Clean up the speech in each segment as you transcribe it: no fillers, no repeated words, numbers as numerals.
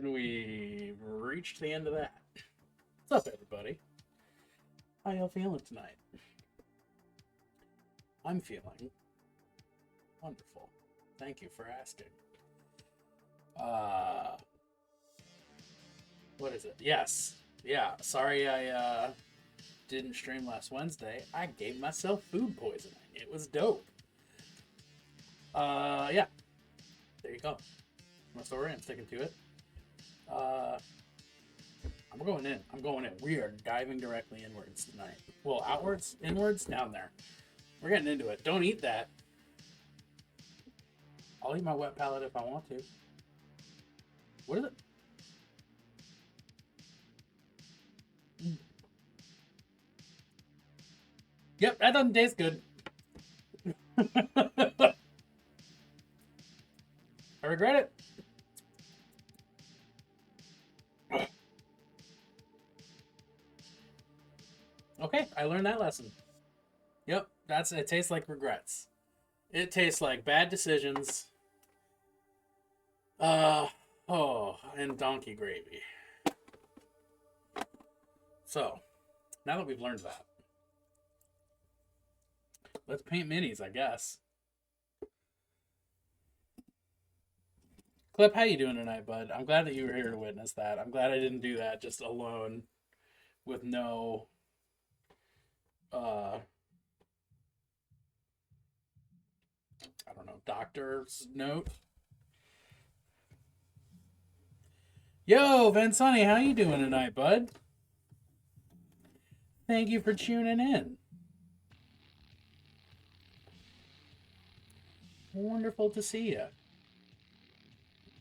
And we've reached the end of that. What's up, everybody? How y'all feeling tonight? I'm feeling wonderful. Thank you for asking. What is it? Yes. Yeah. Sorry I didn't stream last Wednesday. I gave myself food poisoning. It was dope. Yeah. There you go. My story. I'm sticking to it. I'm going in. We are diving directly inwards tonight. Well, outwards, inwards, down there. We're getting into it. Don't eat that. I'll eat my wet palate if I want to. What is it? Yep, that doesn't taste good. I regret it. Okay, I learned that lesson. Yep, it tastes like regrets. It tastes like bad decisions. And donkey gravy. So, now that we've learned that, let's paint minis, I guess. Clip, how you doing tonight, bud? I'm glad that you were here to witness that. I'm glad I didn't do that just alone with no I don't know, doctor's note. Yo, Vinsonny, how you doing tonight, bud? Thank you for tuning in. Wonderful to see you.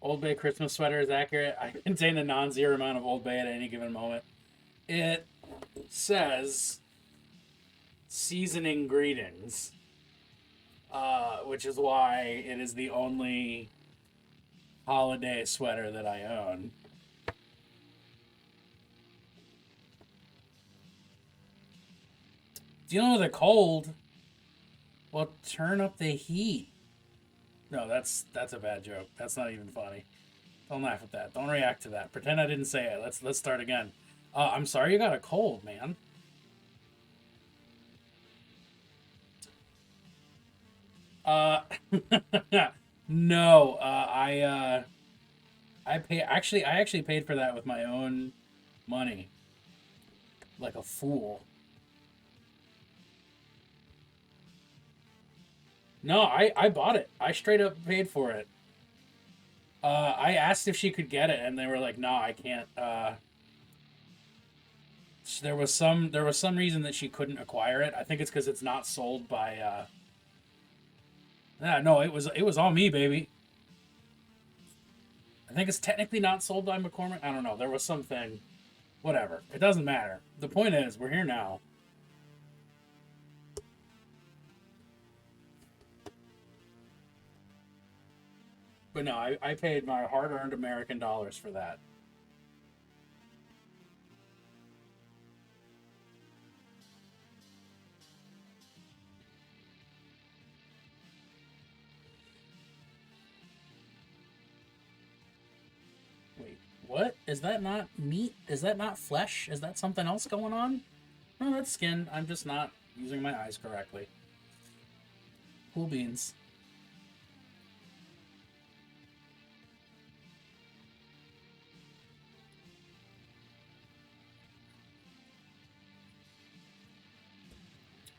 Old Bay Christmas sweater is accurate. I contain a non-zero amount of Old Bay at any given moment. It says seasoning greetings, which is why it is the only holiday sweater that I own. Dealing with a cold? Well, turn up the heat. No, that's a bad joke. That's not even funny. Don't laugh at that. Don't react to that. Pretend I didn't say it. Let's start again. I'm sorry you got a cold, man. No. I actually paid for that with my own money. Like a fool. No, I bought it. I straight up paid for it. I asked if she could get it, and they were like, "No, I can't." There was some reason that she couldn't acquire it. I think it's because it's not sold by. Yeah, no, it was all me, baby. I think it's technically not sold by McCormick. I don't know. There was something. Whatever. It doesn't matter. The point is, we're here now. But no, I paid my hard-earned American dollars for that. Wait, what? Is that not meat? Is that not flesh? Is that something else going on? No, that's skin. I'm just not using my eyes correctly. Cool beans.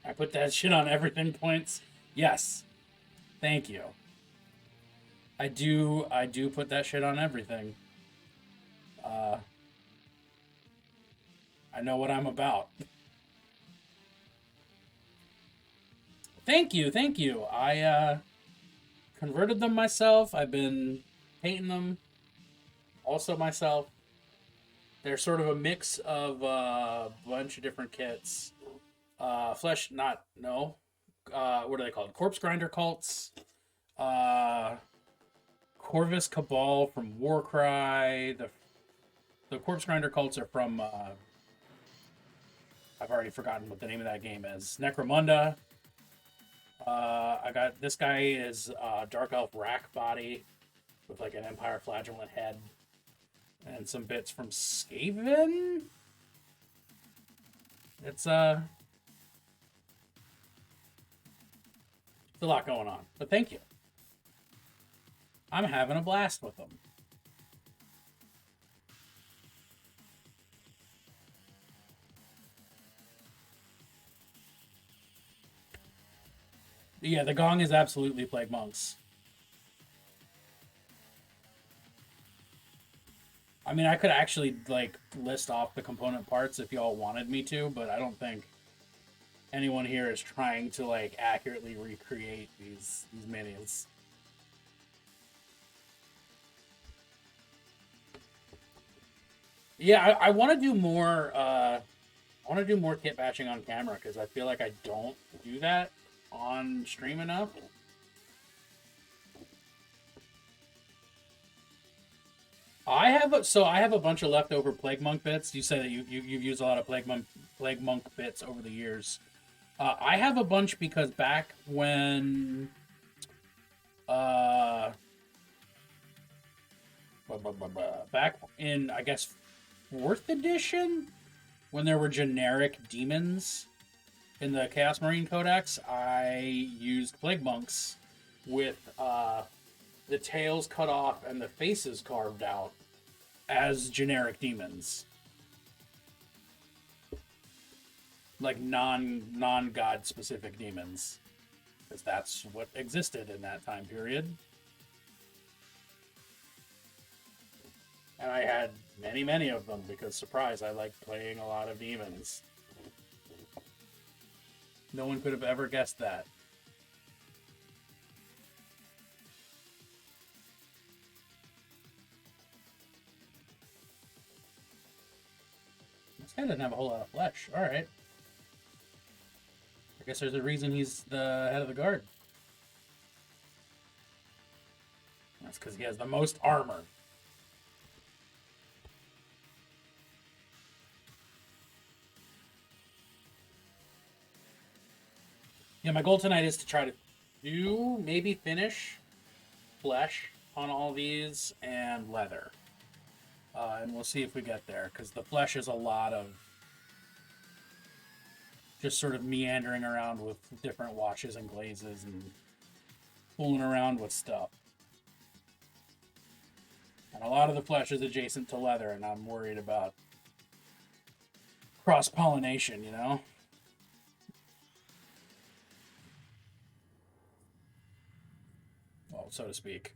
I put that shit on everything points. Yes. Thank you. I do put that shit on everything. I know what I'm about. Thank you. I converted them myself. I've been painting them also myself. They're sort of a mix of a bunch of different kits. What are they called? Corpse Grinder Cults. Corvus Cabal from Warcry. The Corpse Grinder Cults are from I've already forgotten what the name of that game is. Necromunda. I got this guy is Dark Elf Rack Body with like an Empire Flagellant head. And some bits from Skaven. It's a lot going on. But thank you. I'm having a blast with them. Yeah, the gong is absolutely Plague Monks. I mean, I could actually, like, list off the component parts if y'all wanted me to, but I don't think anyone here is trying to, like, accurately recreate these minis. Yeah, I want to do more, I want to do more kit batching on camera, because I feel like I don't do that on stream enough. I have a bunch of leftover Plague Monk bits. You say that you've used a lot of Plague Monk bits over the years. I have a bunch because back when back in, I guess, 4th edition, when there were generic demons in the Chaos Marine Codex, I used Plague Monks with the tails cut off and the faces carved out as generic demons. Like non-god specific demons. Because that's what existed in that time period. And I had many of them because, surprise, I like playing a lot of demons. No one could have ever guessed that. This guy doesn't have a whole lot of flesh. Alright. I guess there's a reason he's the head of the guard. That's because he has the most armor. Yeah, my goal tonight is to try to maybe finish flesh on all these and leather. And we'll see if we get there, because the flesh is a lot of just sort of meandering around with different washes and glazes and fooling around with stuff. And a lot of the flesh is adjacent to leather, and I'm worried about cross-pollination, you know? Well, so to speak.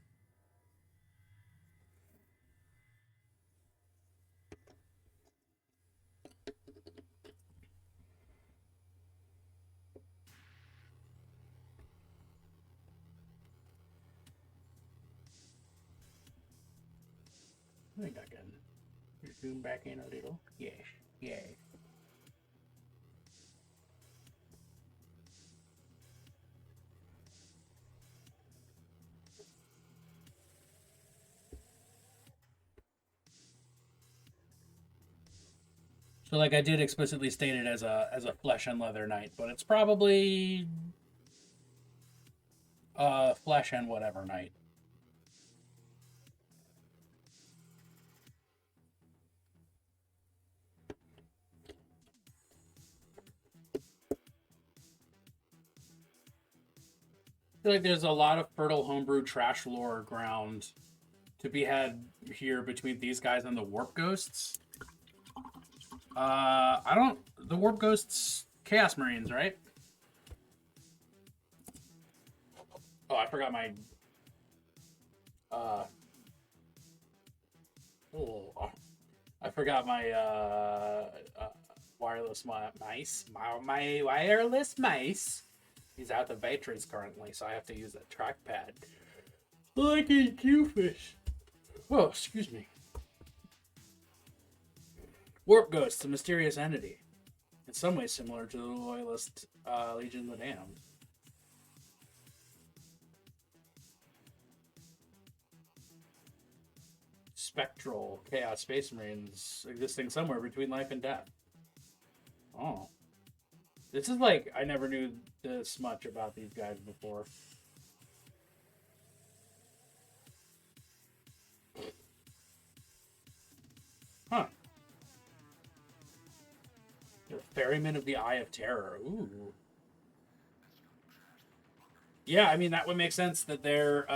I think I can zoom back in a little. Yes, yes. So, like, I did explicitly state it as a flesh and leather knight, but it's probably flesh and whatever knight. I feel like there's a lot of fertile homebrew trash lore ground to be had here between these guys and the Warp Ghosts. I don't. The Warp Ghosts, Chaos Marines, right? Oh, I forgot my. I forgot my wireless mice. My wireless mice. He's out of batteries currently, so I have to use a trackpad. Like a Qfish. Oh, excuse me. Warp Ghost, a mysterious entity. In some ways similar to the Loyalist Legion of the Damned. Spectral Chaos Space Marines existing somewhere between life and death. Oh. This is like, I never knew this much about these guys before. Ferryman of the Eye of Terror. Ooh. Yeah, I mean, that would make sense that they're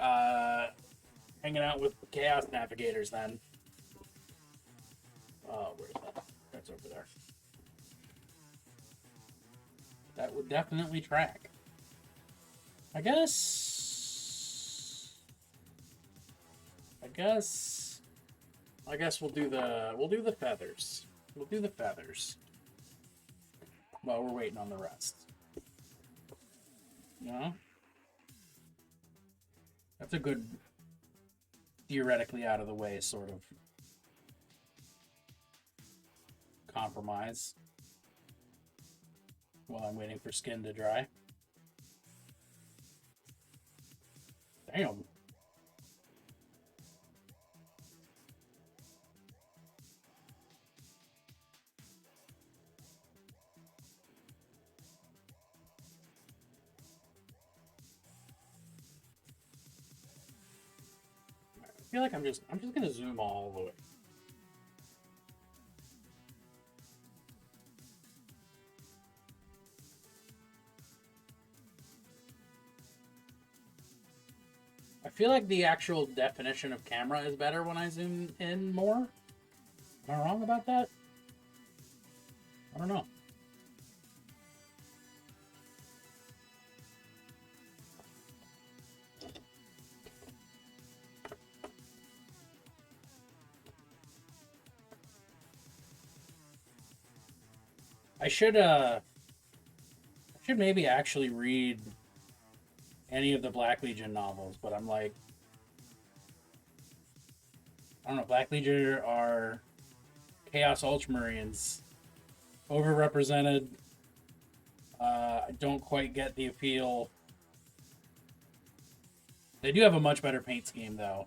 hanging out with Chaos Navigators then. Oh, where's that? That's over there. That would definitely track. I guess we'll do the feathers. We'll do the feathers while we're waiting on the rest. No? That's a good theoretically out of the way sort of compromise while I'm waiting for skin to dry. Damn. I feel like I'm just gonna zoom all the way. I feel like the actual definition of camera is better when I zoom in more. Am I wrong about that? I don't know. I should maybe actually read any of the Black Legion novels, but I'm like, I don't know, Black Legion are Chaos Ultramarines. Overrepresented. I don't quite get the appeal. They do have a much better paint scheme, though.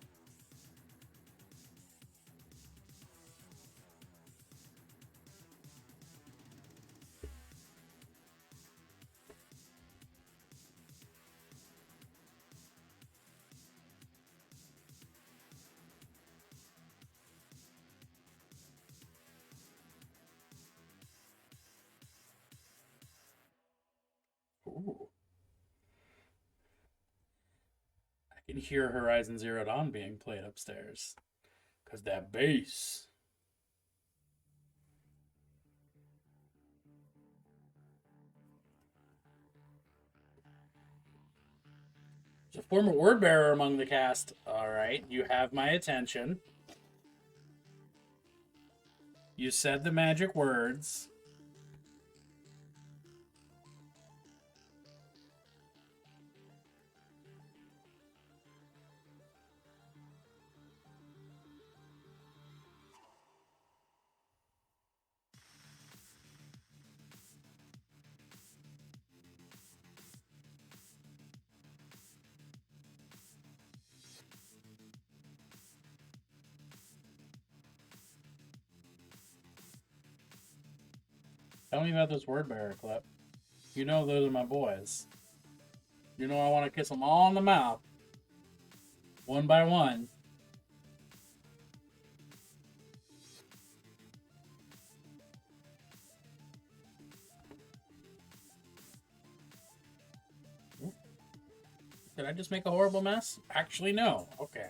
Ooh. I can hear Horizon Zero Dawn being played upstairs. Because that bass. There's a former word bearer among the cast. Alright, you have my attention. You said the magic words. Tell me about this word bearer clip. You know those are my boys. You know I want to kiss them all on the mouth. One by one. Did I just make a horrible mess? Actually, no. Okay.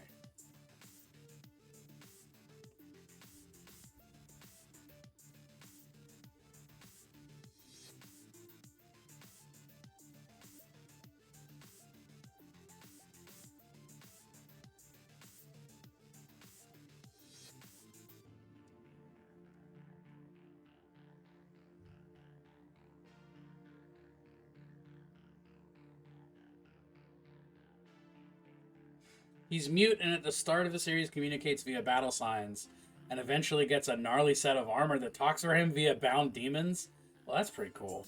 He's mute and at the start of the series communicates via battle signs and eventually gets a gnarly set of armor that talks for him via bound demons. Well, that's pretty cool.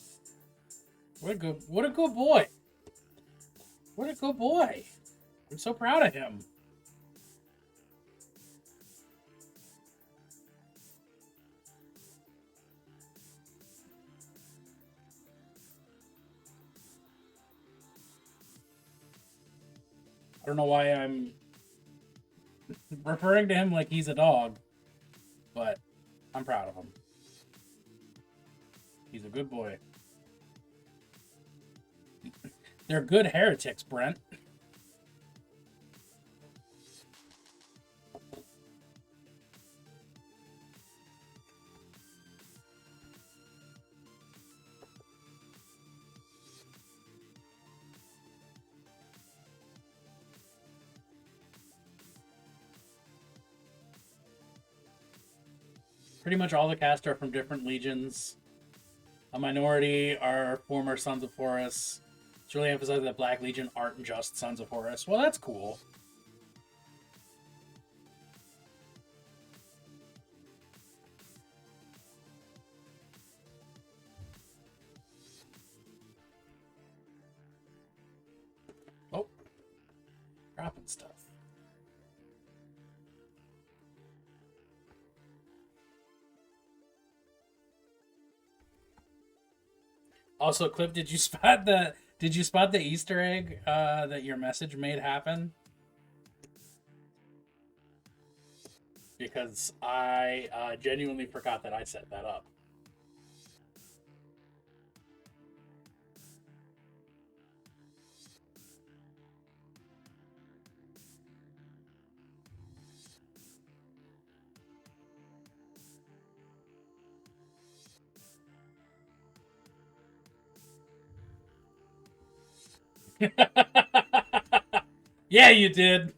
What a good boy. What a good boy. I'm so proud of him. I don't know why I'm referring to him like he's a dog, but I'm proud of him. He's a good boy. They're good heretics, Brent. Pretty much all the cast are from different legions. A minority are former Sons of Horus. It's really emphasized that Black Legion aren't just Sons of Horus. Well, that's cool. Oh, dropping stuff. Also, Clip, did you spot the Easter egg that your message made happen? Because I genuinely forgot that I set that up. Yeah, you did.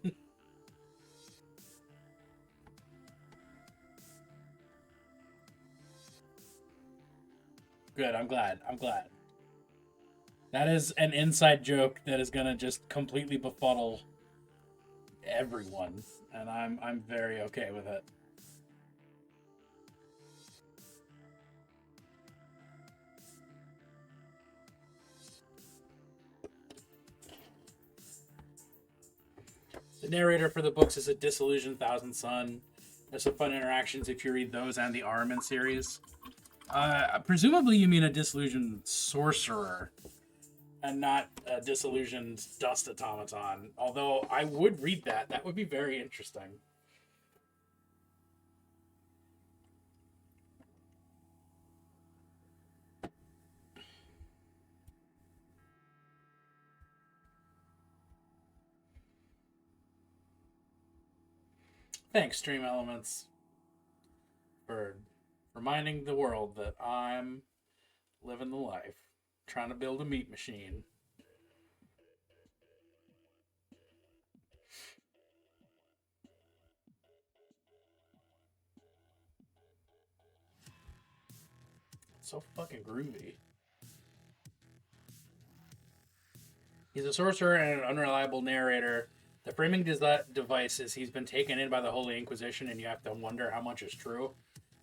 Good, I'm glad. I'm glad. That is an inside joke that is gonna just completely befuddle everyone, and I'm very okay with it. The narrator for the books is a disillusioned Thousand Son. There's some fun interactions if you read those and the Armin series. Presumably you mean a disillusioned sorcerer and not a disillusioned dust automaton. Although I would read that. That would be very interesting. Thanks, Stream Elements, for reminding the world that I'm living the life, trying to build a meat machine. So fucking groovy. He's a sorcerer and an unreliable narrator. The framing device is he's been taken in by the Holy Inquisition, and you have to wonder how much is true.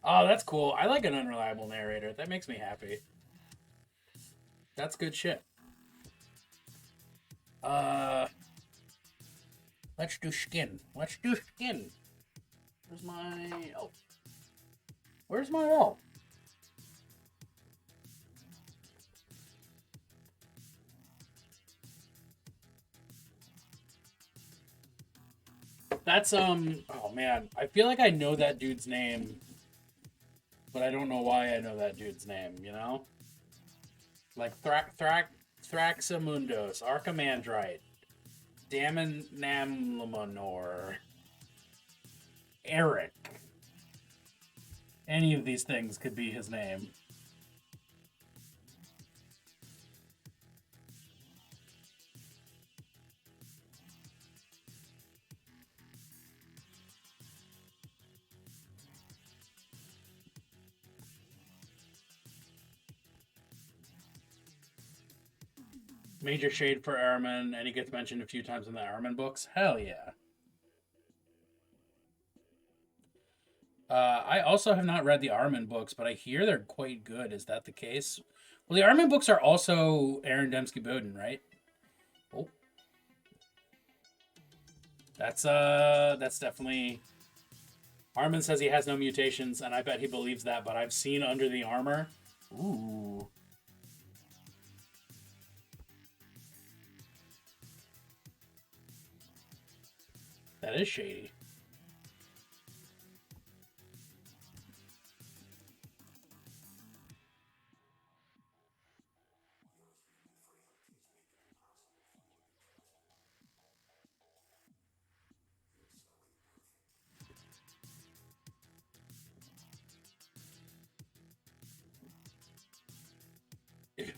Oh, that's cool. I like an unreliable narrator. That makes me happy. That's good shit. Let's do skin. Let's do skin. Where's my elf? Where's my elf? That's oh man, I feel like I know that dude's name, but I don't know why I know that dude's name, you know? Like Thraxamundos, Archimandrite, Damon Namlamonor, Eric. Any of these things could be his name. Major shade for Ehrman, and he gets mentioned a few times in the Ehrman books. Hell yeah. I also have not read the Armin books, but I hear they're quite good. Is that the case? Well, the Armin books are also Aaron Dembski-Bowden, right? Oh, that's definitely. Armin says he has no mutations, and I bet he believes that. But I've seen Under the Armor. Ooh. That is shady.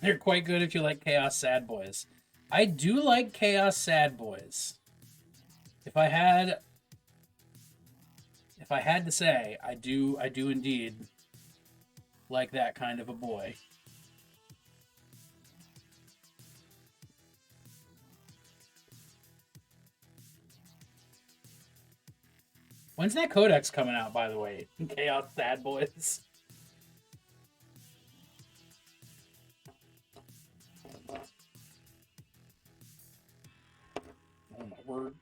They're quite good if you like Chaos Sad Boys. I do like Chaos Sad Boys. If I had to say, I do indeed like that kind of a boy. When's that codex coming out, by the way? Chaos Sad Boys. Oh my word.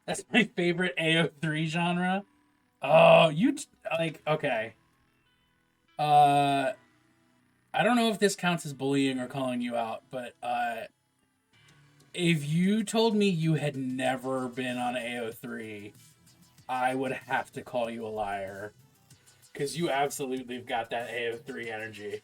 That's my favorite AO3 genre. Oh, like, okay. I don't know if this counts as bullying or calling you out, but if you told me you had never been on AO3, I would have to call you a liar. Because you absolutely have got that AO3 energy.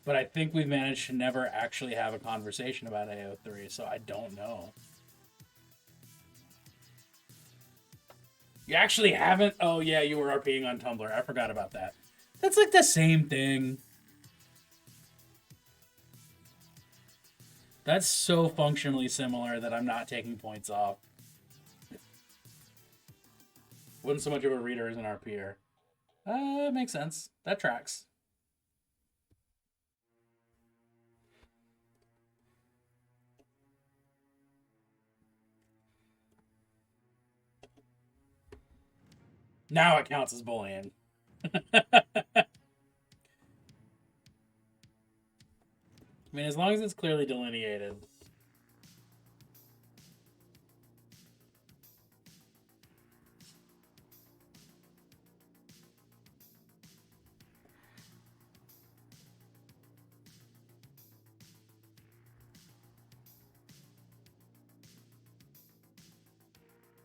But I think we've managed to never actually have a conversation about AO3, so I don't know. You actually haven't? Oh, yeah, you were RPing on Tumblr. I forgot about that. That's like the same thing. That's so functionally similar that I'm not taking points off. Wasn't so much of a reader as an RPer. Makes sense. That tracks. Now it counts as bullying. I mean, as long as it's clearly delineated.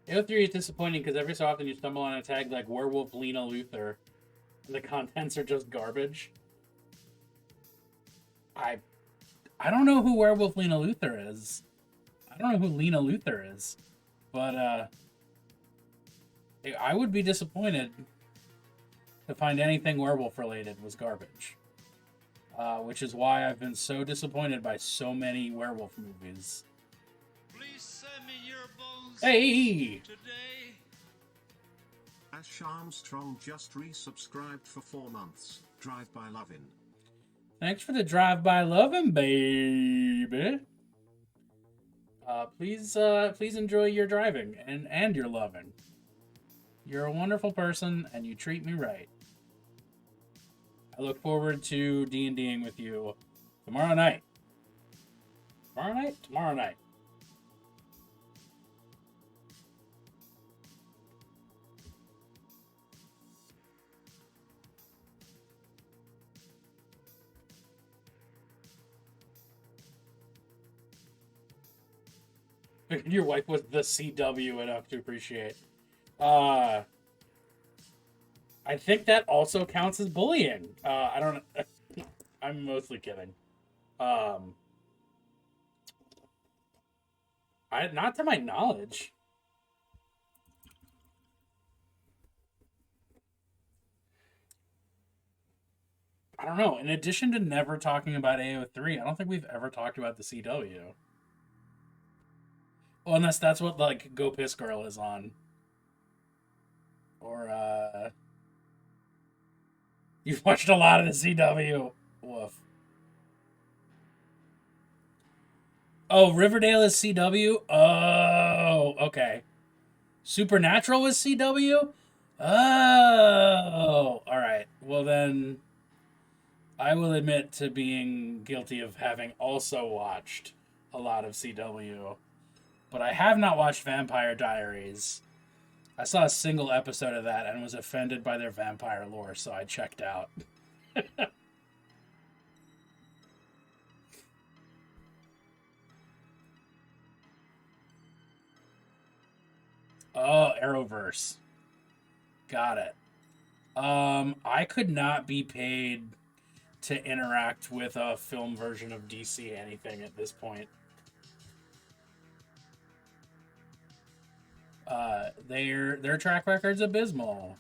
AO3 is disappointing because every so often you stumble on a tag like Werewolf Lena Luthor, and the contents are just garbage. I don't know who Werewolf Lena Luthor is. I don't know who Lena Luthor is, but I would be disappointed to find anything werewolf related was garbage. Which is why I've been so disappointed by so many werewolf movies. Please send me your bones Hey! today. Ash Armstrong just resubscribed for 4 months. Drive by Lovin'. Thanks for the drive-by loving, baby. Please enjoy your driving and your loving. You're a wonderful person, and you treat me right. I look forward to D&Ding with you tomorrow night. Tomorrow night? Tomorrow night. Your wife was the CW enough to appreciate. I think that also counts as bullying. I don't. I'm mostly kidding. Not to my knowledge. I don't know. In addition to never talking about AO3, I don't think we've ever talked about the CW. Well, unless that's what, like, Go Piss Girl is on. Or, you've watched a lot of the CW. Woof. Oh, Riverdale is CW? Oh, okay. Supernatural is CW? Oh, alright. Well, then, I will admit to being guilty of having also watched a lot of CW. But I have not watched Vampire Diaries. I saw a single episode of that and was offended by their vampire lore, so I checked out. Oh, Arrowverse. Got it. I could not be paid to interact with a film version of DC anything at this point. Their track record's abysmal.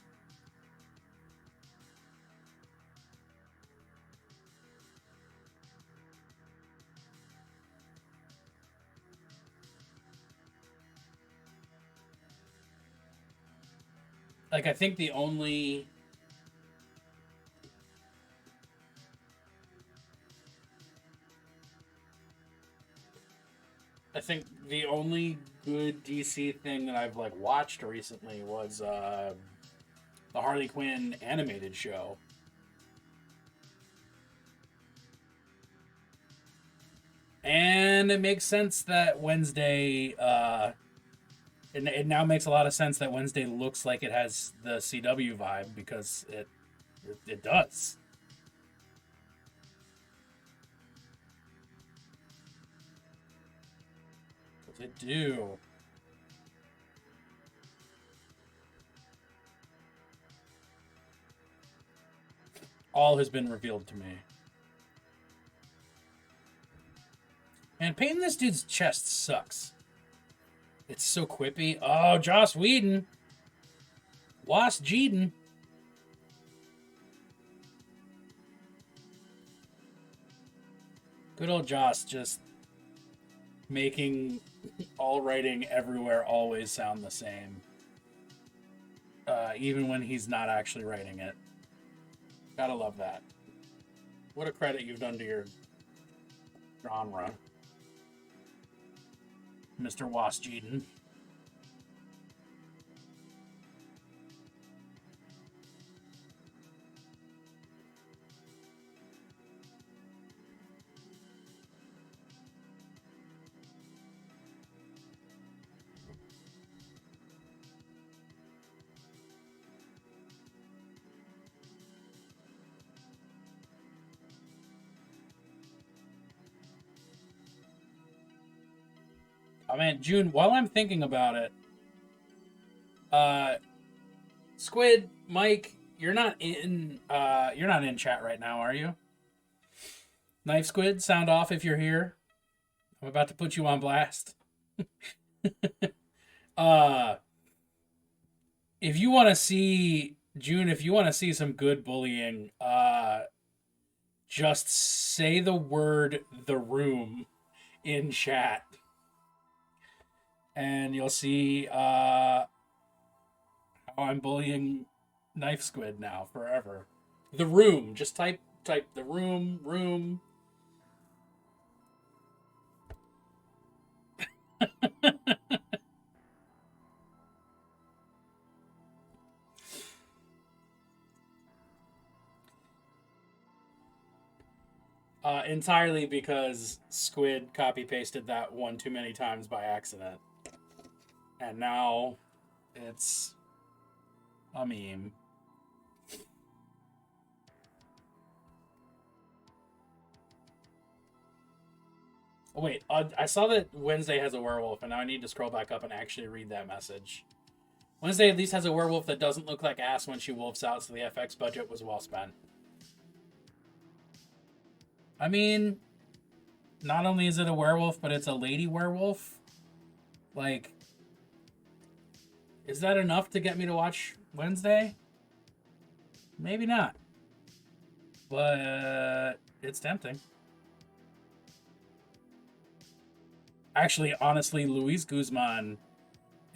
Like, I think the only good DC thing that I've like watched recently was the Harley Quinn animated show. And it makes sense that Wednesday it now makes a lot of sense that Wednesday looks like it has the CW vibe because it does. It do. All has been revealed to me. Man, painting this dude's chest sucks. It's so quippy. Oh, Joss Whedon. Lost Jeeden. Good old Joss just making all writing everywhere always sound the same. Even when he's not actually writing it. Gotta love that. What a credit you've done to your genre, Mr. Was Jeeden. Oh man, June, while I'm thinking about it, Squid, Mike, you're not in chat right now, are you? Knife Squid, sound off if you're here. I'm about to put you on blast. If you want to see June, if you want to see some good bullying, just say the word "the room" in chat. And you'll see how I'm bullying Knife Squid now forever. The room. Just type the room. Entirely because Squid copy pasted that one too many times by accident. And now it's a meme. Oh, wait, I saw that Wednesday has a werewolf, and now I need to scroll back up and actually read that message. Wednesday at least has a werewolf that doesn't look like ass when she wolfs out, so the FX budget was well spent. I mean, not only is it a werewolf, but it's a lady werewolf. Like, is that enough to get me to watch Wednesday? Maybe not. But it's tempting. Actually, honestly, Luis Guzman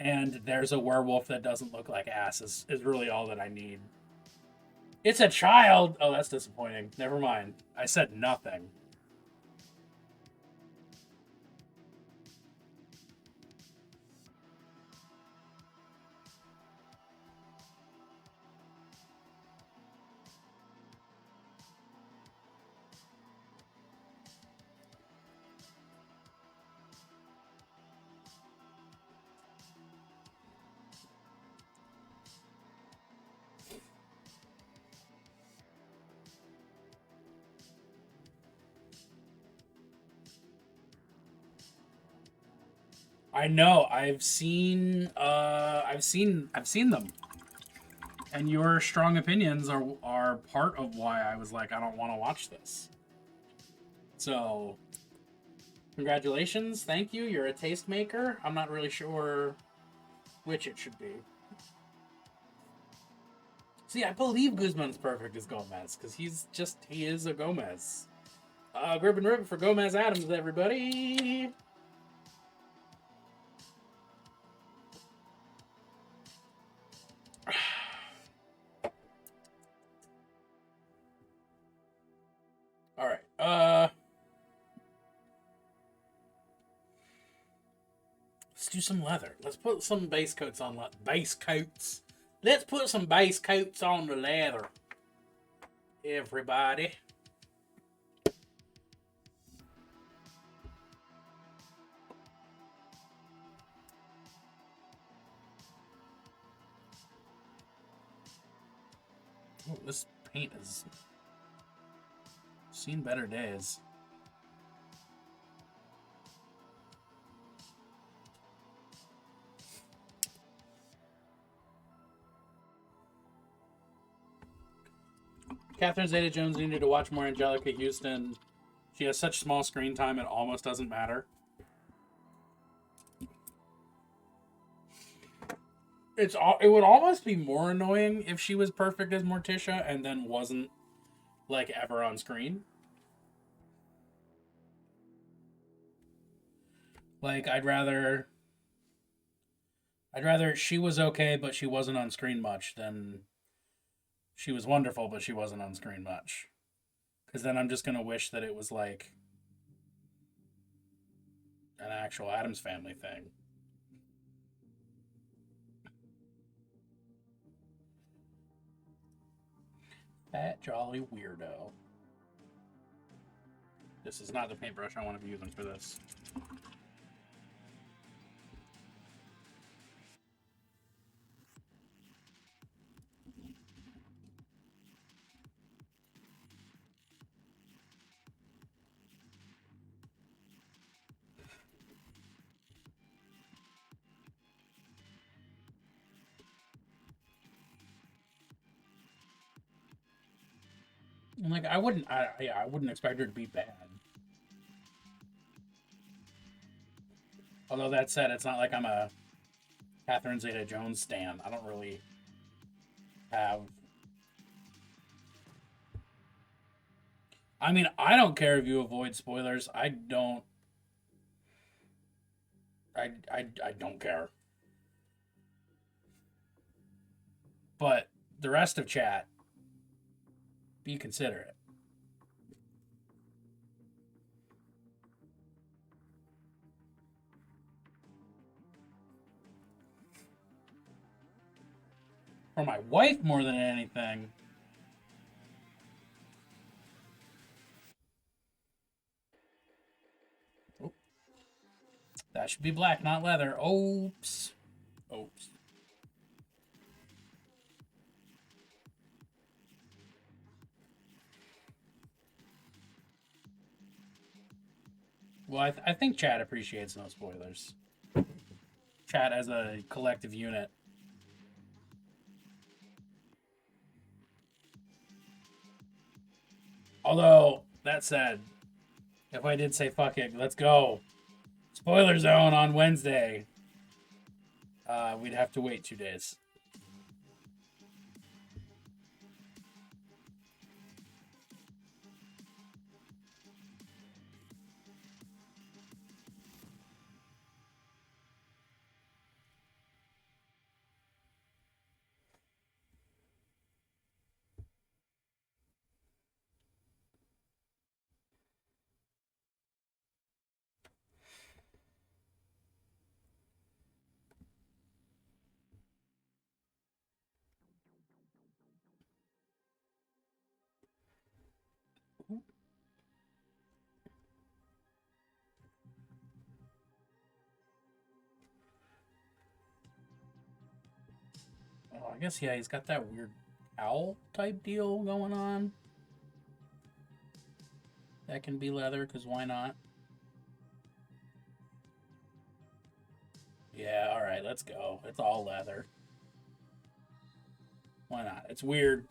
and there's a werewolf that doesn't look like ass is really all that I need. It's a child! Oh, that's disappointing. Never mind. I said nothing. I know. I've seen them. And your strong opinions are part of why I was like, I don't want to watch this. So, congratulations. Thank you. You're a tastemaker. I'm not really sure which it should be. See, I believe Guzman's perfect as Gomez, because he is a Gomez. Grip and rip for Gomez Adams, everybody. All right. Let's do some leather. Let's put some base coats on. Base coats. Let's put some base coats on the leather. Everybody. Oh, this paint has seen better days. Catherine Zeta-Jones needed to watch more Angelica Houston. She has such small screen time, it almost doesn't matter. It would almost be more annoying if she was perfect as Morticia and then wasn't, like, ever on screen. Like, I'd rather she was okay, but she wasn't on screen much, than she was wonderful, but she wasn't on screen much. Because then I'm just going to wish that it was, like, an actual Addams Family thing. Fat Jolly Weirdo. This is not the paintbrush I want to be using for this. And like I wouldn't expect her to be bad. Although that said, it's not like I'm a Catherine Zeta-Jones stan. I don't really have. I mean, I don't care if you avoid spoilers. I don't care. But the rest of chat, be considerate. For my wife more than anything. Oh. That should be black, not leather. Oops. Oops. Well, I think chat appreciates no spoilers. Chat as a collective unit. Although, that said, if I did say fuck it, let's go. Spoiler zone on Wednesday. We'd have to wait 2 days. Oh, I guess, yeah, he's got that weird owl type deal going on. That can be leather, because why not? Alright, let's go. It's all leather. Why not? It's weird.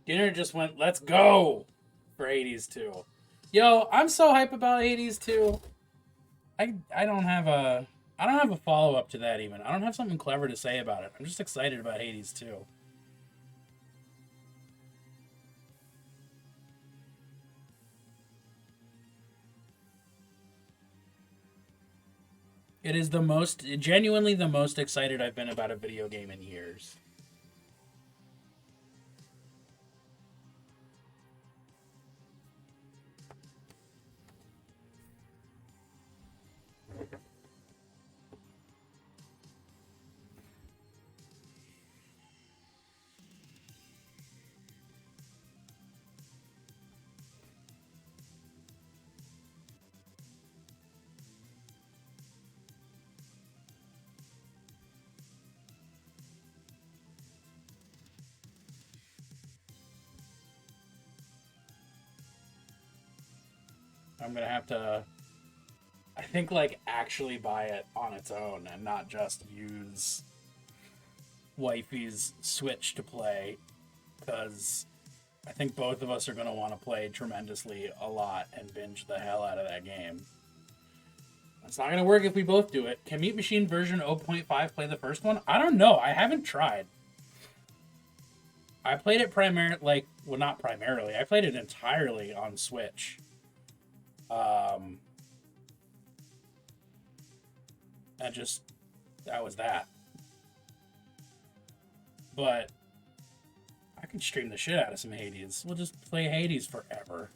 Dinner just went, let's go! For Hades 2. Yo, I'm so hype about Hades 2. I don't have a follow-up to that even. I don't have something clever to say about it. I'm just excited about Hades 2. It is genuinely the most excited I've been about a video game in years. I'm gonna have to, I think, like, actually buy it on its own and not just use Wifey's Switch to play, because I think both of us are gonna want to play tremendously a lot and binge the hell out of that game. It's not gonna work if we both do it. Can Meat Machine version 0.5 play the first one? I don't know. I haven't tried. I played it not primarily. I played it entirely on Switch. That was that. But I can stream the shit out of some Hades. We'll just play Hades forever.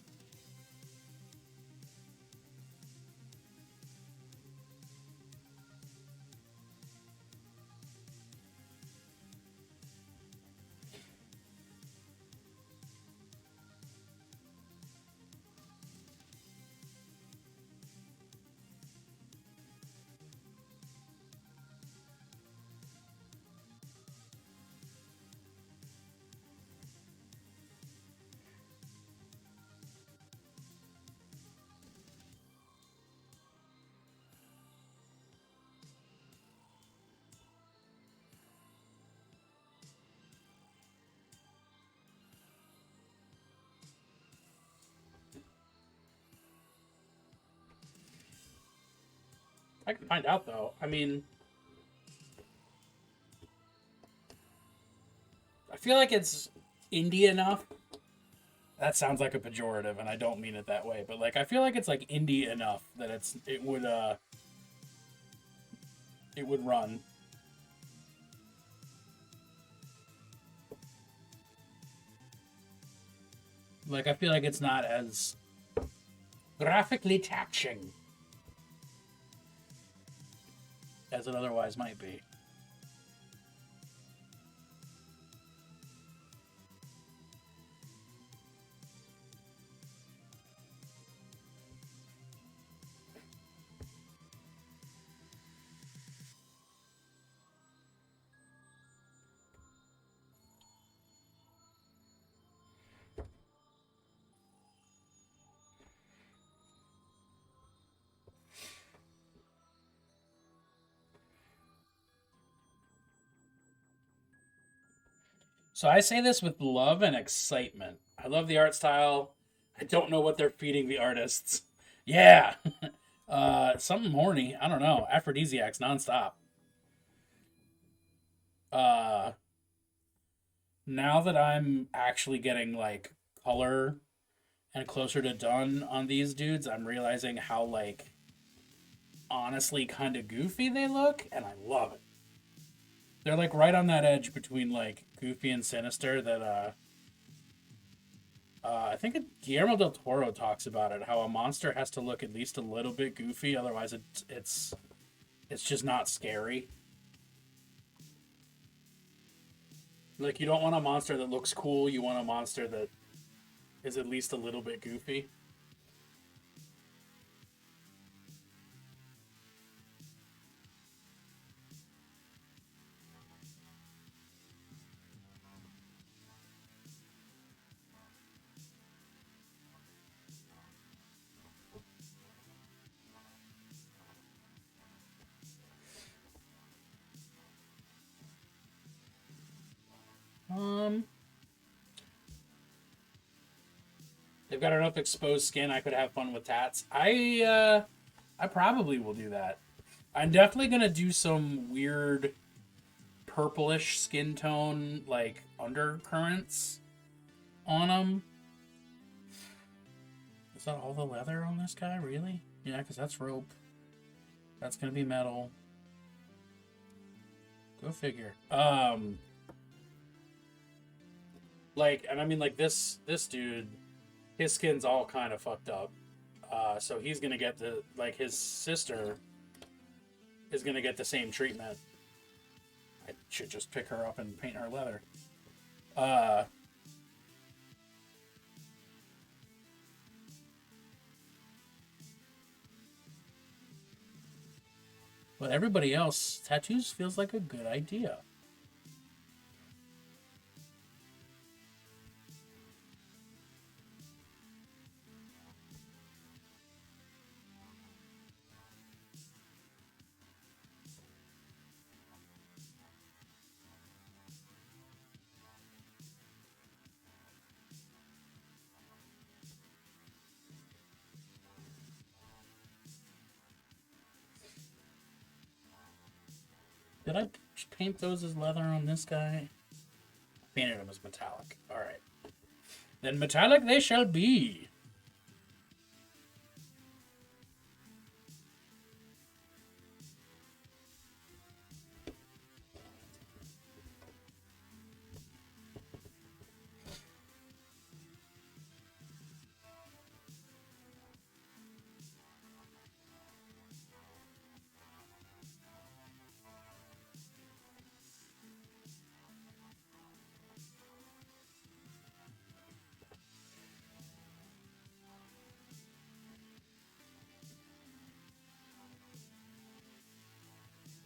I can find out, though. I mean, I feel like it's indie enough. That sounds like a pejorative, and I don't mean it that way. But, like, I feel like it's, like, indie enough that it would run. Like, I feel like it's not as graphically taxing as it otherwise might be. So I say this with love and excitement. I love the art style. I don't know what they're feeding the artists. Yeah. Something horny. I don't know. Aphrodisiacs nonstop. Uh, Now that I'm actually getting, like, color and closer to done on these dudes, I'm realizing how, like, honestly kind of goofy they look, and I love it. They're, like, right on that edge between, like, goofy and sinister that, I think Guillermo del Toro talks about it, how a monster has to look at least a little bit goofy, otherwise it's just not scary. Like, you don't want a monster that looks cool, you want a monster that is at least a little bit goofy. got enough exposed skin. I could have fun with tats. I probably will do that. I'm definitely gonna do some weird purplish skin tone, like undercurrents on them. Is that all the leather on this guy? Really? Yeah, because that's rope. That's gonna be metal. Go figure. Like, and I mean, like this dude, his skin's all kind of fucked up. So he's gonna get his sister is gonna get the same treatment. I should just pick her up and paint her leather. But everybody else, tattoos feels like a good idea. Did I paint those as leather on this guy? Painted them as metallic. Alright. Then metallic they shall be.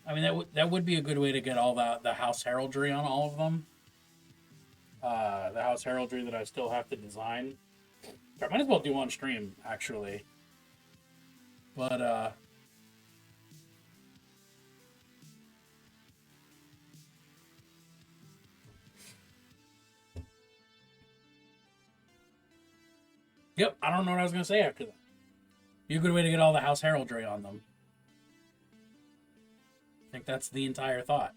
I mean, that would be a good way to get all the house heraldry on all of them. The house heraldry that I still have to design. I might as well do on stream, actually. But, yep, I don't know what I was going to say after that. Be a good way to get all the house heraldry on them. I think that's the entire thought.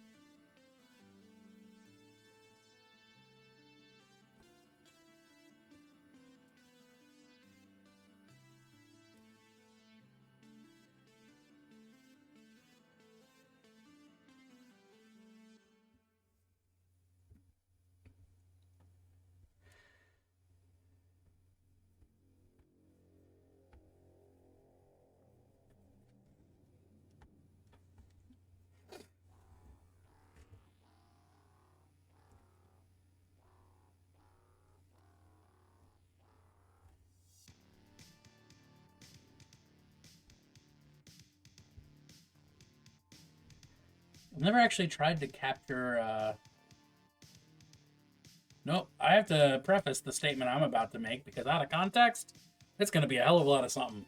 I've never actually tried to capture, Nope, I have to preface the statement I'm about to make because out of context, it's going to be a hell of a lot of something.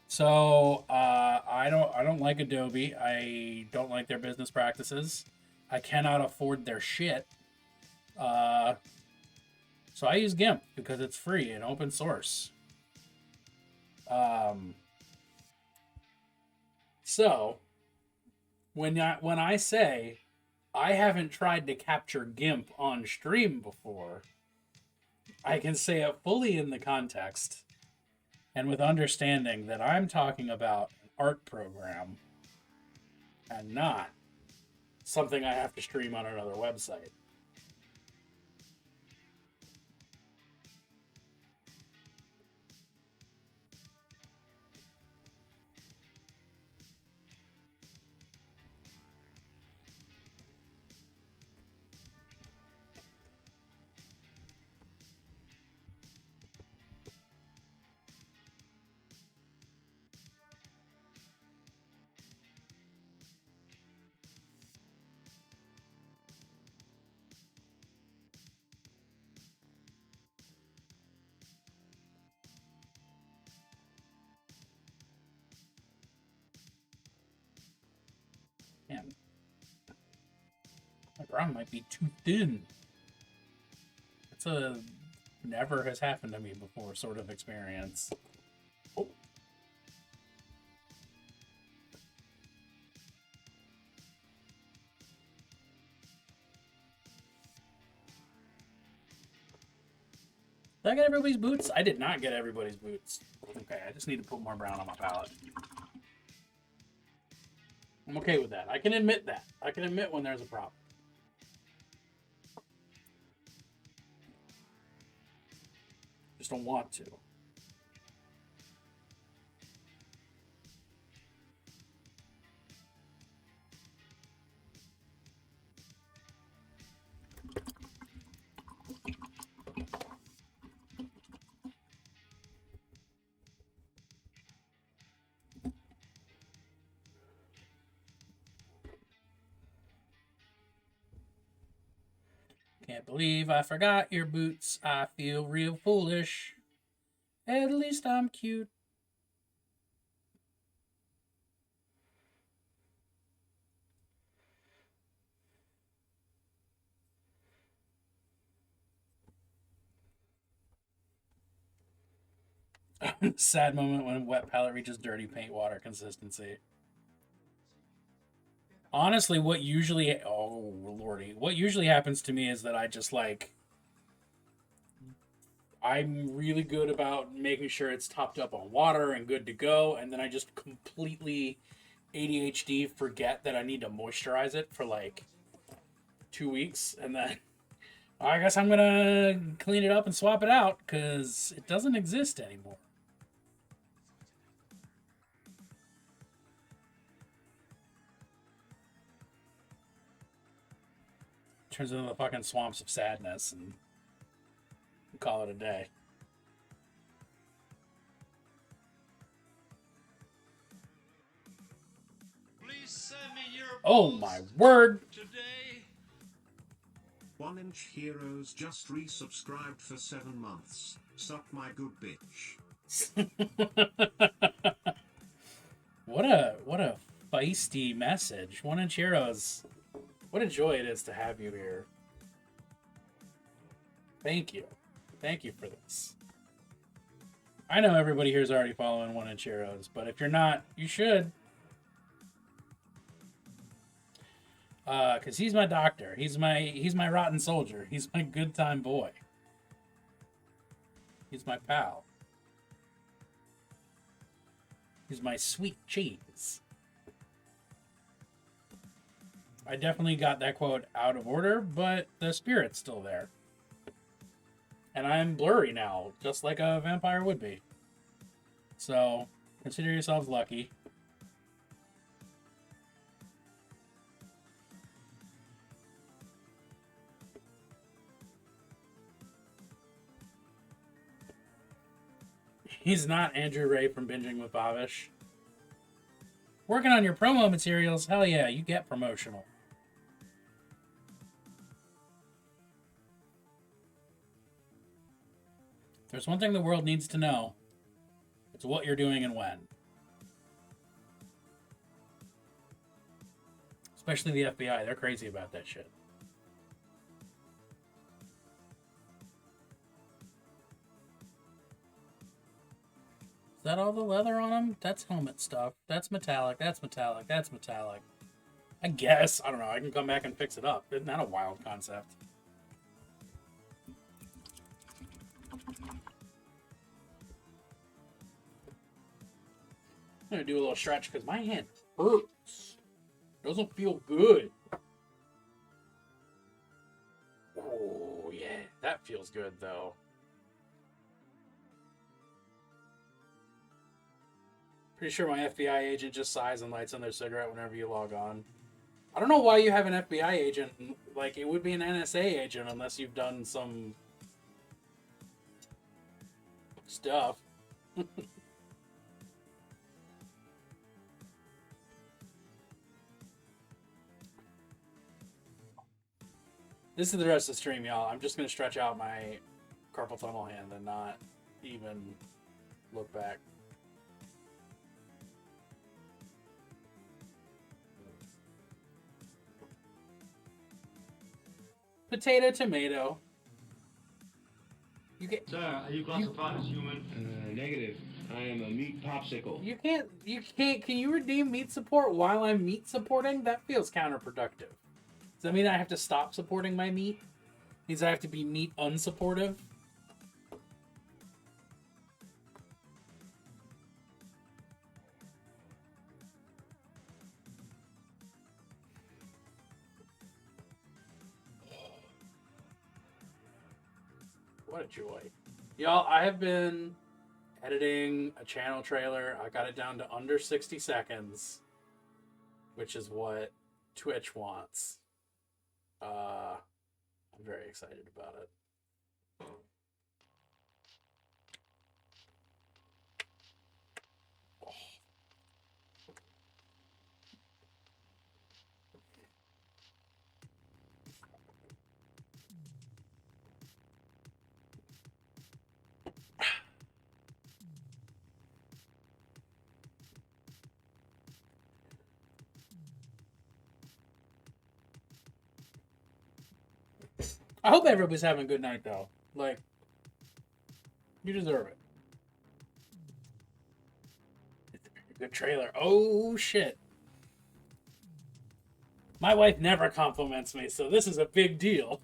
So, I don't like Adobe. I don't like their business practices. I cannot afford their shit. So I use GIMP because it's free and open source. So when I say I haven't tried to capture GIMP on stream before, I can say it fully in the context and with understanding that I'm talking about an art program and not something I have to stream on another website. Damn. My brown might be too thin. It's a Never has happened to me before, sort of experience. Oh. Did I get everybody's boots? I did not get everybody's boots. Okay, I just need to put more brown on my palette. I'm okay with that. I can admit that. I can admit when there's a problem. Just don't want to. Can't believe I forgot your boots. I feel real foolish. At least I'm cute. Sad moment when wet palette reaches dirty paint water consistency. Honestly, what usually what usually happens to me is that I just like I'm really good about making sure it's topped up on water and good to go, and then I just completely ADHD forget that I need to moisturize it for like 2 weeks, and then I guess I'm gonna clean it up and swap it out because it doesn't exist anymore. Turns into the fucking swamps of sadness and call it a day. Please send me your Oh my word! today. 1-inch Heroes just resubscribed for 7 months. Suck my good bitch. What a feisty message. 1-inch Heroes. What a joy it is to have you here. Thank you. Thank you for this. I know everybody here is already following 1-inch Heroes, but if you're not, you should. Cause he's my doctor. He's my rotten soldier. He's my good time boy. He's my pal. He's my sweet cheese. I definitely got that quote out of order, but the spirit's still there. And I'm blurry now, just like a vampire would be. So, consider yourselves lucky. He's not Andrew Ray from Binging with Babish. Working on your promo materials? Hell yeah, you get promotional. There's one thing the world needs to know. It's what you're doing and when. Especially the FBI. They're crazy about that shit. Is that all the leather on them? That's helmet stuff. That's metallic. That's metallic. That's metallic. I guess. I don't know. I can come back and fix it up. Isn't that a wild concept? I'm going to do a little stretch because my hand hurts. It doesn't feel good. Oh, yeah. That feels good, though. Pretty sure my FBI agent just sighs and lights on their cigarette whenever you log on. I don't know why you have an FBI agent. Like, it would be an NSA agent unless you've done some stuff. This is the rest of the stream, y'all. I'm just going to stretch out my carpal tunnel hand and not even look back. Potato, tomato. You get. Sir, are you classified as human? Negative. I am a meat popsicle. You can't. You can't. Can you redeem meat support while I'm meat supporting? That feels counterproductive. Does that mean I have to stop supporting my meat? Means I have to be meat unsupportive? What a joy. Y'all, I have been editing a channel trailer. I got it down to under 60 seconds, which is what Twitch wants. I'm very excited about it. I hope everybody's having a good night, though. Like, you deserve it. Good trailer. Oh, shit. My wife never compliments me, so this is a big deal.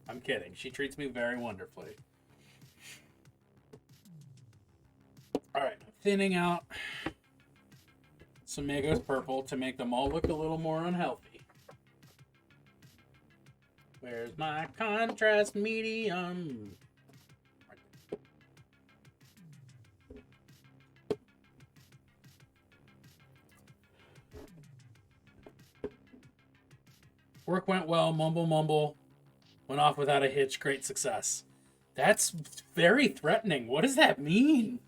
I'm kidding. She treats me very wonderfully. Alright, thinning out some Magos purple to make them all look a little more unhealthy. Where's my contrast medium? Work went well. Mumble mumble. Went off without a hitch. Great success. That's very threatening. What does that mean?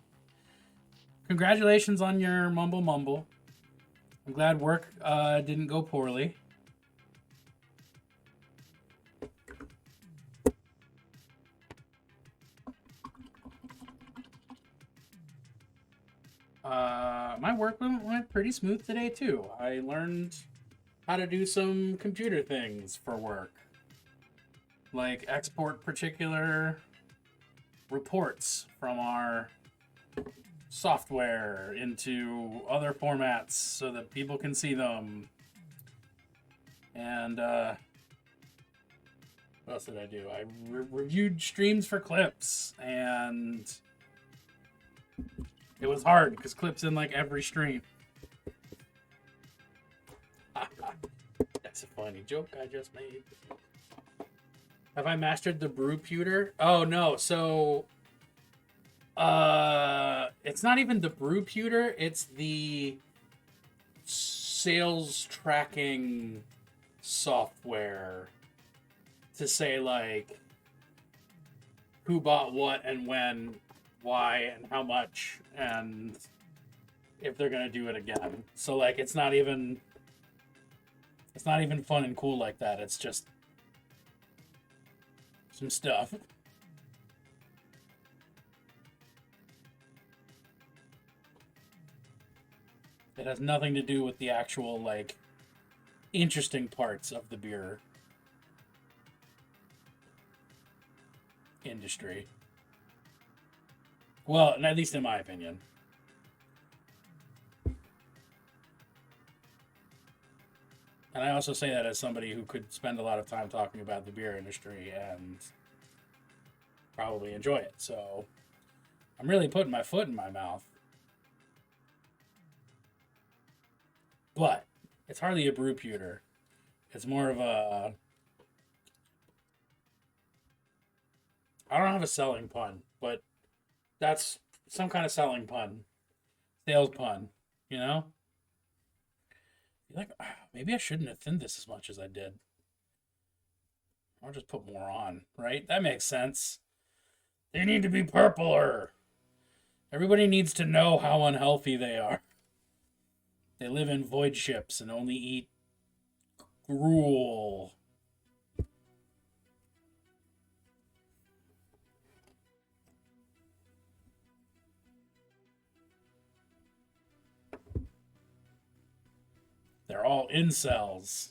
Congratulations on your mumble mumble. I'm glad work didn't go poorly. My work went pretty smooth today too. I learned how to do some computer things for work. Like export particular reports from our software into other formats so that people can see them. And what else did I do? I reviewed streams for clips, and it was hard because clips in like every stream. That's a funny joke I just made. Have I mastered the brew pewter? Oh no, so it's not even the brew pewter, it's the sales tracking software to say like who bought what and when, why and how much, and if they're gonna do it again. So like it's not even fun and cool like that. It's just some stuff. It has nothing to do with the actual like interesting parts of the beer industry. Well, at least in my opinion. And I also say that as somebody who could spend a lot of time talking about the beer industry and probably enjoy it. So I'm really putting my foot in my mouth. But it's hardly a brew pewter. It's more of a... I don't have a selling pun, but that's some kind of selling pun. Sales pun, you know? Like, maybe I shouldn't have thinned this as much as I did. I'll just put more on, right? That makes sense. They need to be purpler. Everybody needs to know how unhealthy they are. They live in void ships and only eat gruel. They're all incels.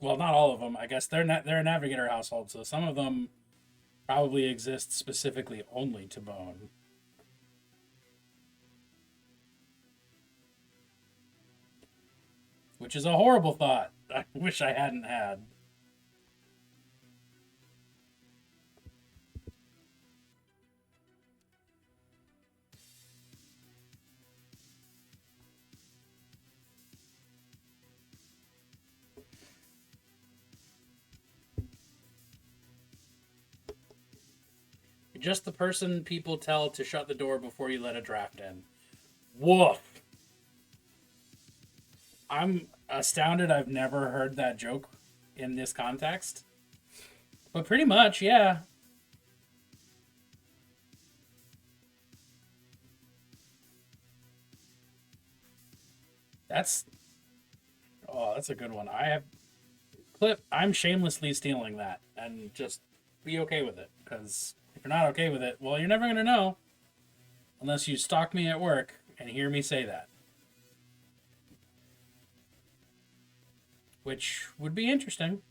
Well, not all of them. I guess they're a Navigator household, so some of them probably exist specifically only to bone. Which is a horrible thought. I wish I hadn't had. Just the person people tell to shut the door before you let a draft in. Woof. I'm astounded I've never heard that joke in this context. But pretty much, yeah. That's that's a good one. I'm shamelessly stealing that and just be okay with it, because if you're not okay with it, well, you're never going to know unless you stalk me at work and hear me say that. Which would be interesting.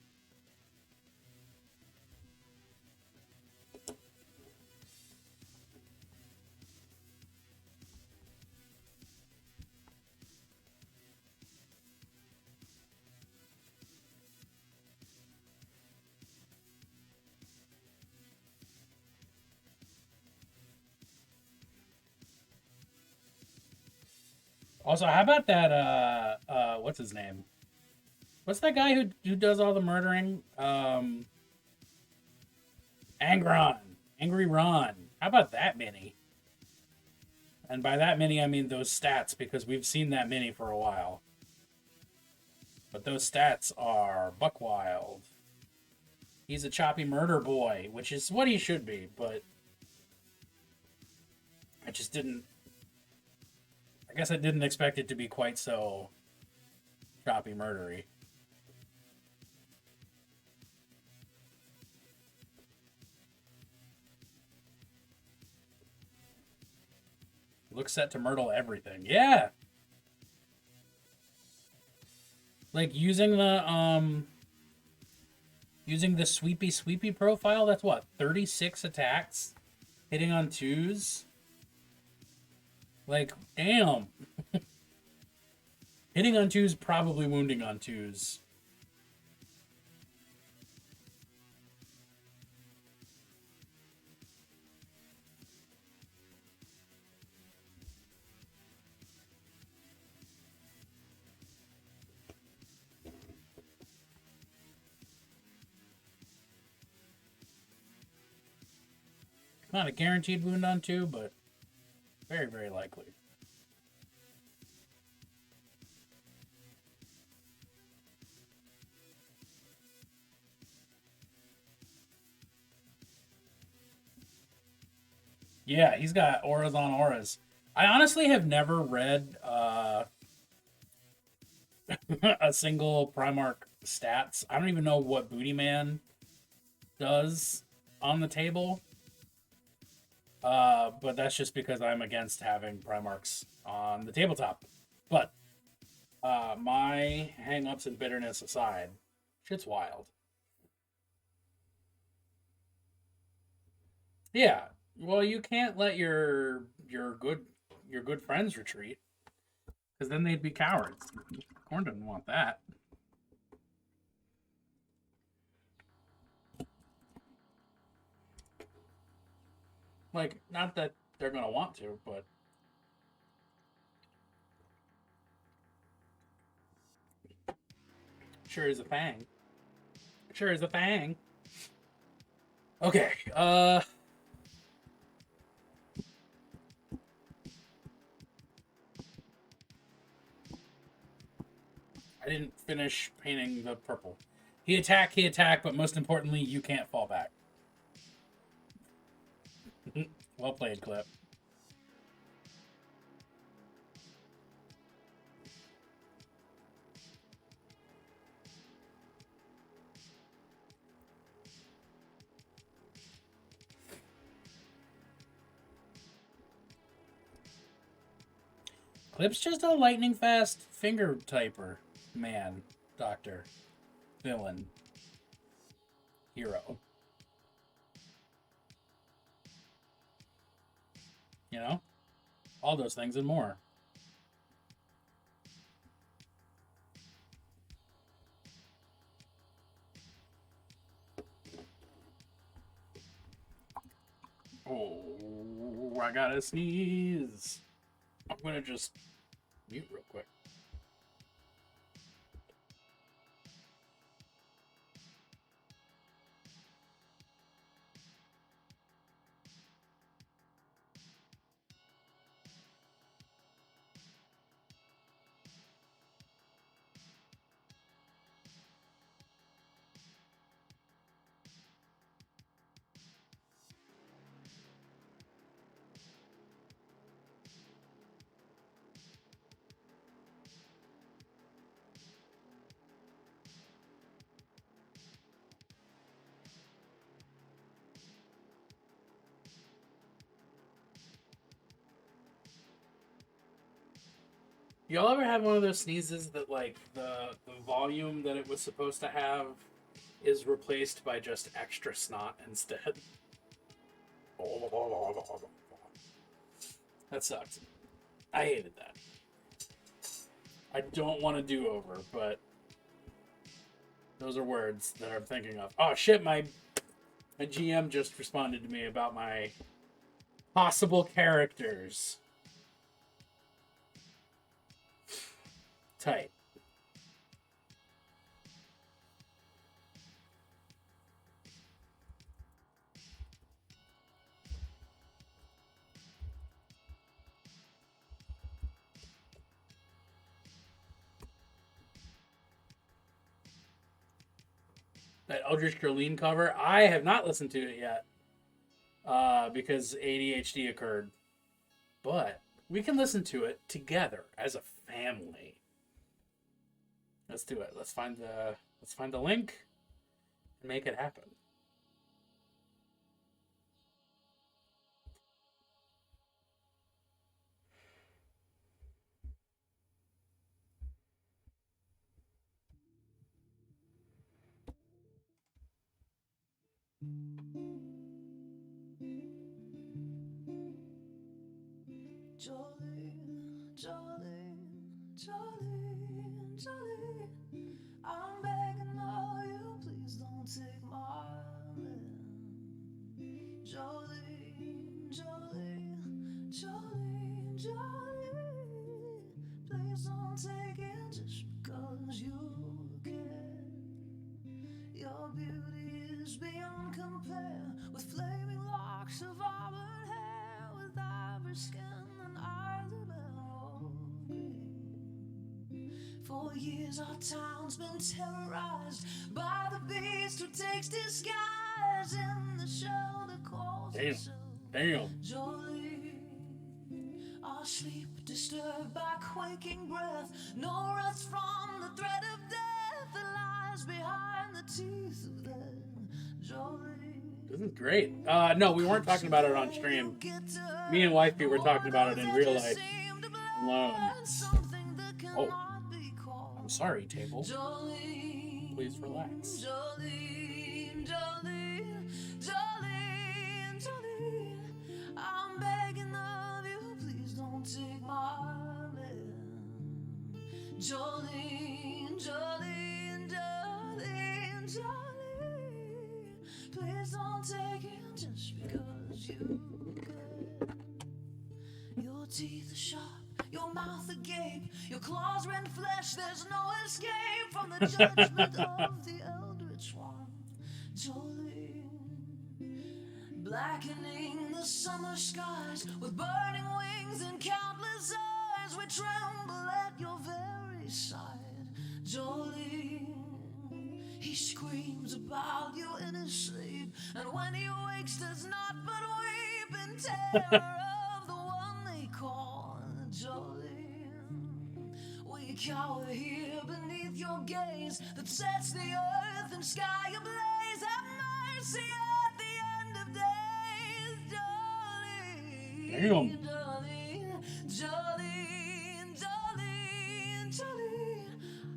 Also, how about that what's his name? What's that guy who does all the murdering? Angron. Angry Ron. How about that mini? And by that many, I mean those stats, because we've seen that many for a while. But those stats are buck wild. He's a choppy murder boy, which is what he should be, but I just didn't... I guess I didn't expect it to be quite so choppy murdery. Looks set to myrtle everything. Yeah. Like using the sweepy profile, that's what, 36 attacks hitting on 2s? Like, damn. Hitting on 2s, probably wounding on 2s. Not a guaranteed wound on 2, but very, very likely. Yeah, he's got auras on auras. I honestly have never read a single Primarch stats. I don't even know what Booty Man does on the table. But that's just because I'm against having Primarchs on the tabletop. But my hang-ups and bitterness aside, shit's wild. Yeah. Well, you can't let your good friends retreat, because then they'd be cowards. Corn doesn't want that. Like, not that they're gonna want to, but sure is a fang. Sure is a fang. Okay. I didn't finish painting the purple. He attack, but most importantly, you can't fall back. Well played, Clip. Clip's just a lightning fast finger typer, man, doctor. villain, hero. You know? All those things and more. Oh, I gotta sneeze. I'm gonna just mute real quick. Y'all ever have one of those sneezes that, like, the volume that it was supposed to have is replaced by just extra snot instead? That sucks. I hated that. I don't want to do over, but those are words that I'm thinking of. Oh shit, my GM just responded to me about my possible characters. Tight. That Eldritch Gurleen cover, I have not listened to it yet because ADHD occurred. But we can listen to it together as a family. Let's do it. Let's find the link and make it happen. Jolene, Jolene, Jolene, Jolene, I'm begging of you, please don't take my land. Jolene, Jolene, Jolene, Jolene, please don't take it just because you can. Your beauty is beyond compare, with flaming locks of auburn hair, with ivory skin and eyes of emerald green. For years our town's been terrorized by the beast who takes disguise in the shell that calls itself Jolene. Our sleep disturbed by quaking breath, no rest from the threat of death that lies behind the teeth of death. Jolene. This is great. No, we weren't talking about it on stream. Me and Wifey were talking about it in real life alone. Oh, I'm sorry, table. Please relax. Jolene, Jolene, Jolene, Jolene, I'm begging of you, please don't take my man. Jolene, Jolene, Jolene, Jolene, please don't take it just because you can. Your teeth are sharp, your mouth agape, your claws rend flesh, there's no escape from the judgment of the eldritch one. Jolene, blackening the summer skies with burning wings and countless eyes, we tremble at your very side. Jolene, he screams about you in his sleep, and when he wakes does not but weep in terror of the one they call Jolene. We cower here beneath your gaze that sets the earth and sky ablaze. Have mercy at the end of days, Jolene. Damn. Jolene, Jolene, Jolene, Jolene,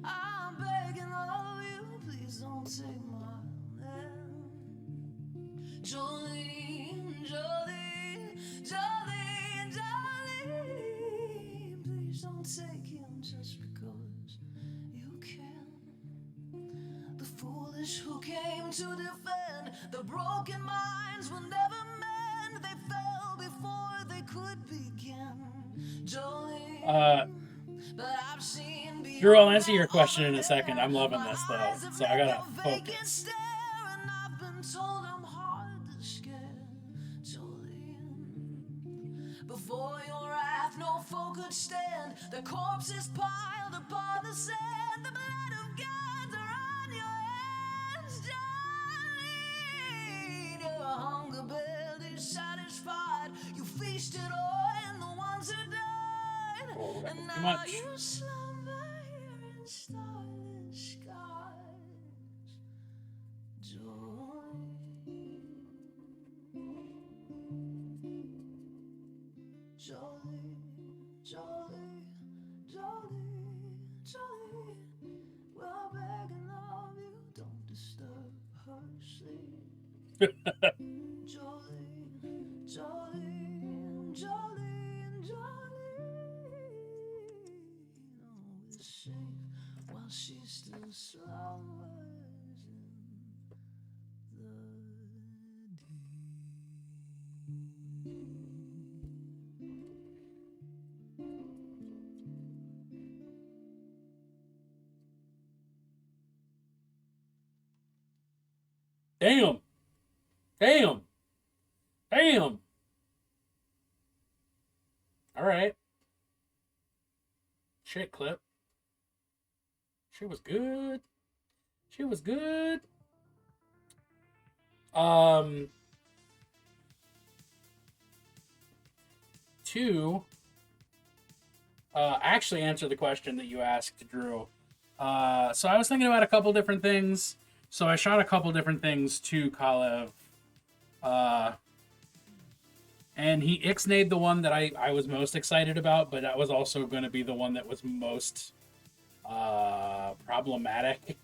I'm begging of you, please Jolene, Jolene, Jolene, Jolene. Please don't take him just because you can. The foolish who came to defend the broken minds will never mend. They fell before they could begin. Jolene, but I've seen beyond. Drew, I'll answer your question in a second. I'm loving this though, so I gotta focus. And I've been told I'm hard to scare. Jolene, before your wrath no foe could stand. The corpses piled upon the sand. The blood of gods are on your hands. Jolene, your hunger barely satisfied. You feasted on the ones who died. Oh, And too now much. you slumber here in starless skies. Jolene, Jolene, Jolene, Jolene, Jolene. We're begging of you, don't disturb her sleep. Jolene, Jolene, Jolene, Jolene. Oh, it's safe while she still slumbers in the Damn. Damn. Damn. All right. Shit clip. She was good. She was good. To actually answer the question that you asked, Drew. So I was thinking about a couple different things. So I shot a couple different things to Kalev. And he ixnayed the one that I was most excited about, but that was also going to be the one that was most problematic.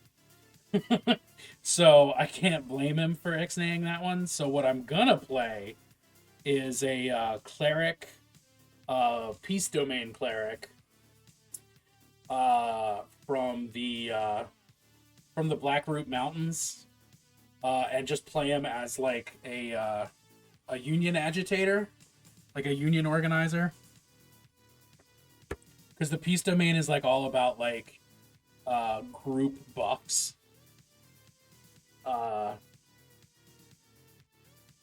So I can't blame him for ixnaying that one. So what I'm going to play is a cleric, peace domain cleric, from the Blackroot Mountains, and just play him as like a union agitator, like a union organizer. Because the peace domain is like all about like group buffs.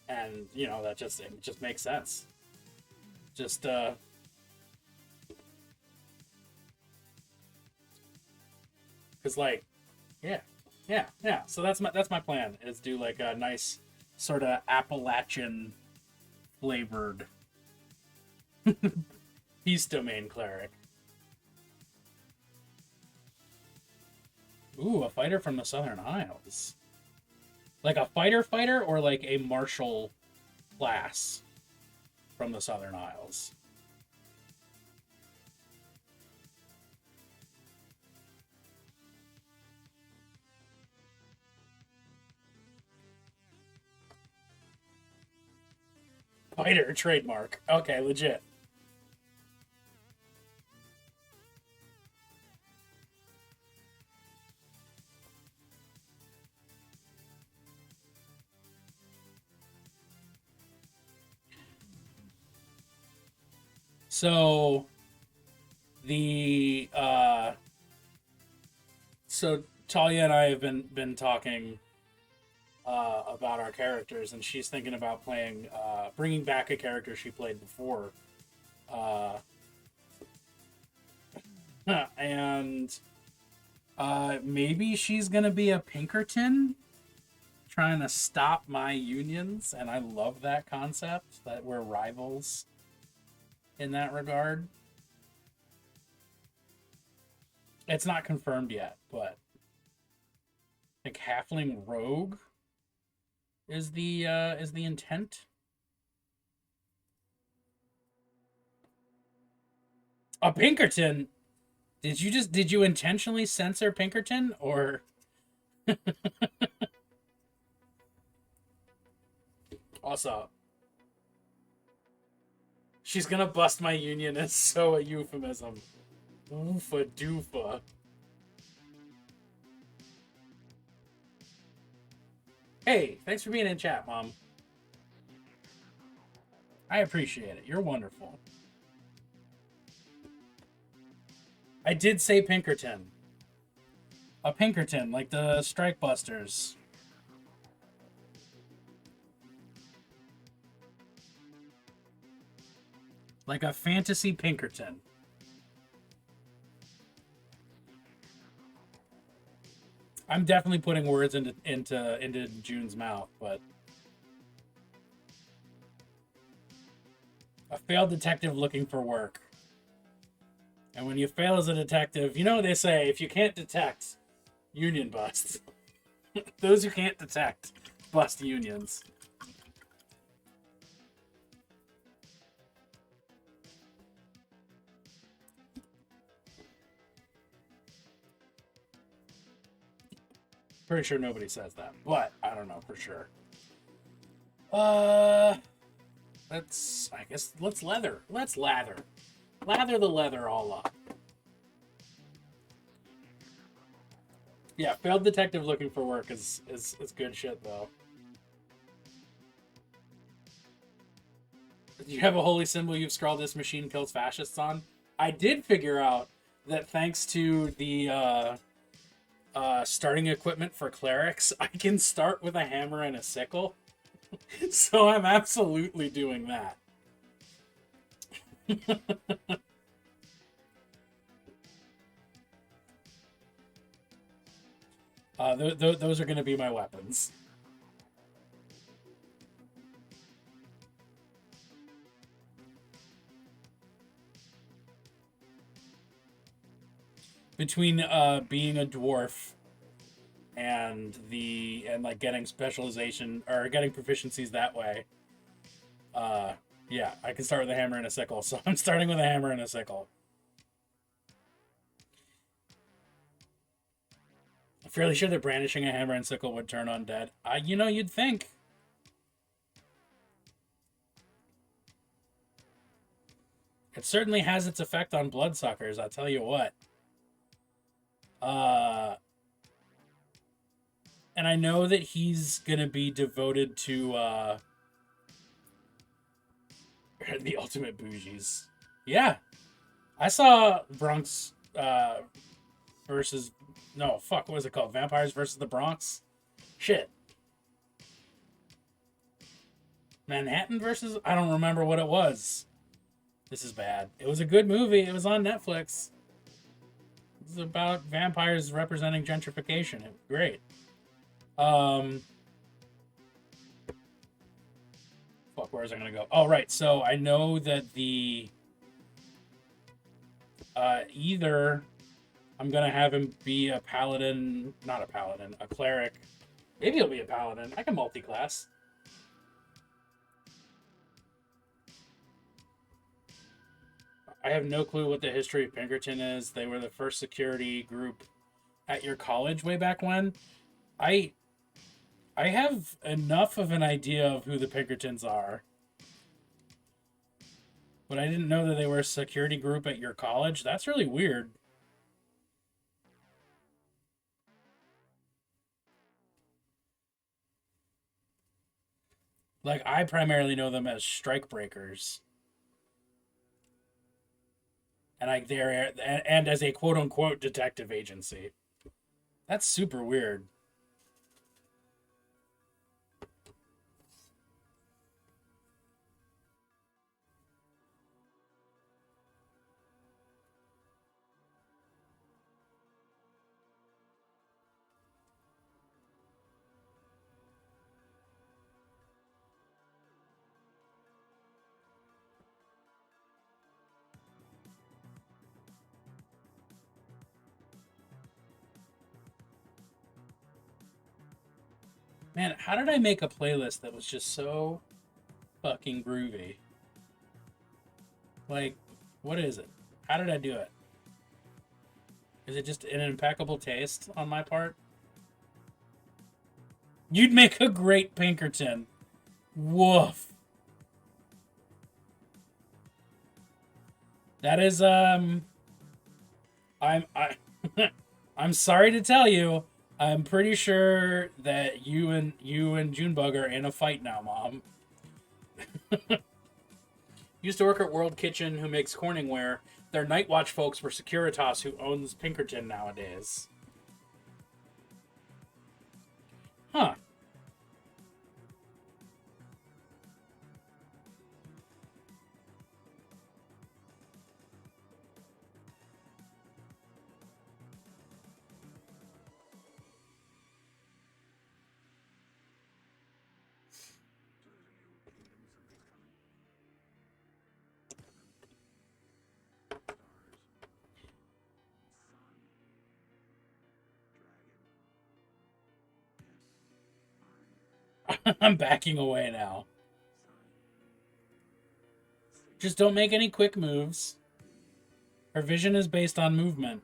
And you know that it just makes sense. Just because like yeah. So that's my plan, is do like a nice sort of Appalachian flavored peace domain cleric. Ooh, a fighter from the Southern Isles. Like a fighter or like a martial class from the Southern Isles. Fighter trademark. Okay, legit. So so Talia and I have been talking about our characters, and she's thinking about playing, bringing back a character she played before, and maybe she's gonna be a Pinkerton, trying to stop my unions, and I love that concept that we're rivals in that regard. It's not confirmed yet, but I think halfling rogue is the intent. A Pinkerton? Did you intentionally censor Pinkerton, or Also, she's gonna bust my union is so a euphemism. Oofa doofa. Hey, thanks for being in chat, Mom. I appreciate it. You're wonderful. I did say Pinkerton. A Pinkerton, like the Strike Busters. Like a fantasy Pinkerton. I'm definitely putting words into June's mouth, but a failed detective looking for work. And when you fail as a detective, you know what they say, if you can't detect, union bust. Those who can't detect bust unions. Pretty sure nobody says that, but I don't know for sure. Let's lather. Let's lather. Lather the leather all up. Yeah, failed detective looking for work is good shit though. Do you have a holy symbol you've scrawled this machine kills fascists on? I did figure out that thanks to the starting equipment for clerics, I can start with a hammer and a sickle. So I'm absolutely doing that. Those are going to be my weapons. Between being a dwarf and like getting specialization or getting proficiencies that way, yeah, I can start with a hammer and a sickle. So I'm starting with a hammer and a sickle. I'm fairly sure that brandishing a hammer and sickle would turn undead. You'd think. It certainly has its effect on bloodsuckers, I'll tell you what. And I know that he's gonna be devoted to the ultimate bougies. Yeah. I saw Bronx versus what was it called? Vampires versus the Bronx? Shit. Manhattan versus I don't remember what it was. This is bad. It was a good movie. It was on Netflix. It was about vampires representing gentrification. It was great. Fuck, where is I gonna go? Oh, right. So I know that the either I'm gonna have him be a paladin, not a paladin, a cleric. Maybe he'll be a paladin. I can multi-class. I have no clue what the history of Pinkerton is. They were the first security group at your college way back when. I have enough of an idea of who the Pinkertons are. But I didn't know that they were a security group at your college. That's really weird. Like, I primarily know them as strike breakers. And as a quote-unquote detective agency. That's super weird. Man, how did I make a playlist that was just so fucking groovy? Like, what is it? How did I do it? Is it just an impeccable taste on my part? You'd make a great Pinkerton. Woof. That is I I'm sorry to tell you, I'm pretty sure that you and Junebug are in a fight now, Mom. Used to work at World Kitchen, who makes Corningware. Their Night Watch folks were Securitas, who owns Pinkerton nowadays. Huh. I'm backing away now. Just don't make any quick moves. Her vision is based on movement.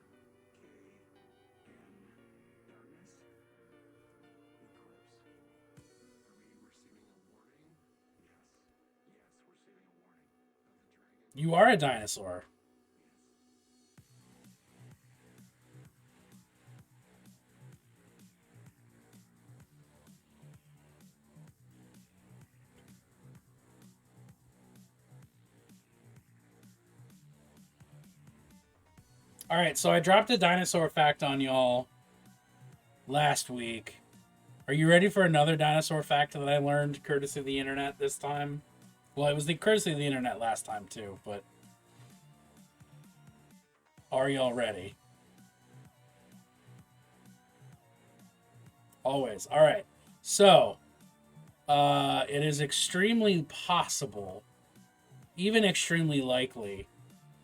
You are a dinosaur. Alright, so I dropped a dinosaur fact on y'all last week. Are you ready for another dinosaur fact that I learned courtesy of the internet this time? Well, it was the courtesy of the internet last time too, but are y'all ready? Always. Alright. So, it is extremely possible, even extremely likely,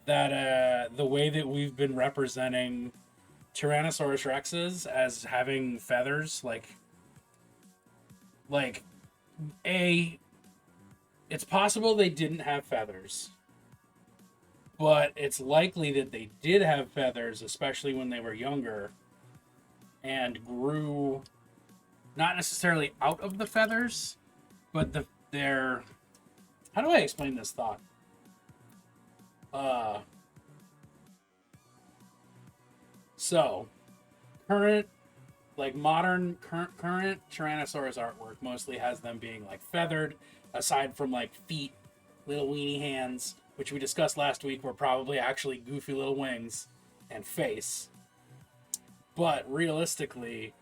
that the way that we've been representing Tyrannosaurus Rexes as having feathers, it's possible they didn't have feathers, but it's likely that they did have feathers, especially when they were younger, and grew not necessarily out of the feathers, but their how do I explain this thought? So current modern current Tyrannosaurus artwork mostly has them being like feathered, aside from like feet, little weenie hands, which we discussed last week were probably actually goofy little wings, and face. But realistically,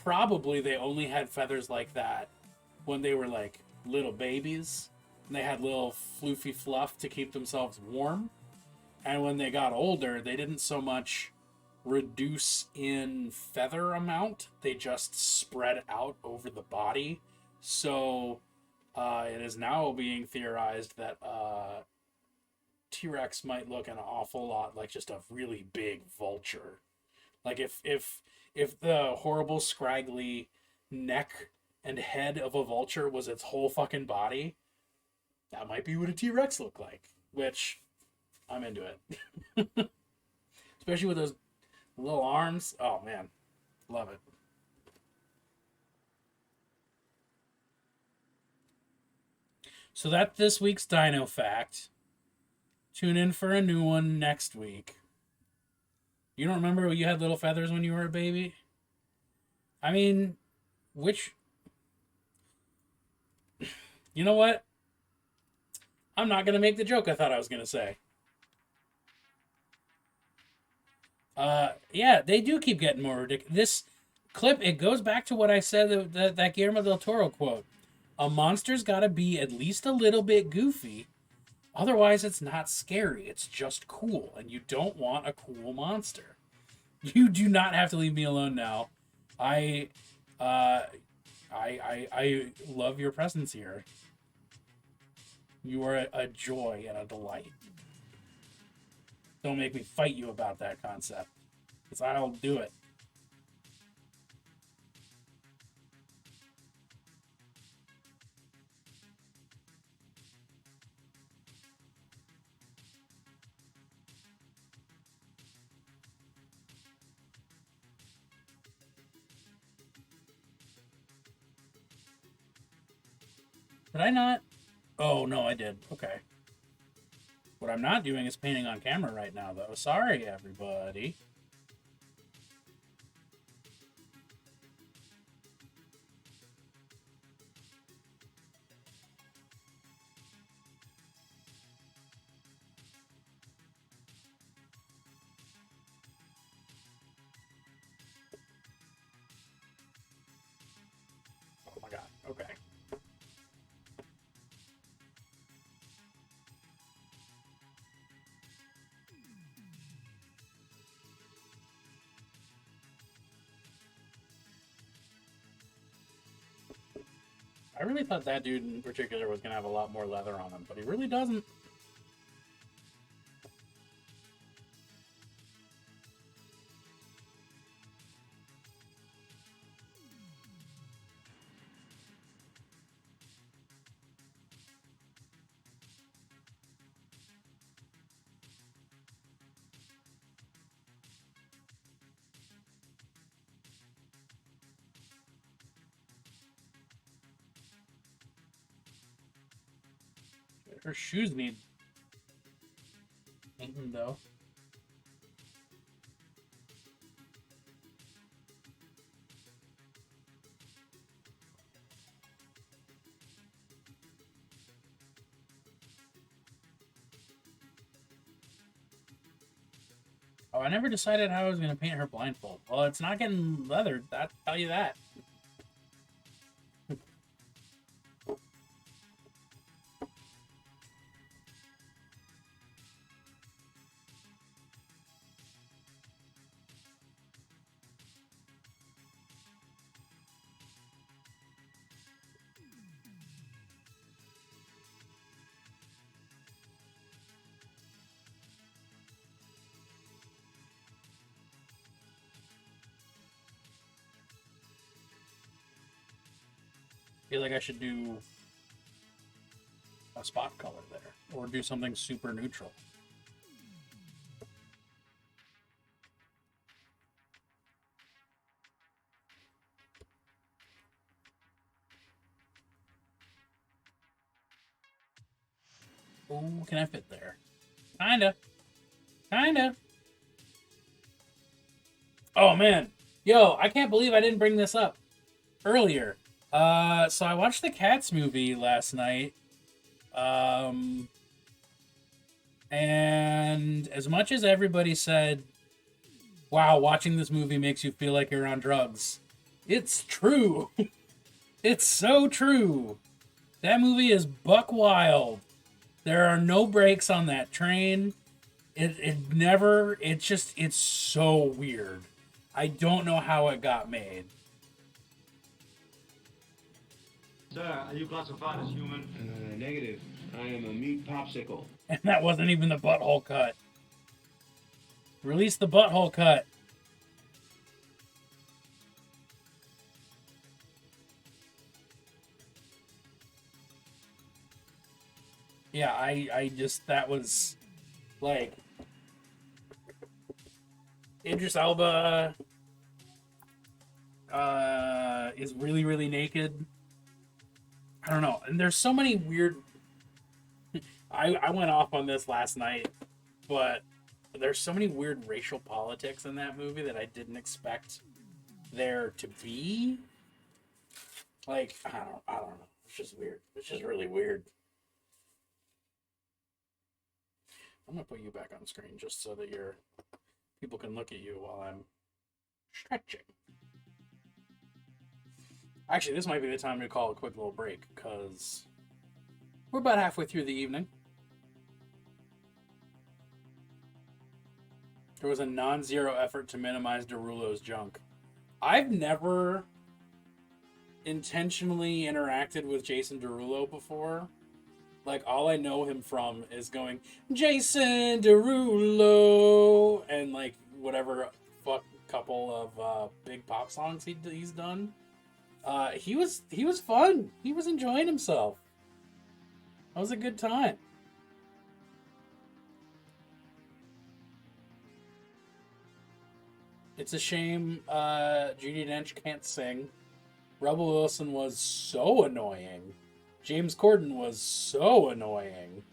probably they only had feathers like that when they were like little babies. And they had little floofy fluff to keep themselves warm. And when they got older, they didn't so much reduce in feather amount, they just spread out over the body. So it is now being theorized that T-Rex might look an awful lot like just a really big vulture. Like if the horrible scraggly neck and head of a vulture was its whole fucking body, that might be what a T-Rex looked like, which I'm into it. Especially with those little arms. Oh, man. Love it. So that's this week's Dino Fact. Tune in for a new one next week. You don't remember you had little feathers when you were a baby? I mean, which... You know what? I'm not going to make the joke I thought I was going to say. Yeah, they do keep getting more ridiculous. This clip, it goes back to what I said, that Guillermo del Toro quote. A monster's got to be at least a little bit goofy. Otherwise, it's not scary. It's just cool. And you don't want a cool monster. You do not have to leave me alone now. I love your presence here. You are a joy and a delight. Don't make me fight you about that concept, because I'll do it. Did I not? Oh, no, I did. Okay. What I'm not doing is painting on camera right now, though. Sorry, everybody. Oh my god. Okay. I really thought that dude in particular was going to have a lot more leather on him, but he really doesn't. Her shoes need painting, though. Oh, I never decided how I was going to paint her blindfold. Well, it's not getting leathered, I'll tell you that. I feel like I should do a spot color there, or do something super neutral. Oh, can I fit there? Kinda. Kinda. Oh, man. Yo, I can't believe I didn't bring this up earlier. So I watched the Cats movie last night. And as much as everybody said, wow, watching this movie makes you feel like you're on drugs, it's true. It's so true. That movie is buck wild. There are no brakes on that train. It's so weird. I don't know how it got made. Sir, are you classified as human? Negative. I am a meat popsicle. And that wasn't even the butthole cut. Release the butthole cut. Yeah, I just, that was like Idris Elba is really, really naked. I don't know. And there's so many weird. I went off on this last night, but there's so many weird racial politics in that movie that I didn't expect there to be. Like, I don't know. It's just weird. It's just really weird. I'm gonna put you back on screen just so that people can look at you while I'm stretching. Actually, this might be the time to call a quick little break, because we're about halfway through the evening. There was a non-zero effort to minimize Derulo's junk. I've never intentionally interacted with Jason Derulo before. Like, all I know him from is going, Jason Derulo, and, like, whatever fuck couple of big pop songs he's done. He was fun. He was enjoying himself. That was a good time. It's a shame Judi Dench can't sing. Rebel Wilson was so annoying. James Corden was so annoying.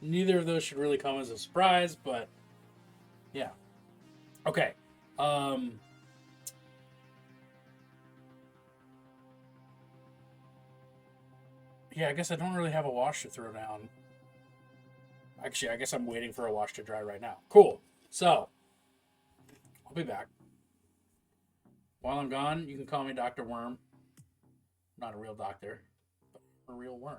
Neither of those should really come as a surprise, but yeah. Okay. Yeah, I guess I don't really have a wash to throw down. Actually, I guess I'm waiting for a wash to dry right now. Cool. So, I'll be back. While I'm gone, you can call me Dr. Worm. Not a real doctor, but a real worm.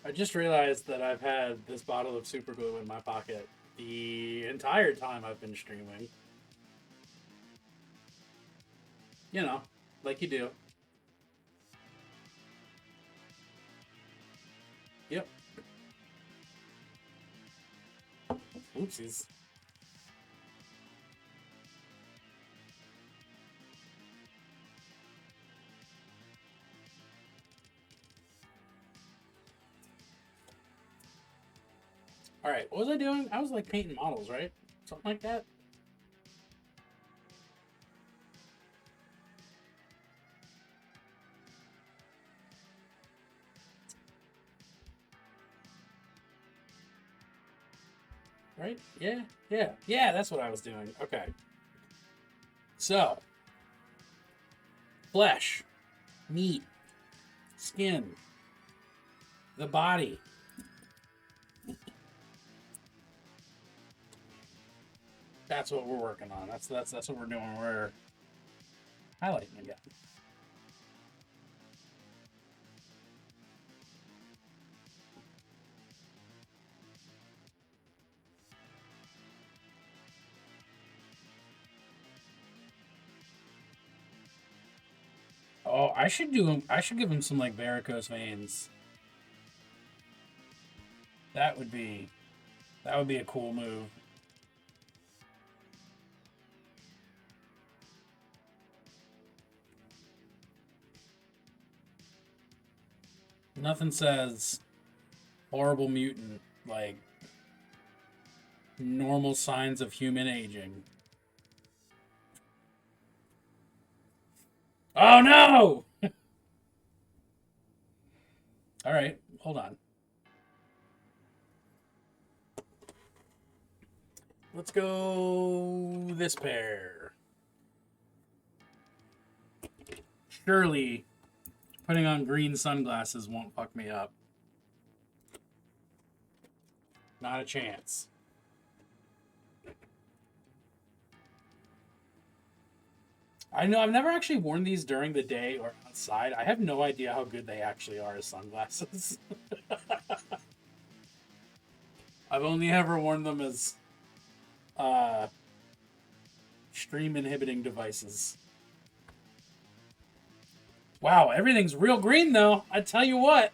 I just realized that I've had this bottle of super glue in my pocket the entire time I've been streaming. You know, like you do. Yep. Oopsies. Alright, what was I doing? I was like painting models, right? Something like that? Right? Yeah, yeah, yeah, that's what I was doing. Okay. So, flesh, meat, skin, the body. That's what we're working on. That's what we're doing. We're highlighting again. Oh, I should do him. I should give him some like varicose veins. That would be a cool move. Nothing says horrible mutant like normal signs of human aging. Oh no! All right, hold on. Let's go this pair. Surely putting on green sunglasses won't fuck me up. Not a chance. I know I've never actually worn these during the day or outside. I have no idea how good they actually are as sunglasses. I've only ever worn them as stream inhibiting devices. Wow, everything's real green though. I tell you what.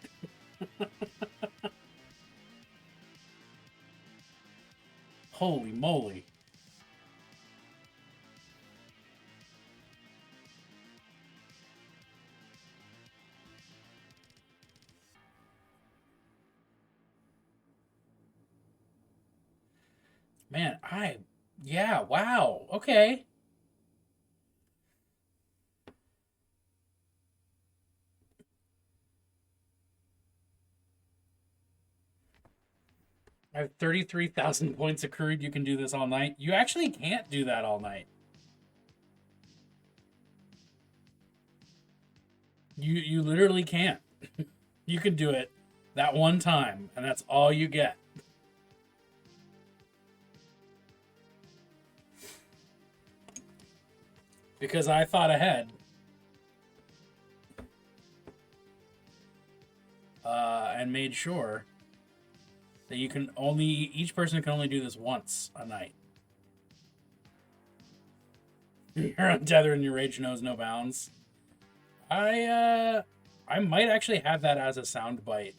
Holy moly. Man, yeah, wow. Okay. I have 33,000 points accrued. You can do this all night. You actually can't do that all night. You literally can't. You can do it that one time, and that's all you get. Because I thought ahead. And made sure that each person can only do this once a night. You're untethered and your rage knows no bounds. I might actually have that as a sound bite.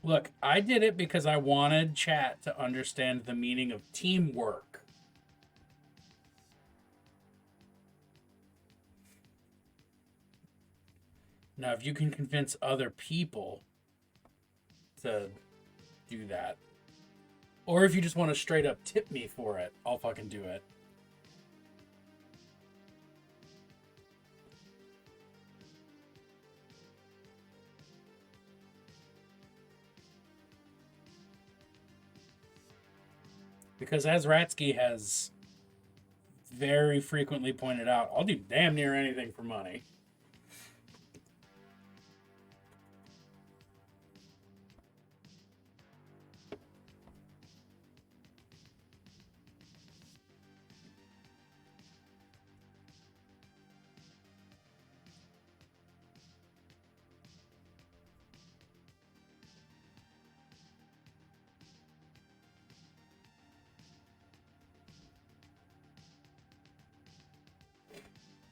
Look, I did it because I wanted chat to understand the meaning of teamwork. Now, if you can convince other people to do that, or if you just want to straight up tip me for it, I'll fucking do it. Because as Ratsky has very frequently pointed out, I'll do damn near anything for money.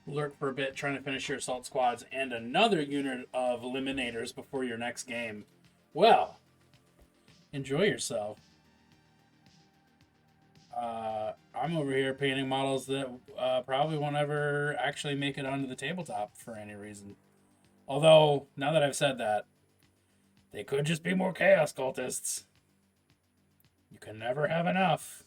lurk for a bit trying to finish your assault squads and another unit of eliminators before your next game, well, enjoy yourself. I'm over here painting models that probably won't ever actually make it onto the tabletop for any reason. Although, now that I've said that, they could just be more chaos cultists. You can never have enough.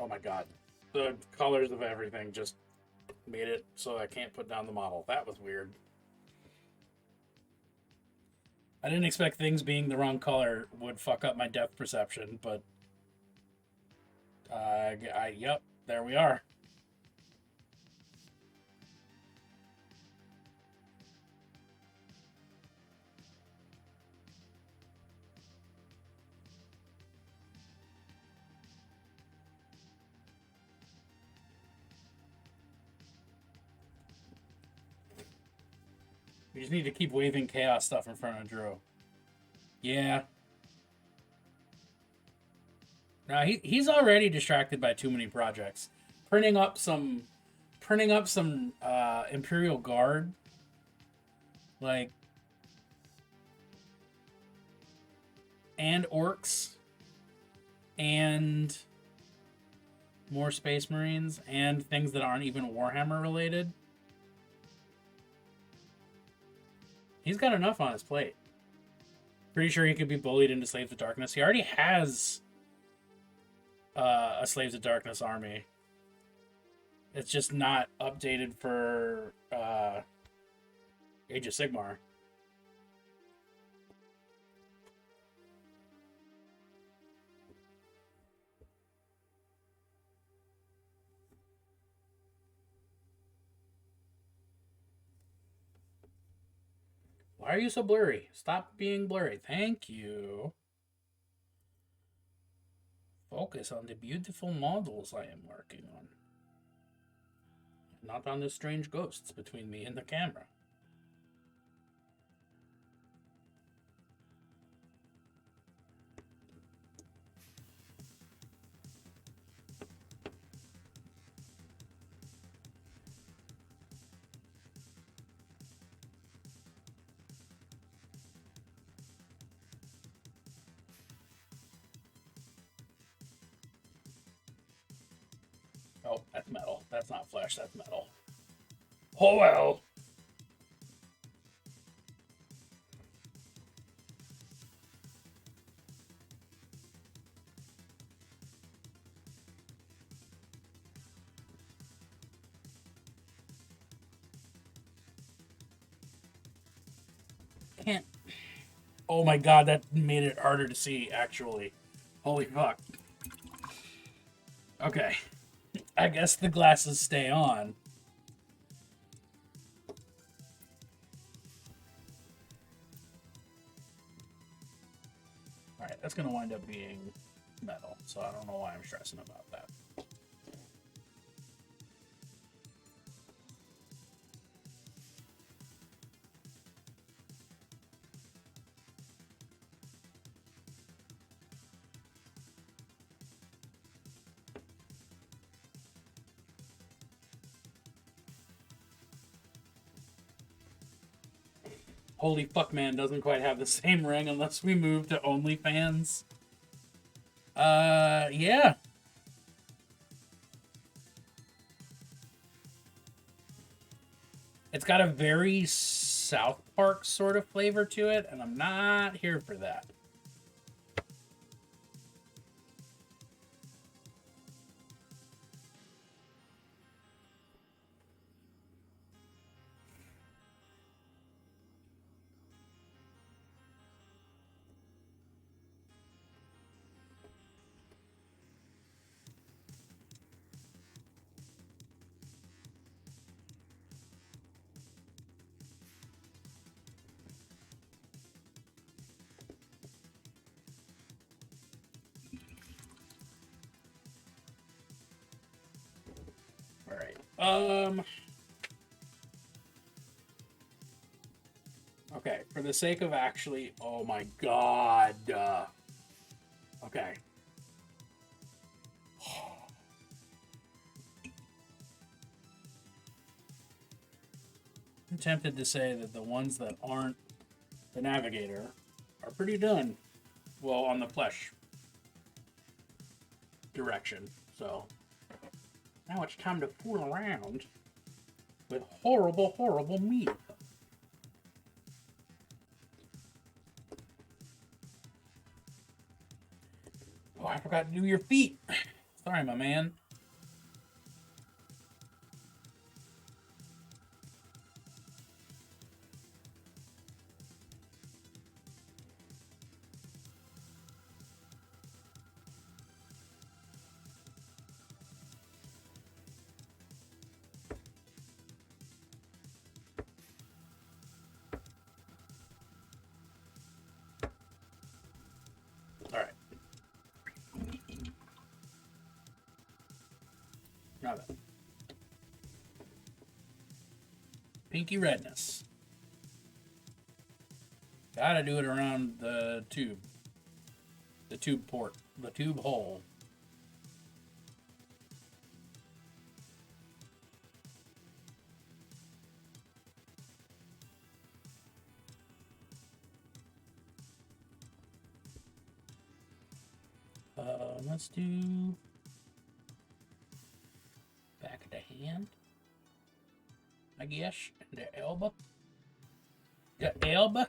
Oh my god. The colors of everything just made it so I can't put down the model. That was weird. I didn't expect things being the wrong color would fuck up my depth perception, but yep, there we are. We just need to keep waving chaos stuff in front of Drew. Yeah. Now he's already distracted by too many projects. Printing up some Imperial Guard. Like, and orcs. And more Space Marines and things that aren't even Warhammer related. He's got enough on his plate. Pretty sure he could be bullied into Slaves of Darkness. He already has a Slaves of Darkness army. It's just not updated for Age of Sigmar. Why are you so blurry? Stop being blurry. Thank you. Focus on the beautiful models I am working on. Not on the strange ghosts between me and the camera. Oh, that's metal. That's not flesh, that's metal. Oh well. Can't. Oh my god, that made it harder to see, actually. Holy fuck. Okay. I guess the glasses stay on. Alright, that's going to wind up being metal, so I don't know why I'm stressing about that. Holy fuck, man, doesn't quite have the same ring unless we move to OnlyFans. Yeah. It's got a very South Park sort of flavor to it, and I'm not here for that. All right. Okay, for the sake of actually, oh my god. Okay. I'm tempted to say that the ones that aren't the Navigator are pretty done well on the flesh direction. So now it's time to fool around with horrible, horrible meat. Oh, I forgot to do your feet. Sorry, my man. All right. Now then. Pinky redness. Gotta do it around the tube. The tube port. The tube hole. Let's do back of the hand, I guess, and the elbow. The elbow.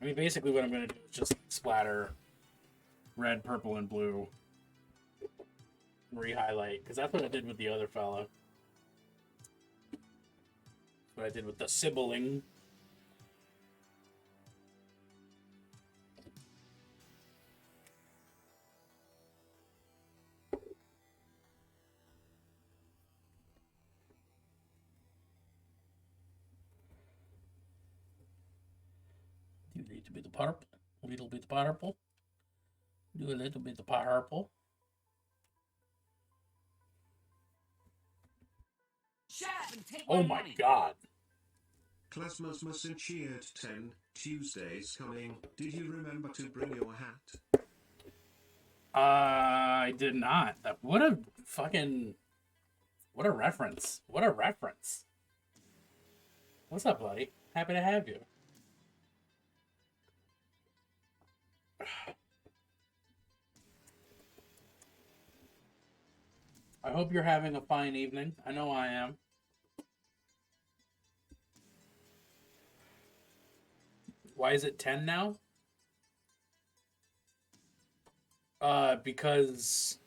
I mean, basically, what I'm going to do is just splatter red, purple, and blue, re-highlight, because that's what I did with the other fella. What I did with the sibling. Do a little bit of purple, a little bit of purple, do a little bit of purple. Shut up and take Oh my my money. god. Klasmusmus in cheered 10, Tuesday's coming. Did you remember to bring your hat? I did not. What a fucking... What a reference. What a reference. What's up, buddy? Happy to have you. I hope you're having a fine evening. I know I am. Why is it 10 now? Because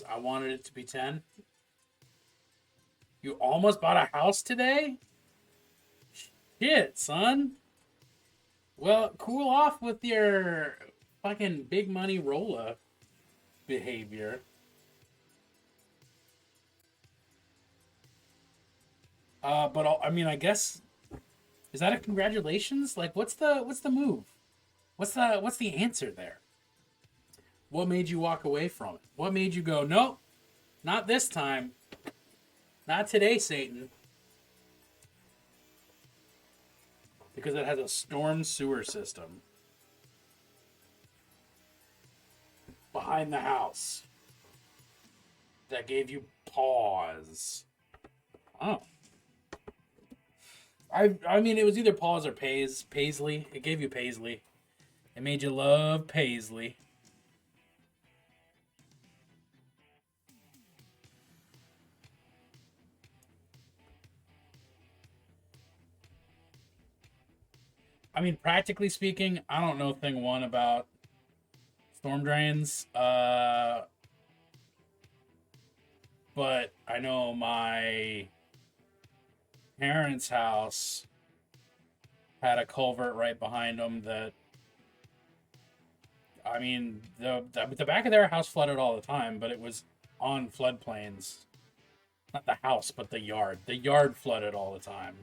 I wanted it to be 10. You almost bought a house today? Shit, son. Well, cool off with your fucking big money rolla behavior. But I mean, I guess, is that a congratulations? Like, what's the move? What's the answer there? What made you walk away from it? What made you go, nope, not this time. Not today, Satan. Because it has a storm sewer system behind the house that gave you pause. Oh. I mean, it was either pause or Paisley. It gave you Paisley. It made you love Paisley. I mean, practically speaking, I don't know thing one about storm drains. But I know my parents' house had a culvert right behind them that, I mean, the back of their house flooded all the time, but it was on floodplains. Not the house, but the yard. The yard flooded all the time.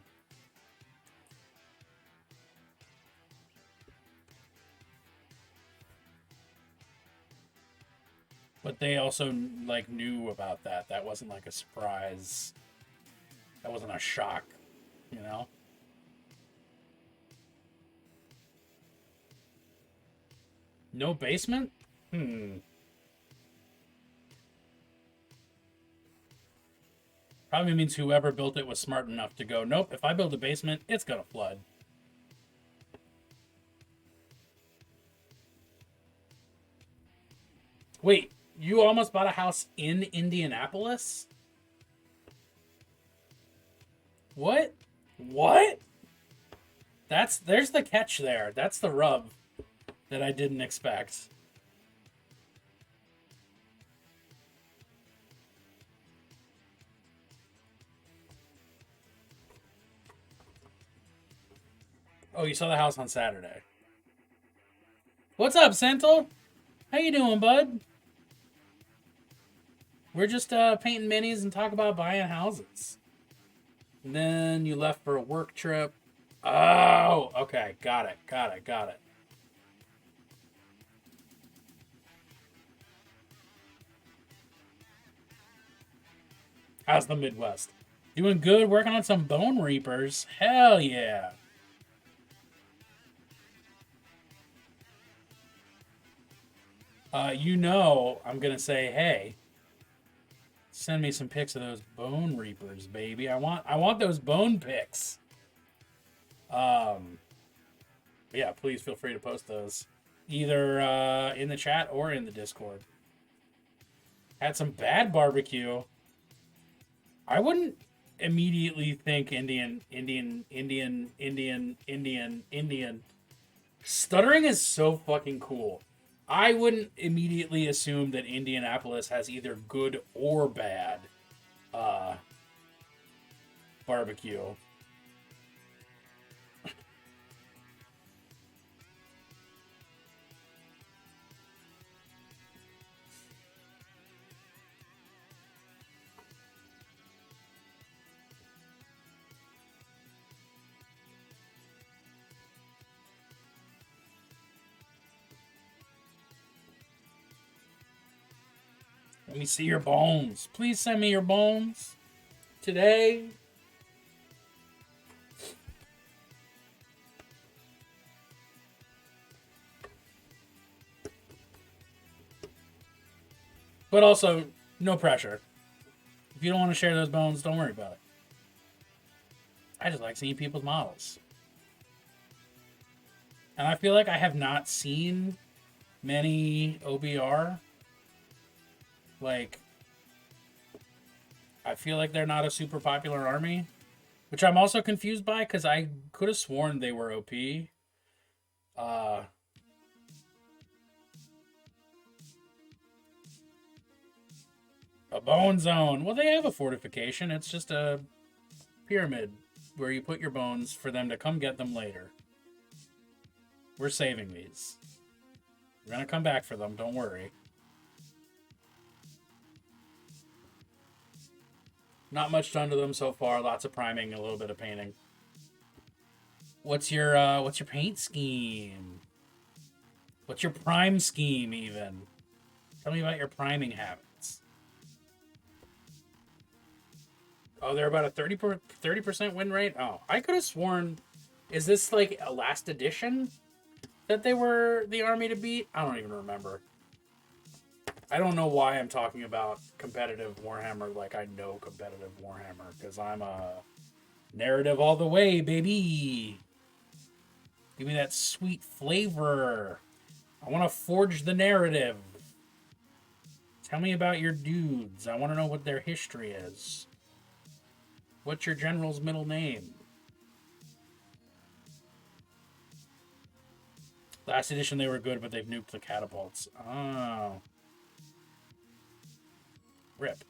But they also like knew about that. That wasn't like a surprise. That wasn't a shock, you know? No basement? Probably means whoever built it was smart enough to go, nope, if I build a basement, it's gonna flood. Wait, you almost bought a house in Indianapolis? What? What? There's the catch there. That's the rub that I didn't expect. Oh, you saw the house on Saturday. What's up, Sentinel? How you doing, bud? We're just painting minis and talk about buying houses. And then you left for a work trip. Oh, okay. Got it. How's the Midwest? Doing good, working on some Bone Reapers. Hell yeah. I'm going to say, hey, send me some pics of those Bone Reapers, baby. I want those bone pics. Yeah, please feel free to post those. Either in the chat or in the Discord. Had some bad barbecue. I wouldn't immediately think Indian. Stuttering is so fucking cool. I wouldn't immediately assume that Indianapolis has either good or bad barbecue. Let me see your bones. Please send me your bones today. But also, no pressure. If you don't want to share those bones, don't worry about it. I just like seeing people's models. And I feel like I have not seen many OBR. Like, I feel like they're not a super popular army. Which I'm also confused by, because I could have sworn they were OP. A bone zone. Well, they have a fortification. It's just a pyramid where you put your bones for them to come get them later. We're saving these. We're going to come back for them. Don't worry. Not much done to them so far. Lots of priming, a little bit of painting. What's your paint scheme? What's your prime scheme, even? Tell me about your priming habits. Oh, they're about a 30% win rate? Oh, I could have sworn... Is this, like, a last edition that they were the army to beat? I don't even remember. I don't know why I'm talking about competitive Warhammer like I know competitive Warhammer, because I'm a narrative all the way, baby. Give me that sweet flavor. I want to forge the narrative. Tell me about your dudes. I want to know what their history is. What's your general's middle name? Last edition they were good, but they've nuked the catapults. Oh. Rip.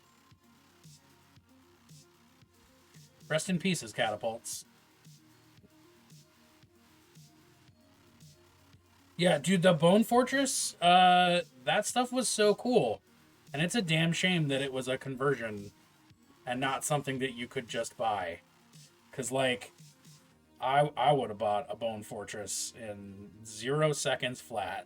Rest in pieces, catapults. Yeah, dude, the Bone Fortress, that stuff was so cool. And it's a damn shame that it was a conversion and not something that you could just buy. Because, like, I would have bought a Bone Fortress in 0 seconds flat.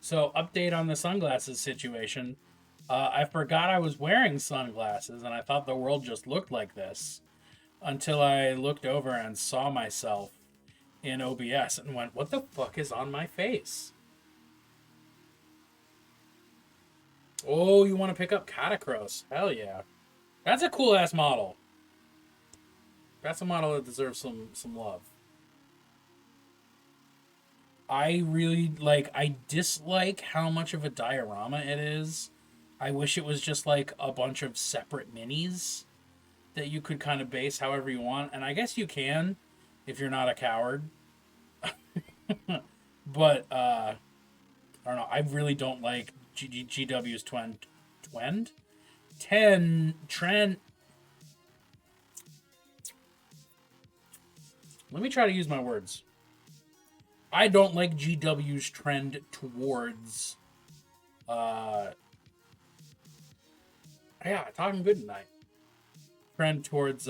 So, update on the sunglasses situation. I forgot I was wearing sunglasses and I thought the world just looked like this until I looked over and saw myself in OBS and went, what the fuck is on my face? Oh, you want to pick up Catacross? Hell yeah. That's a cool ass model. That's a model that deserves some love. I really I dislike how much of a diorama it is. I wish it was just like a bunch of separate minis that you could kind of base however you want. And I guess you can if you're not a coward. But I don't know. I really don't like GW's Twend? 10 Let me try to use my words. I don't like GW's trend towards talking good tonight. Trend towards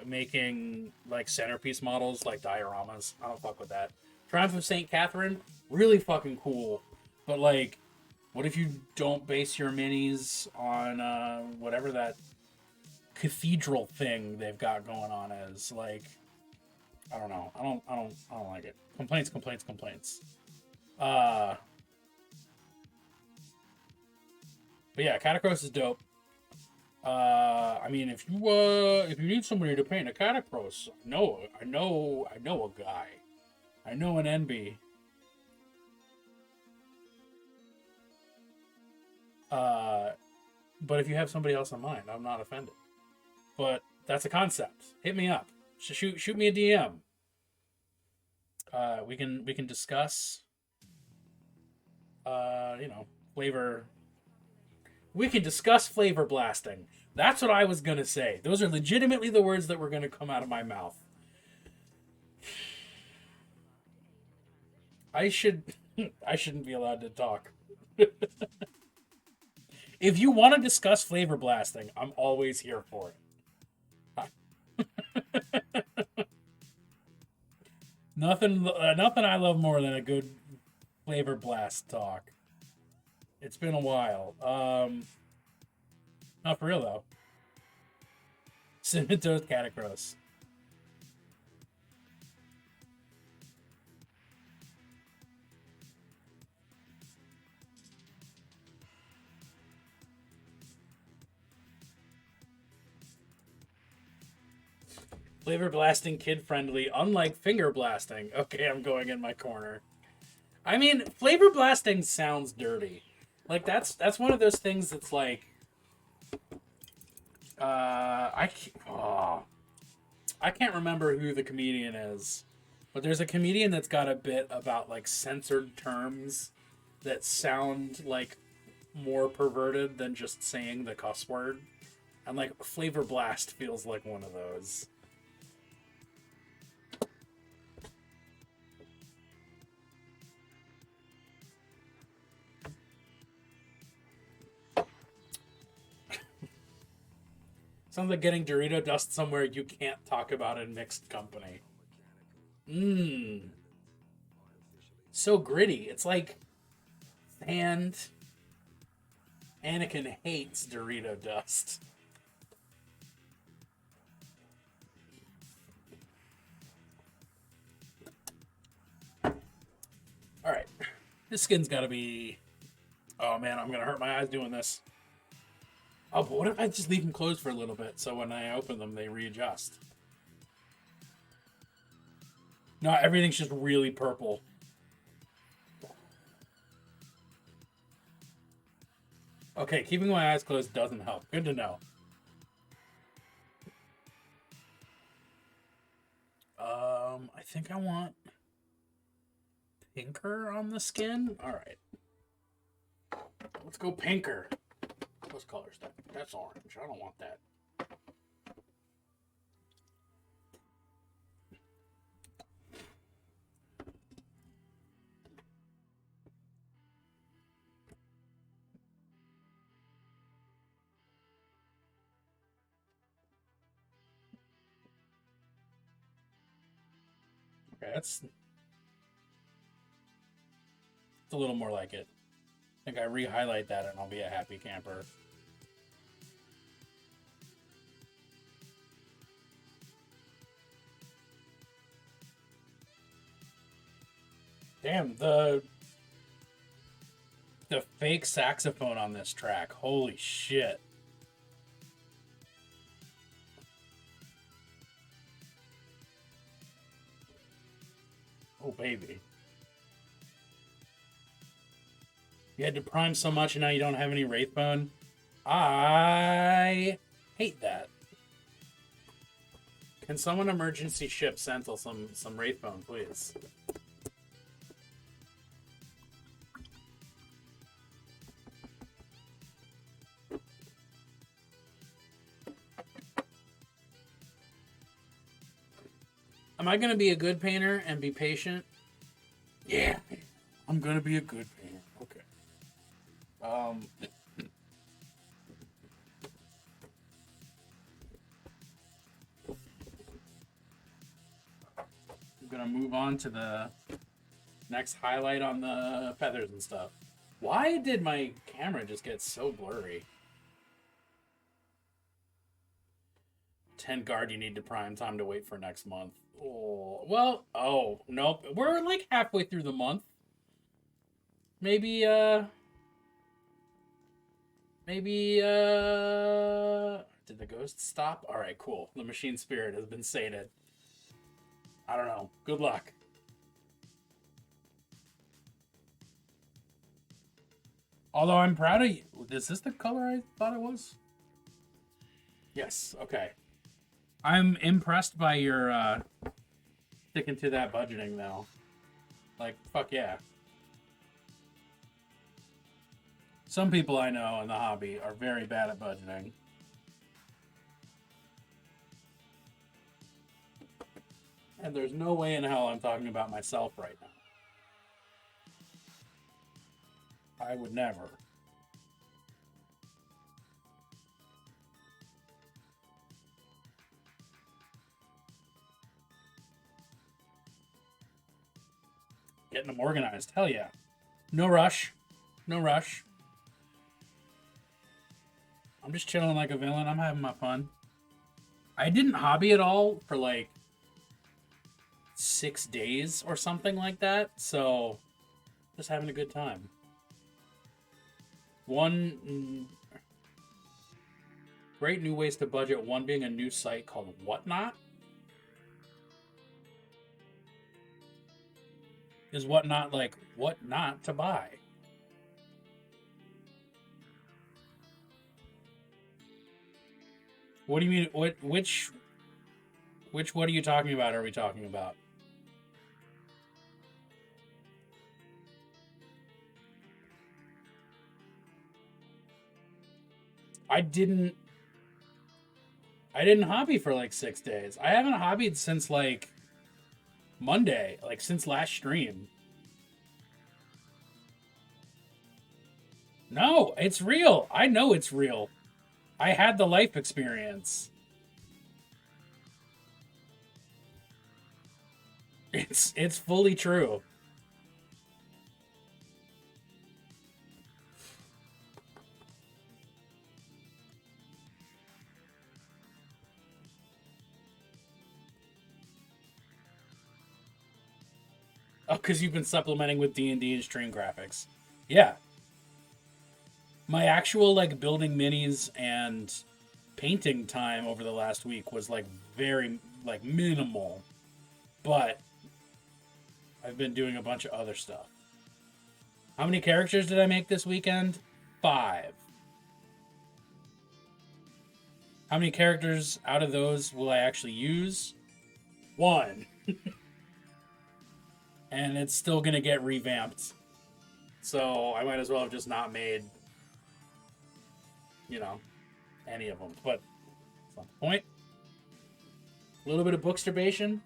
making like centerpiece models like dioramas. I don't fuck with that. Triumph of St. Catherine, really fucking cool. But like, what if you don't base your minis on whatever that cathedral thing they've got going on is? Like, I don't know. I don't like it. Complaints. But yeah, Catacross is dope. I mean, if you need somebody to paint a Catacross, I know a guy. I know an NB. But if you have somebody else in mind, I'm not offended. But that's a concept. Hit me up. Shoot me a DM. We can discuss. Flavor. We can discuss flavor blasting. That's what I was gonna say. Those are legitimately the words that were gonna come out of my mouth. I shouldn't be allowed to talk. If you want to discuss flavor blasting, I'm always here for it. Nothing I love more than a good flavor blast talk. It's been a while. Not for real though. Cinnamon Toast Catacross. Flavor blasting, kid friendly, unlike finger blasting. Okay, I'm going in my corner. I mean, flavor blasting sounds dirty. Like that's one of those things that's like, I can't remember who the comedian is, but there's a comedian that's got a bit about like censored terms that sound like more perverted than just saying the cuss word, and like flavor blast feels like one of those. Sounds like getting Dorito dust somewhere you can't talk about in mixed company. Mmm. So gritty. It's like sand. Anakin hates Dorito dust. Alright. This skin's gotta be... Oh man, I'm gonna hurt my eyes doing this. Oh, but what if I just leave them closed for a little bit so when I open them, they readjust? No, everything's just really purple. Okay, keeping my eyes closed doesn't help. Good to know. I think I want pinker on the skin. All right. Let's go pinker. What color is that? That's orange. I don't want that. Okay, It's a little more like it. I think I re-highlight that and I'll be a happy camper. Damn, the fake saxophone on this track. Holy shit. Oh, baby. You had to prime so much and now you don't have any Wraithbone? I hate that. Can someone emergency ship Sentinel some Wraithbone, please? Am I going to be a good painter and be patient? Yeah, I'm going to be a good painter. Okay. I'm going to move on to the next highlight on the feathers and stuff. Why did my camera just get so blurry? 10 guard you need to prime, time to wait for next month. Oh, well, oh, nope. We're like halfway through the month. Maybe, did the ghost stop? All right, cool. The machine spirit has been sated. I don't know. Good luck. Although I'm proud of you. Is this the color I thought it was? Yes, okay. I'm impressed by your sticking to that budgeting though. Like, fuck yeah. Some people I know in the hobby are very bad at budgeting. And there's no way in hell I'm talking about myself right now. I would never. Getting them organized. Hell yeah. No rush. No rush. I'm just chilling like a villain. I'm having my fun. I didn't hobby at all for like 6 days or something like that. So, just having a good time. One great new ways to budget. One being a new site called Whatnot. Is Whatnot like what not to buy? What do you mean? Which what are you talking about? Are we talking about? I didn't hobby for like 6 days. I haven't hobbied since like Monday, like since last stream. No, it's real. I know it's real. I had the life experience. It's fully true. Oh, because you've been supplementing with D&D and stream graphics. Yeah. My actual, like, building minis and painting time over the last week was, like, very, like, minimal. But I've been doing a bunch of other stuff. How many characters did I make this weekend? 5. How many characters out of those will I actually use? 1. And it's still going to get revamped. So I might as well have just not made, you know, any of them. But that's not the point. A little bit of booksturbation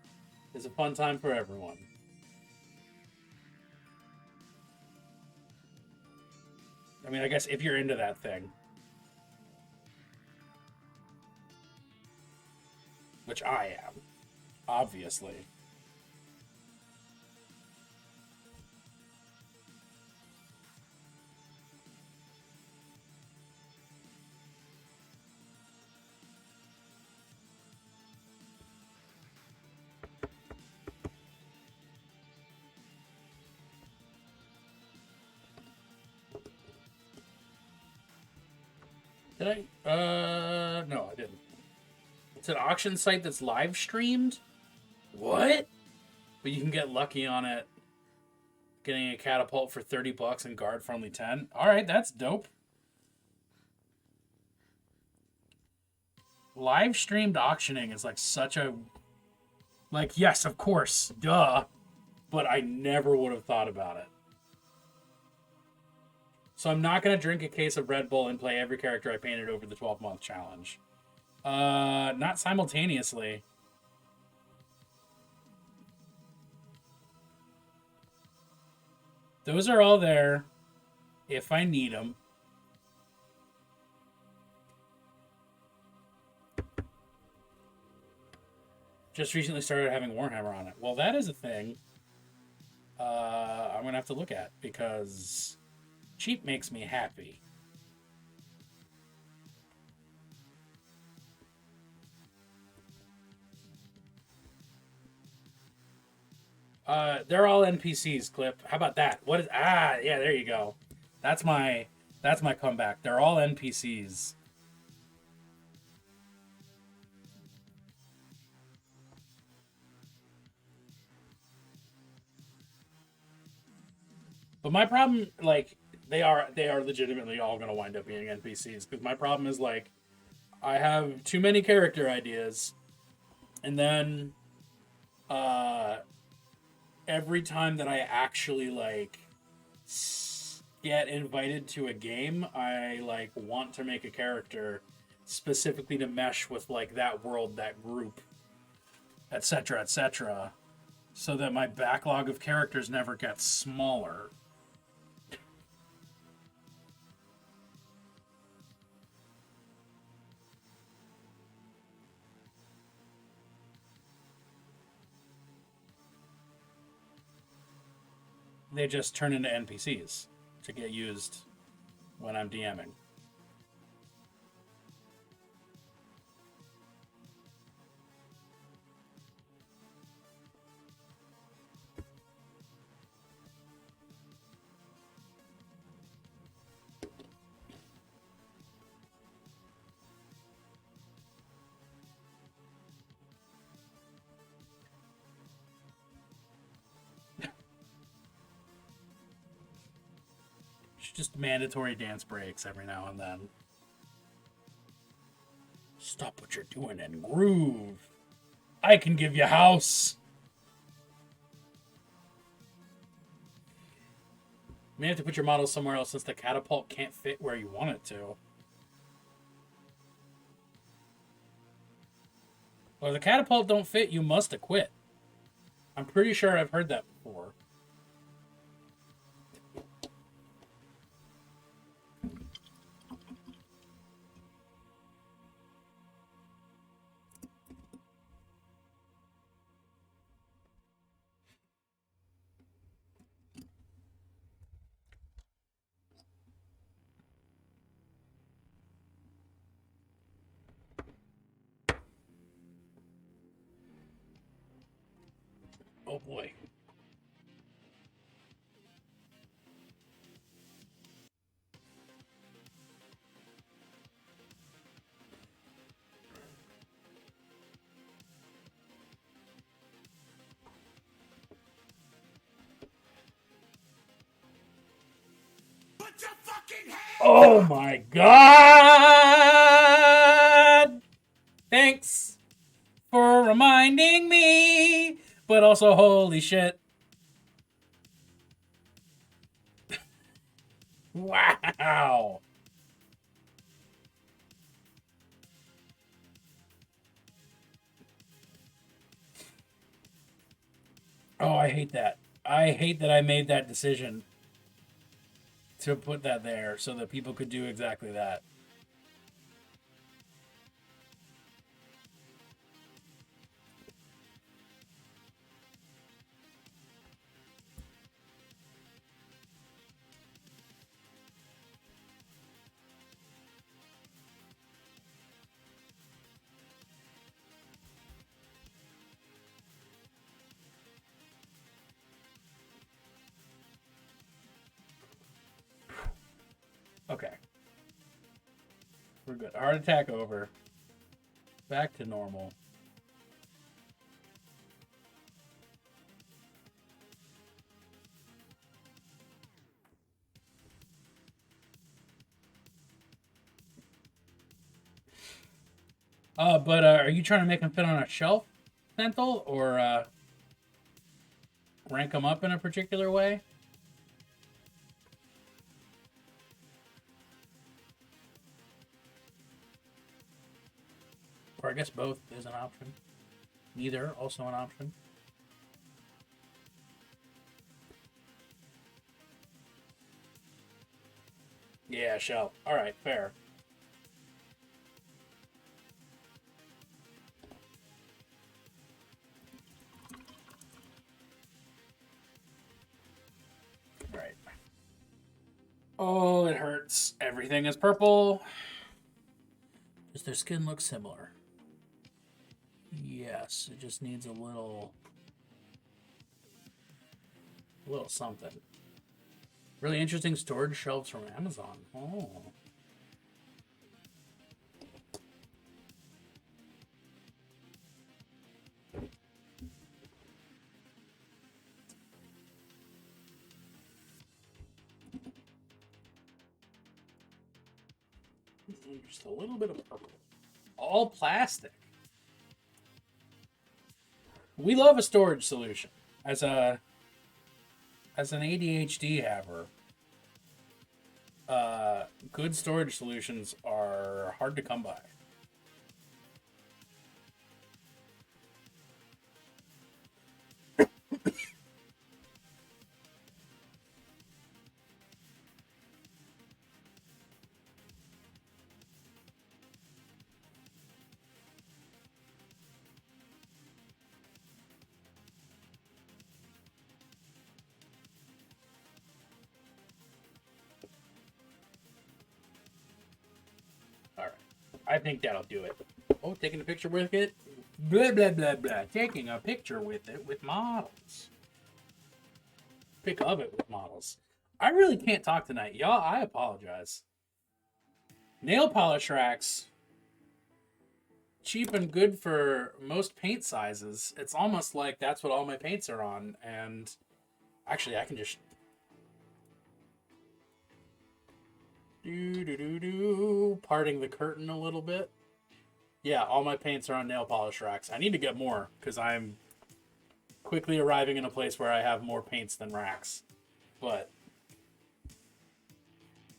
is a fun time for everyone. I mean, I guess if you're into that thing. Which I am. Obviously. Did I? No, I didn't. It's an auction site that's live streamed? What? But you can get lucky on it. Getting a catapult for $30 and guard for only 10. Alright, that's dope. Live streamed auctioning is like such a... Like, yes, of course, duh. But I never would have thought about it. So I'm not going to drink a case of Red Bull and play every character I painted over the 12-month challenge. Not simultaneously. Those are all there if I need them. Just recently started having Warhammer on it. Well, that is a thing I'm going to have to look at because cheap makes me happy. They're all NPCs, Clip. How about that? What is yeah, there you go. That's my comeback. They're all NPCs. But my problem, like, they are legitimately all gonna wind up being NPCs. Because my problem is like I have too many character ideas, and then every time that I actually like get invited to a game, I like want to make a character specifically to mesh with like that world, that group, etc., so that my backlog of characters never gets smaller. They just turn into NPCs to get used when I'm DMing. Just mandatory dance breaks every now and then. Stop what you're doing and groove. I can give you house. You may have to put your model somewhere else since the catapult can't fit where you want it to. Well, if the catapult don't fit, you must have quit. I'm pretty sure I've heard that before. Oh boy. Oh my god! Thanks for reminding me, but also holy shit. Wow. Oh, I hate that. I hate that I made that decision to put that there so that people could do exactly that. Okay. We're good. Heart attack over. Back to normal. But are you trying to make them fit on a shelf, Senthil, or rank them up in a particular way? Or I guess both is an option. Neither, also an option. Yeah, shelf. All right, fair. Right. Oh, it hurts. Everything is purple. Does their skin look similar? Yes, it just needs a little something. Really interesting storage shelves from Amazon. Oh. Just a little bit of purple. All plastic. We love a storage solution. As an ADHD haver, good storage solutions are hard to come by. Alright. I think that'll do it. Oh, taking a picture with it? Blah, blah, blah, blah. Taking a picture with it with models. Pic of it with models. I really can't talk tonight. Y'all, I apologize. Nail polish racks. Cheap and good for most paint sizes. It's almost like that's what all my paints are on. And actually, I can just... Parting the curtain a little bit. Yeah, all my paints are on nail polish racks. I need to get more because I'm quickly arriving in a place where I have more paints than racks. But,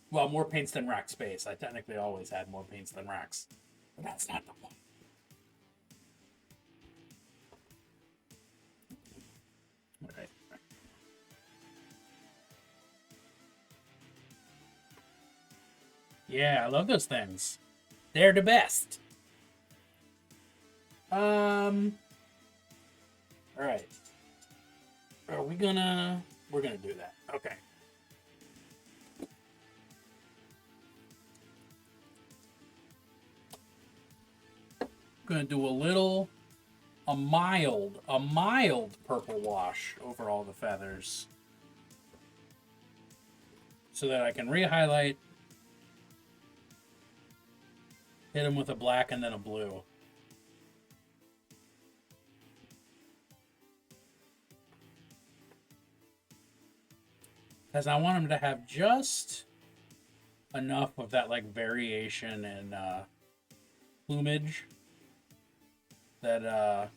well, more paints than rack space. I technically always had more paints than racks. But that's not the point. All right. Yeah, I love those things. They're the best. All right. Are we gonna... We're gonna do that. Okay. Gonna do a mild purple wash over all the feathers. So that I can re-highlight, hit them with a black and then a blue. Because I want them to have just enough of that like variation in plumage that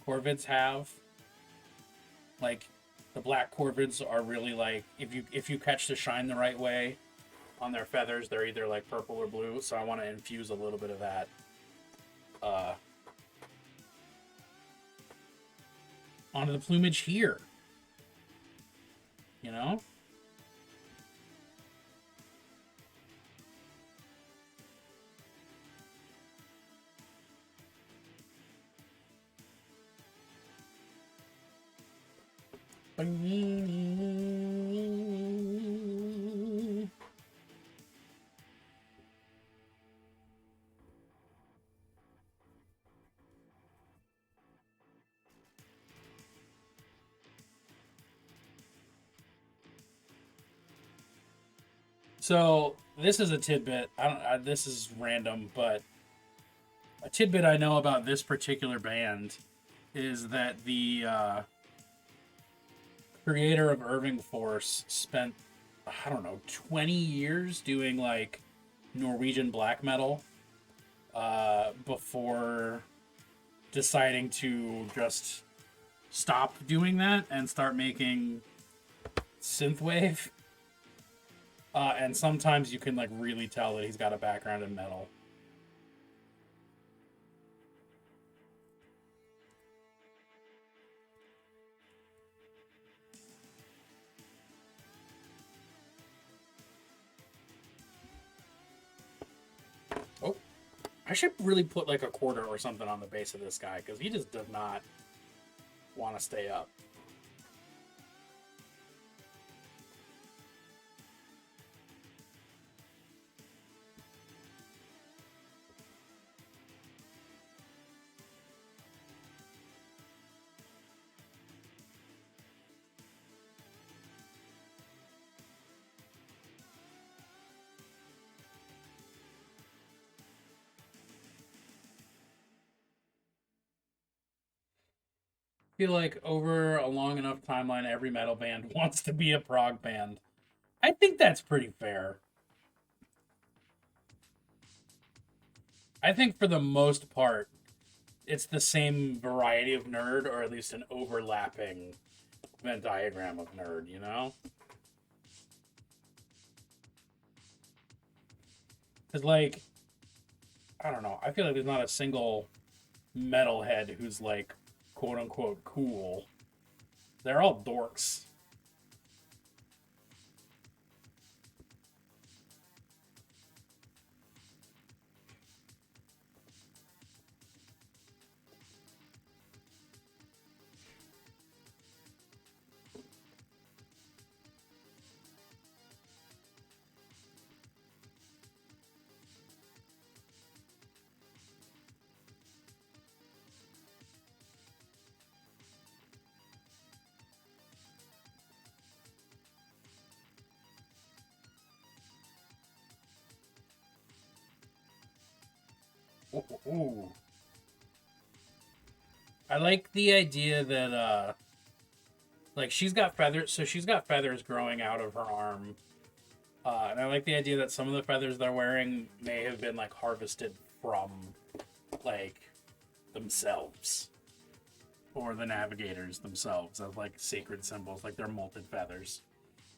corvids have. Like the black corvids are really like if you catch the shine the right way on their feathers, they're either like purple or blue. So I want to infuse a little bit of that onto the plumage here. You know? So this is a tidbit. This is random, but a tidbit I know about this particular band is that the creator of Irving Force spent, I don't know, 20 years doing like Norwegian black metal before deciding to just stop doing that and start making synthwave. And sometimes you can like really tell that he's got a background in metal. Oh, I should really put like a quarter or something on the base of this guy because he just does not want to stay up. Feel like over a long enough timeline, every metal band wants to be a prog band. I think that's pretty fair. I think for the most part, it's the same variety of nerd, or at least an overlapping Venn diagram of nerd, you know? Because, like, I don't know. I feel like there's not a single metalhead who's, like, quote unquote cool. They're all dorks. Ooh. I like the idea that like she's got feathers, so she's got feathers growing out of her arm. And I like the idea that some of the feathers they're wearing may have been like harvested from like themselves or the navigators themselves as like sacred symbols, like they're molted feathers.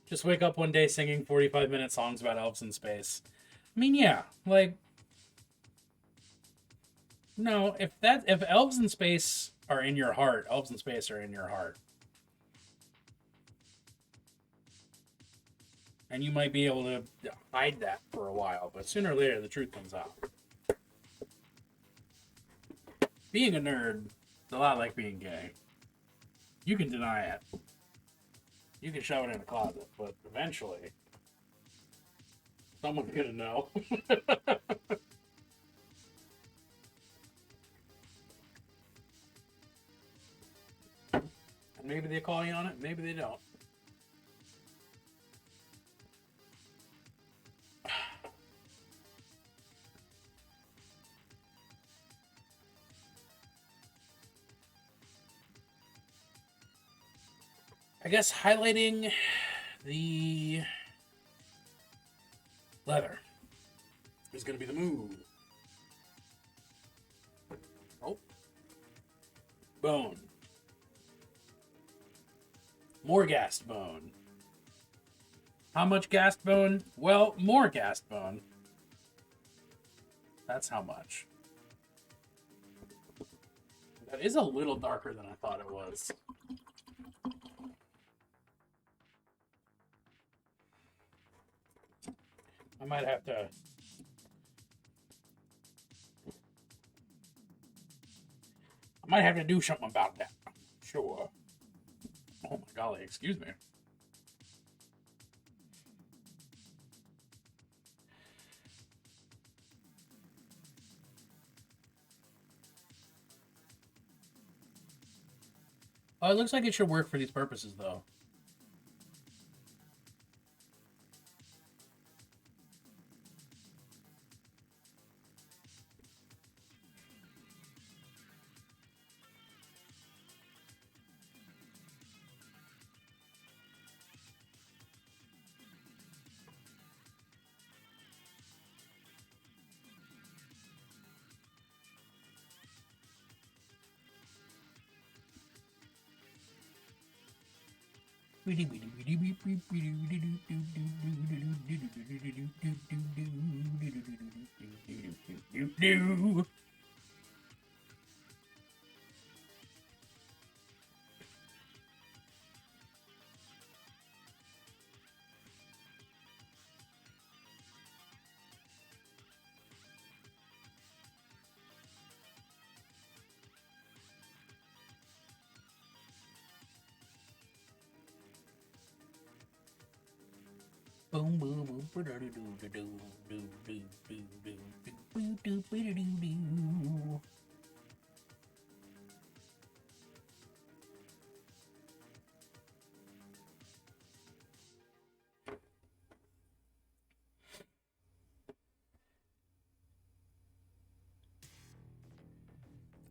Just wake up one day singing 45-minute songs about elves in space. I mean, yeah, like no, if elves in space are in your heart, elves in space are in your heart. And you might be able to hide that for a while, but sooner or later the truth comes out. Being a nerd is a lot like being gay. You can deny it. You can shove it in a closet, but eventually someone's gonna know. And maybe they call you on it, maybe they don't. I guess highlighting the leather is going to be the move. Oh. Bone. More gassed bone. How much gassed bone? Well, more gassed bone. That's how much. That is a little darker than I thought it was. I might have to... do something about that. Sure. Oh my golly, excuse me. Oh, it looks like it should work for these purposes, though. Boom boom boom.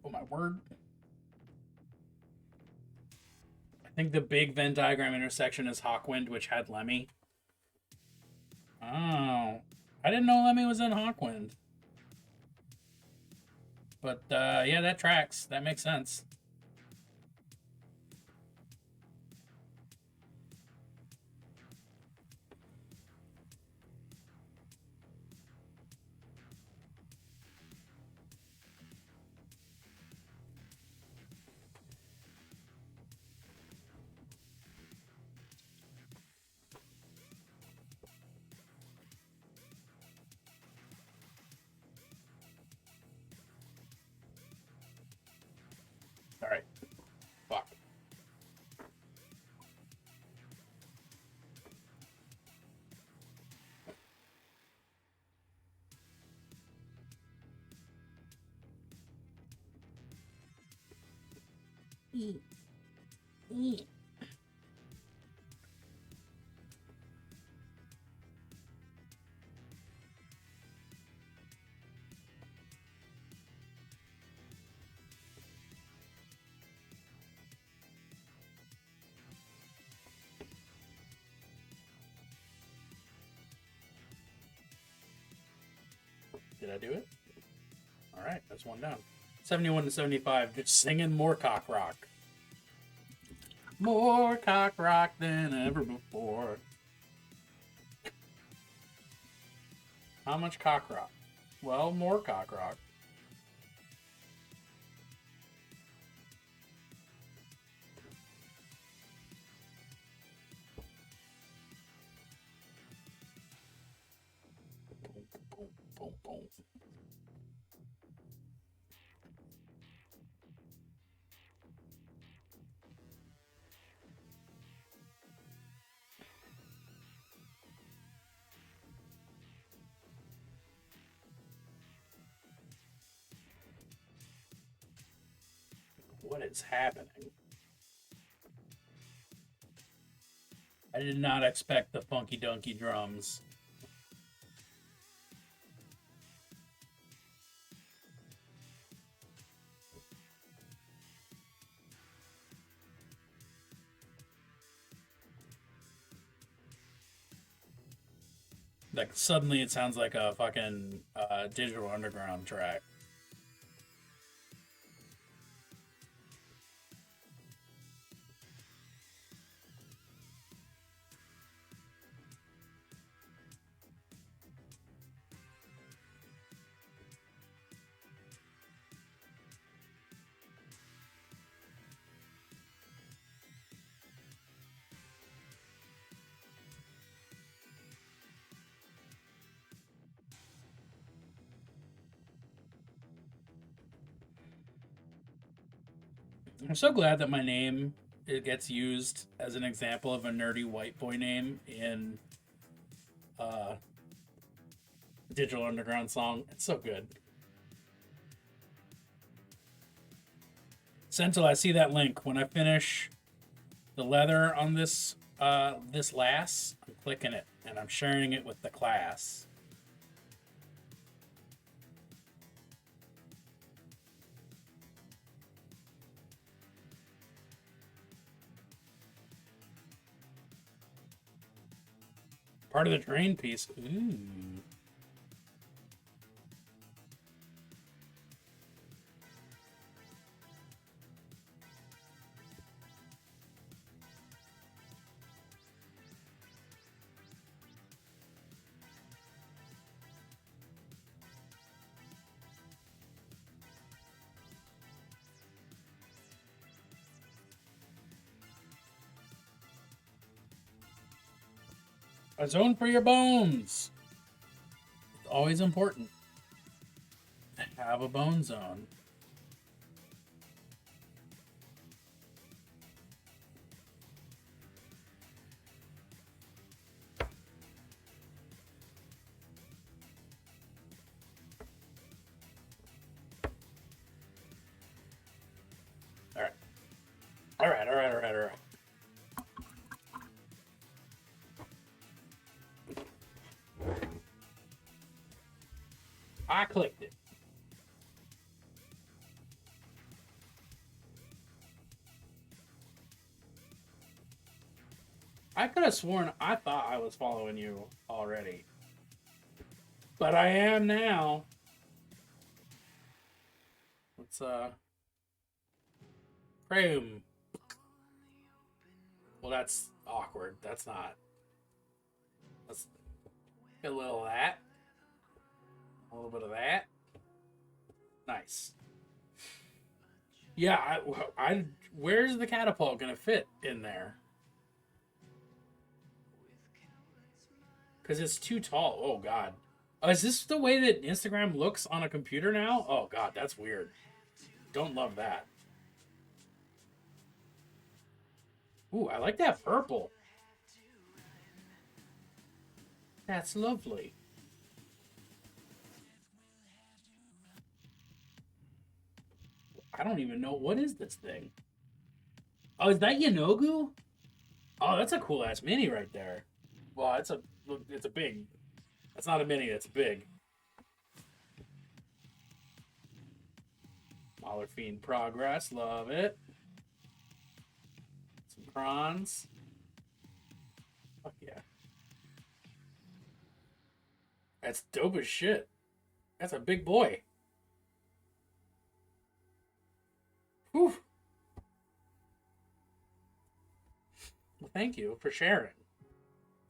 Oh my word. I think the big Venn diagram intersection is Hawkwind, which had Lemmy. Oh. I didn't know Lemmy was in Hawkwind. But, yeah, that tracks. That makes sense. Alright. Fuck. Did I do it? Alright, that's one down. 71 to 75, just singing more cock rock. More cock rock than ever before. How much cock rock? Well, more cock rock. Boom, boom, boom. What is happening? I did not expect the funky dunky drums. Like, suddenly it sounds like a fucking Digital Underground track. I'm so glad that my name it gets used as an example of a nerdy white boy name in Digital Underground song. It's so good. Sentinel, I see that link. When I finish the leather on this this lass, I'm clicking it and I'm sharing it with the class. Part of the drain piece. Ooh. A zone for your bones. It's always important to have a bone zone. All right. I clicked it. I could have sworn I thought I was following you already. But I am now. Let's, Chrome. Well, that's awkward. That's not. Let's get a little of that. A little bit of that. Nice. Yeah, where's the catapult gonna fit in there? Because it's too tall. Oh, God. Is this the way that Instagram looks on a computer now? Oh, God, that's weird. Don't love that. Ooh, I like that purple. That's lovely. I don't even know. What is this thing? Oh, is that Yanogu? Oh, that's a cool-ass mini right there. Well, it's a big... That's not a mini, that's big. Mauler Fiend progress, love it. Some prawns. Fuck yeah. That's dope as shit. That's a big boy. Whew. Well, thank you for sharing.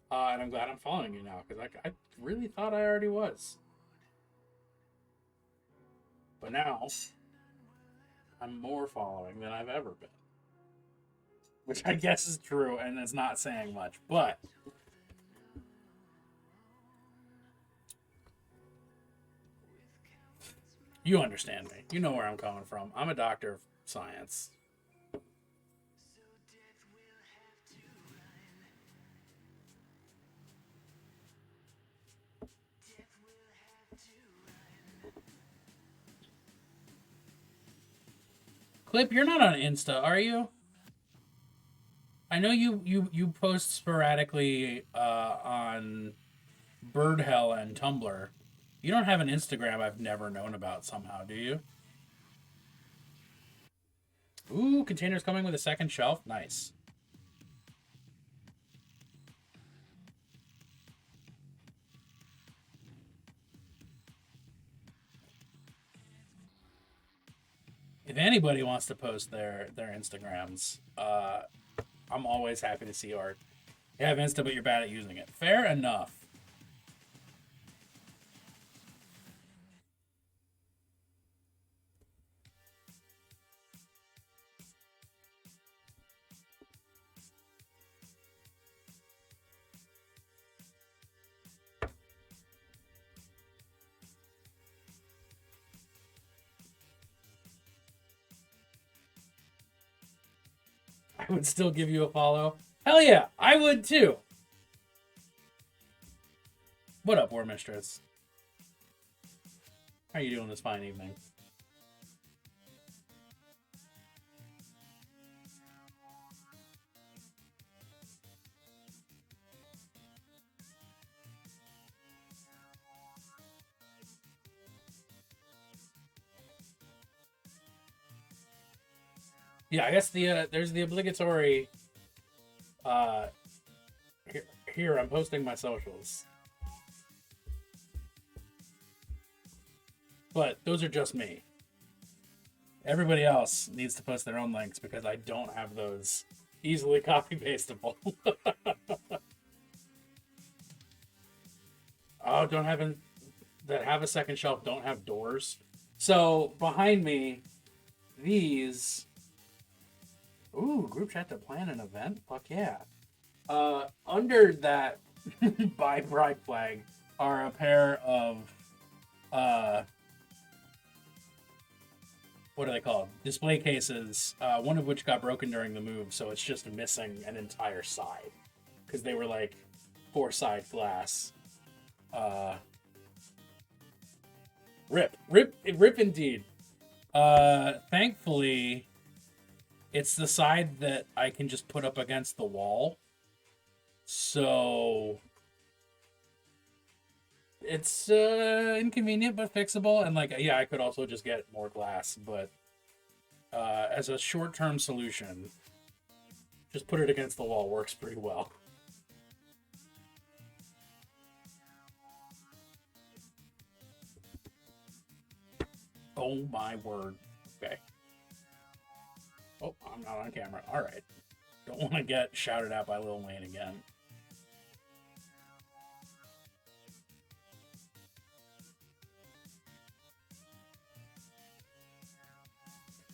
And I'm glad I'm following you now, because I really thought I already was. But now, I'm more following than I've ever been. Which I guess is true, and it's not saying much, but... You understand me. You know where I'm coming from. I'm a doctor of science. Clip, you're not on Insta, are you? I know you post sporadically on Bird Hell and Tumblr. You don't have an Instagram I've never known about somehow, do you? Ooh, containers coming with a second shelf. Nice. If anybody wants to post their Instagrams, I'm always happy to see art. You have Insta, but you're bad at using it. Fair enough. I would still give you a follow. Hell yeah, I would too. What up, War Mistress? How are you doing this fine evening? Yeah, I guess there's the obligatory. Here I'm posting my socials, but those are just me. Everybody else needs to post their own links because I don't have those easily copy pastable. Oh, that have a second shelf don't have doors. So behind me, these. Ooh, group chat to plan an event? Fuck yeah. Under that by Pride Flag are a pair of what are they called? Display cases. One of which got broken during the move, so it's just missing an entire side because they were like 4-side glass. Rip indeed. Thankfully, it's the side that I can just put up against the wall. So it's inconvenient but fixable, and like yeah, I could also just get more glass, but as a short-term solution, just put it against the wall works pretty well. Oh my word. Okay. Oh, I'm not on camera. All right. Don't want to get shouted at by Lil Wayne again.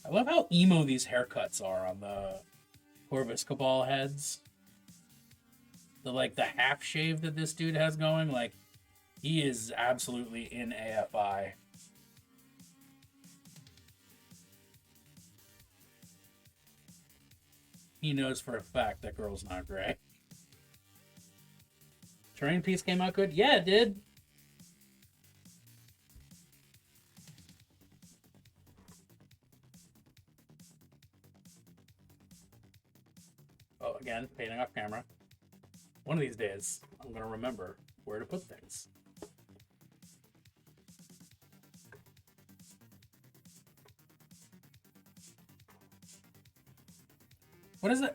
I love how emo these haircuts are on the Corvus Cabal heads. The half shave that this dude has going, like, he is absolutely in AFI. He knows for a fact that girl's not gray. Terrain piece came out good? Yeah, it did. Oh, again, painting off camera. One of these days, I'm going to remember where to put things.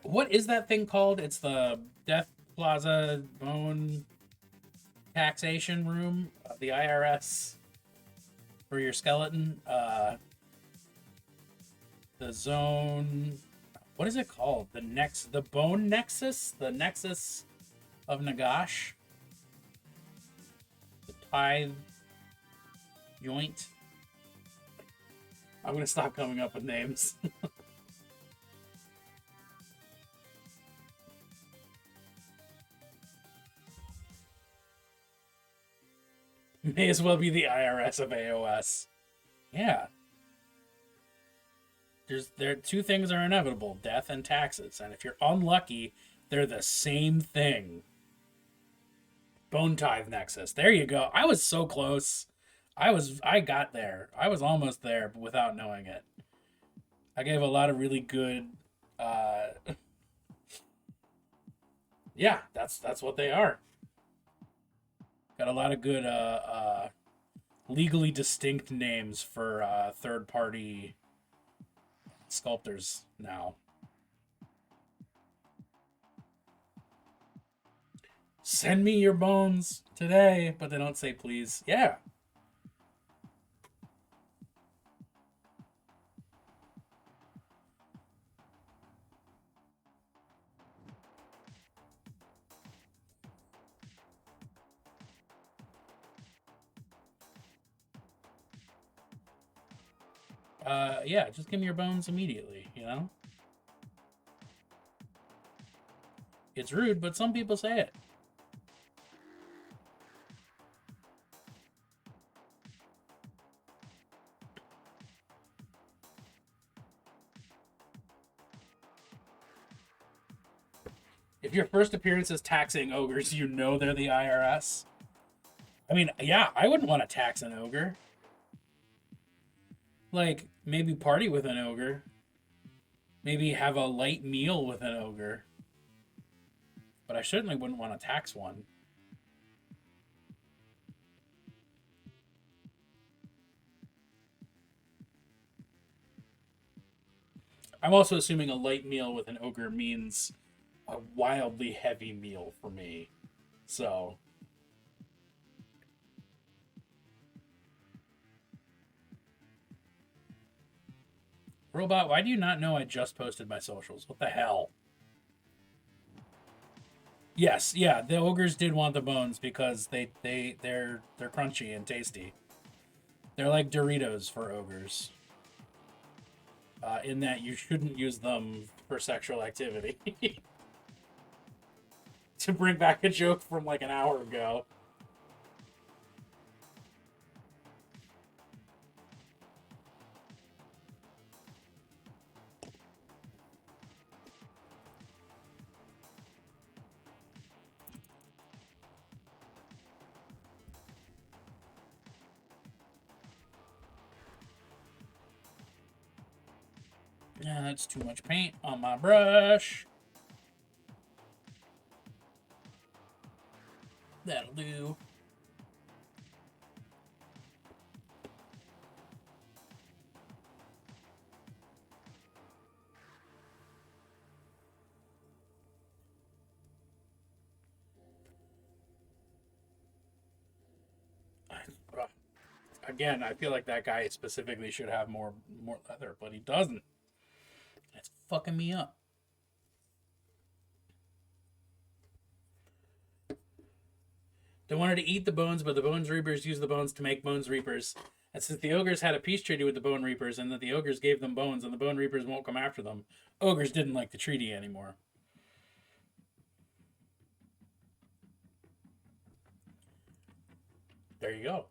What is that thing called? It's the Death Plaza Bone Taxation Room of the IRS for your skeleton. The zone. What is it called? The Bone Nexus? The Nexus of Nagash? The Tithe Joint? I'm going to stop coming up with names. May as well be the IRS of AOS. Yeah. Two things are inevitable, death and taxes. And if you're unlucky, they're the same thing. Bone Tithe Nexus. There you go. I was so close. I got there. I was almost there, but without knowing it. I gave a lot of really good yeah, that's what they are. Got a lot of good legally distinct names for third-party sculptors now. Send me your bones today, but they don't say please. Yeah. Yeah, just give me your bones immediately, you know? It's rude, but some people say it. If your first appearance is taxing ogres, you know they're the IRS. I mean, yeah, I wouldn't want to tax an ogre. Like, maybe party with an ogre. Maybe have a light meal with an ogre. But I certainly wouldn't want to tax one. I'm also assuming a light meal with an ogre means a wildly heavy meal for me. So... Robot, why do you not know I just posted my socials? What the hell? Yes, yeah, the ogres did want the bones because they're crunchy and tasty. They're like Doritos for ogres. In that you shouldn't use them for sexual activity. to bring back a joke from like an hour ago. Yeah, that's too much paint on my brush. That'll do. Again, I feel like that guy specifically should have more leather, but he doesn't. That's fucking me up. They wanted to eat the bones, but the Bones Reapers used the bones to make Bones Reapers. And since the ogres had a peace treaty with the Bone Reapers, and that the ogres gave them bones, and the Bone Reapers won't come after them, ogres didn't like the treaty anymore. There you go.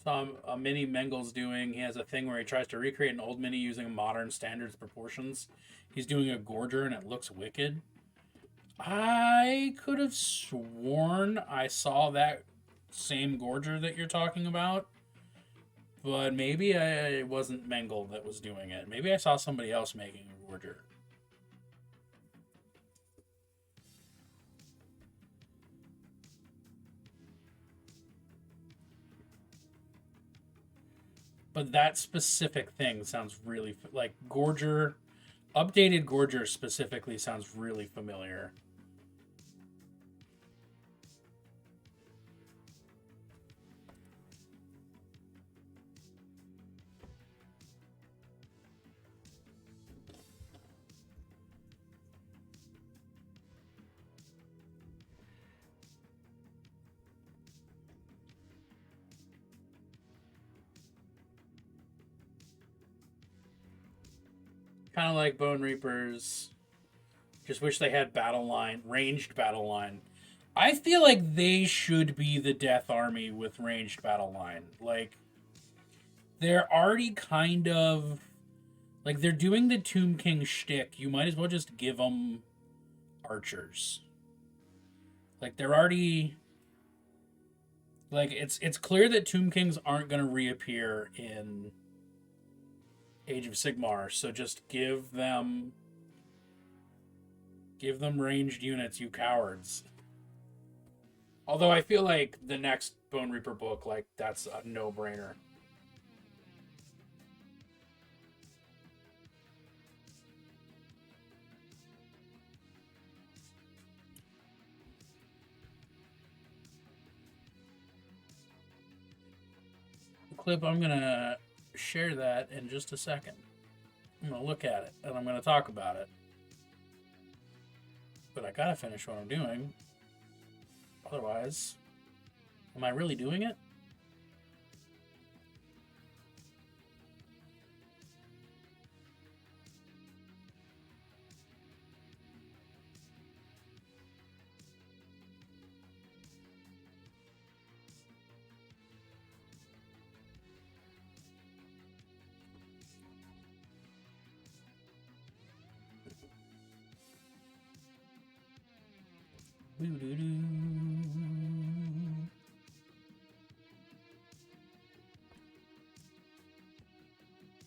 Saw a mini Mengel's doing. He has a thing where he tries to recreate an old mini using modern standards proportions. He's doing a gorger and it looks wicked. I could have sworn I saw that same gorger that you're talking about, but maybe it wasn't Mengel that was doing it. Maybe I saw somebody else making a gorger. But that specific thing sounds really like gorger. Updated gorger specifically sounds really familiar. Kind of like Bone Reapers. Just wish they had battle line, ranged battle line. I feel like they should be the Death Army with ranged battle line. Like, they're already kind of... Like, they're doing the Tomb King shtick. You might as well just give them archers. Like, they're already... Like, it's clear that Tomb Kings aren't going to reappear in Age of Sigmar, so just give them ranged units, you cowards. Although I feel like the next Bone Reaper book, like, that's a no-brainer. Clip, I'm gonna share that in just a second. I'm gonna look at it and I'm gonna talk about it. But I gotta finish what I'm doing. Otherwise, am I really doing it?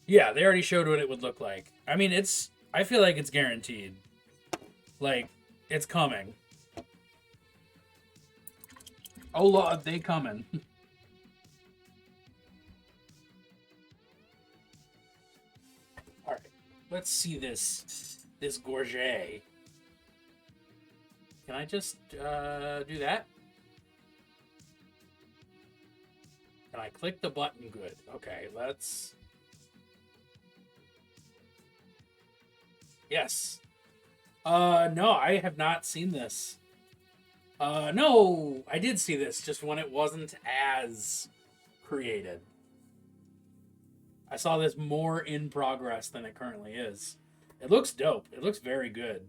Yeah, they already showed what it would look like. I mean, I feel like it's guaranteed. Like, it's coming. Oh, Lord, they coming. Alright, let's see this gorget. Can I just do that? Can I click the button? Good. Okay, let's... Yes. No, I have not seen this. No, I did see this, just when it wasn't as created. I saw this more in progress than it currently is. It looks dope. It looks very good.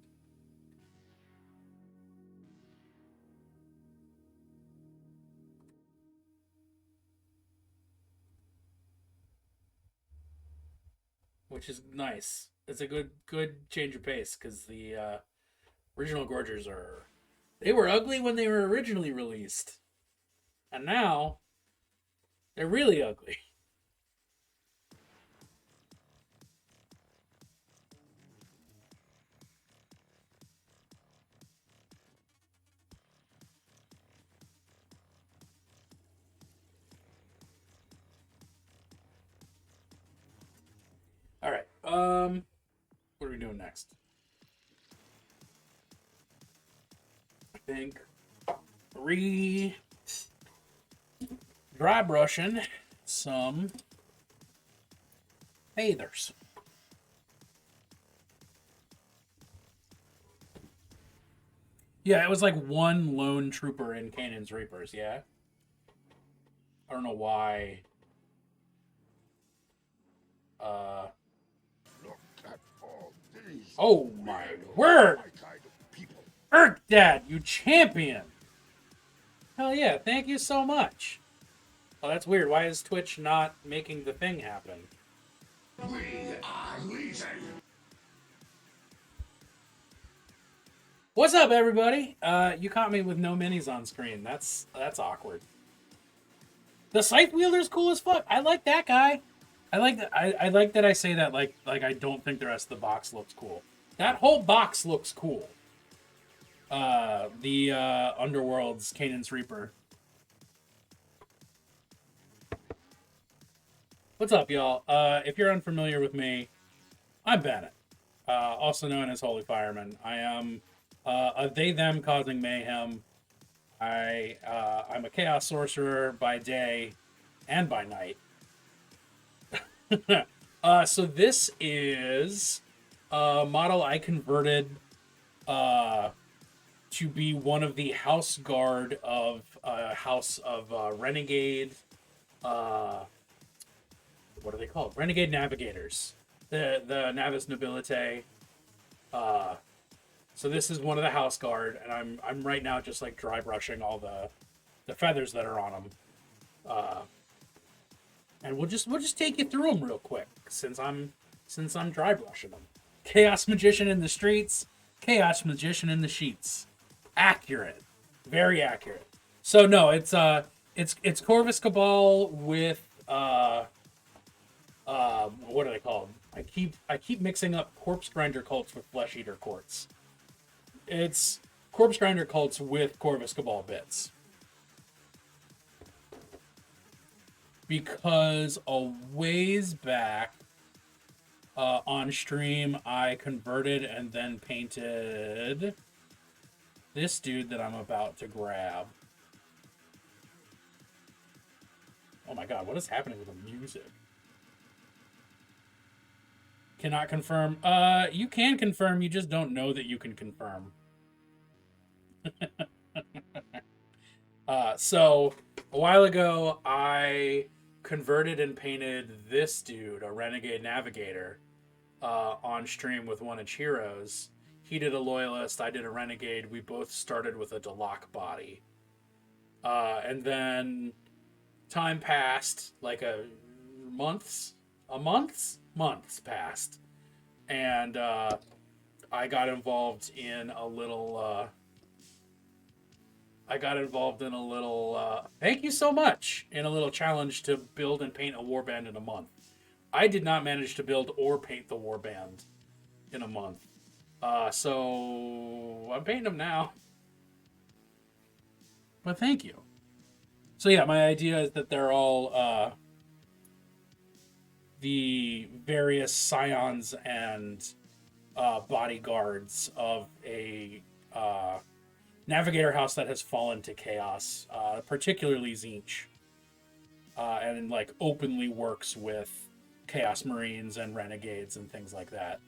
Which is nice. It's a good change of pace because the original Gorgers they were ugly when they were originally released, and now they're really ugly. All right. What are we doing next? I think dry brushing some bathers. Yeah, it was like one lone trooper in Kanan's Reapers, yeah? I don't know why. Oh my word! Erk Dad, you champion! Hell yeah, thank you so much. Oh, that's weird. Why is Twitch not making the thing happen? We are legion. What's up, everybody? You caught me with no minis on screen. That's awkward. The Scythe Wielder's cool as fuck. I like that guy. I like that. I like that I say that like I don't think the rest of the box looks cool. That whole box looks cool. The Underworld's Kanan's Reaper. What's up, y'all? If you're unfamiliar with me, I'm Bennett, also known as Holy Fireman. I am a they/them causing mayhem. I'm a chaos sorcerer by day and by night. So this is a model I converted to be one of the house guard of House of Renegade. What are they called? Renegade Navigators. The Navis Nobilite. So this is one of the house guard, and I'm right now just like dry brushing all the feathers that are on them. And we'll just take you through them real quick since I'm dry brushing them. Chaos Magician in the streets, Chaos Magician in the sheets. Accurate, very accurate. So no, it's Corvus Cabal with what are they called? I keep mixing up Corpse Grinder cults with Flesh Eater courts. It's Corpse Grinder cults with Corvus Cabal bits. Because a ways back on stream, I converted and then painted this dude that I'm about to grab. Oh my god, what is happening with the music? Cannot confirm. You can confirm, you just don't know that you can confirm. So, a while ago, I converted and painted this dude, a Renegade Navigator, on stream with one of Chiro's. He did a Loyalist, I did a Renegade. We both started with a Delok body. And then time passed, like months passed. And I got involved in a little... thank you so much, in a little challenge to build and paint a warband in a month. I did not manage to build or paint the warband in a month. So I'm painting them now. But thank you. So yeah, my idea is that they're all the various scions and bodyguards of a Navigator house that has fallen to chaos, particularly Tzeentch, and like openly works with Chaos Marines and Renegades and things like that.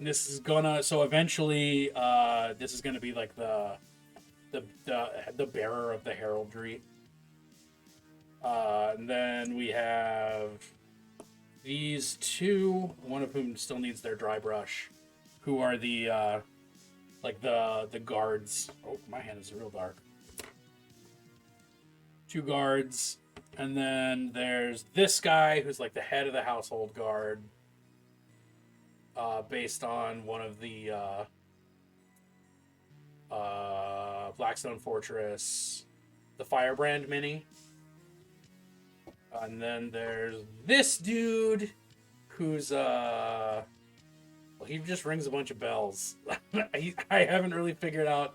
This is gonna so eventually this is gonna be like the bearer of the heraldry. And then we have these two, one of whom still needs their dry brush, who are the like the guards. Oh, my hand is real dark. Two guards, and then there's this guy who's like the head of the household guard, based on one of the Blackstone Fortress, the Firebrand mini. And then there's this dude who's well, he just rings a bunch of bells. I haven't really figured out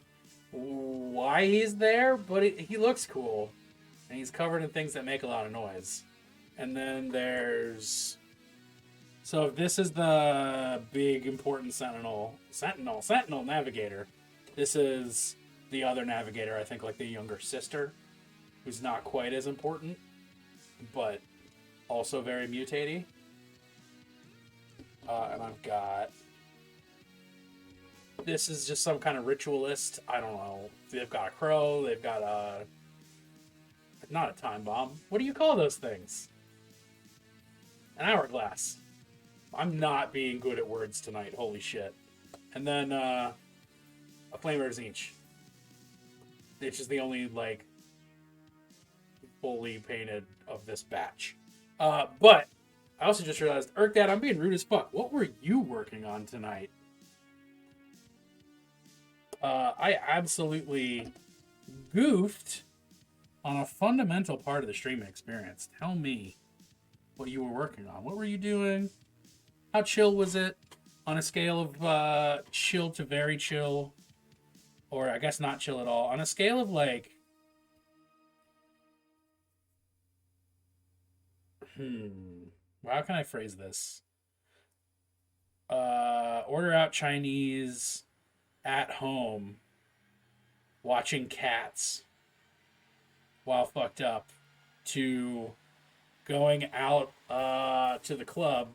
why he's there, but he looks cool. And he's covered in things that make a lot of noise. And then there's... So this is the big important Sentinel Navigator. This is the other Navigator, I think, like the younger sister, who's not quite as important, but also very mutatey. And I've got... This is just some kind of ritualist. I don't know. They've got a crow. They've got a... Not a time bomb. What do you call those things? An hourglass. I'm not being good at words tonight. Holy shit. And then a Flamer Zinch. Which is the only, like, fully painted of this batch. But I also just realized, Urkdad, I'm being rude as fuck. What were you working on tonight? I absolutely goofed on a fundamental part of the streaming experience. Tell me what you were working on. What were you doing? How chill was it? On a scale of chill to very chill, or I guess not chill at all. On a scale of like, how can I phrase this? Order out Chinese at home, watching Cats while fucked up, to going out to the club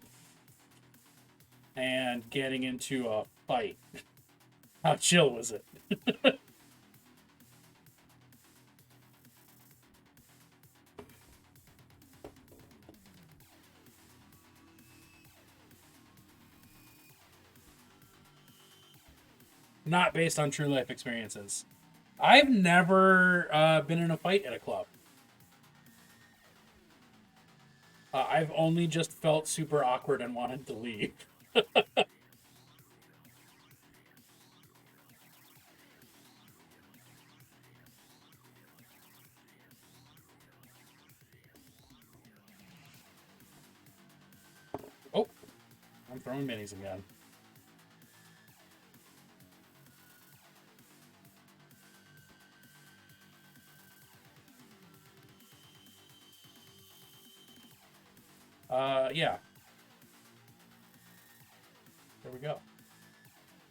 and getting into a fight. How chill was it? Not based on true life experiences. I've never been in a fight at a club. I've only just felt super awkward and wanted to leave. Oh, I'm throwing minis again. Yeah. There we go.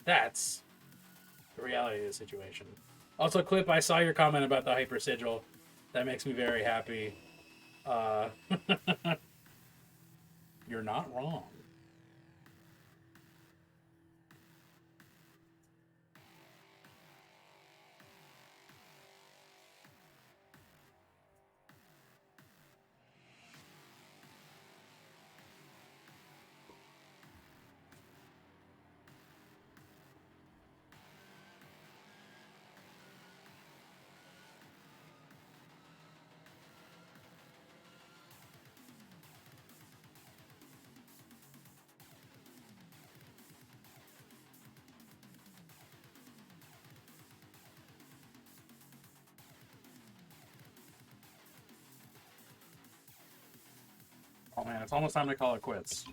That's the reality of the situation. Also, Clip, I saw your comment about the hyper sigil. That makes me very happy. You're not wrong. Oh man, it's almost time to call it quits.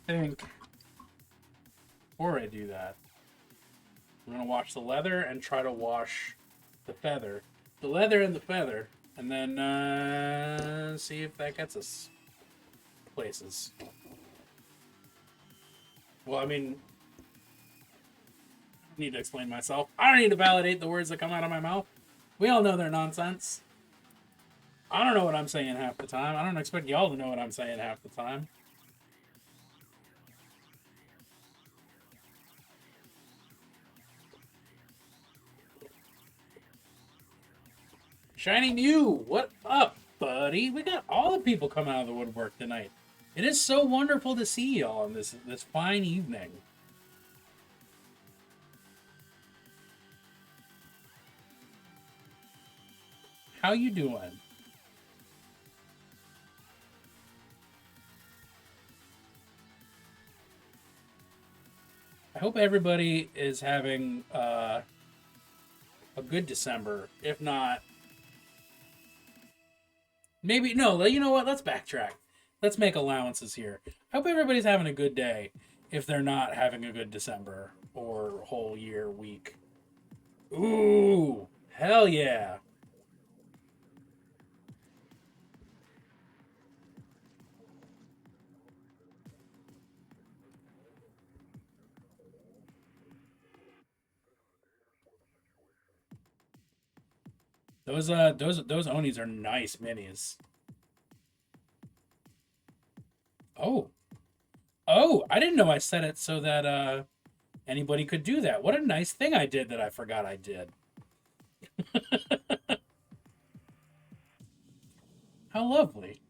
I think before I do that, I'm gonna wash the leather and try to wash the feather. The leather and the feather, and then see if that gets us places. Well, I mean, I need to explain myself. I don't need to validate the words that come out of my mouth. We all know they're nonsense. I don't know what I'm saying half the time. I don't expect y'all to know what I'm saying half the time. Shiny Mew, what up, buddy? We got all the people coming out of the woodwork tonight. It is so wonderful to see y'all on this fine evening. How you doing? I hope everybody is having a good December. If not, maybe no. You know what? Let's backtrack. Let's make allowances here. I hope everybody's having a good day. If they're not having a good December or whole year week. Ooh, hell yeah! Those Onis are nice minis. Oh. Oh, I didn't know I set it so that anybody could do that. What a nice thing I did that I forgot I did. How lovely.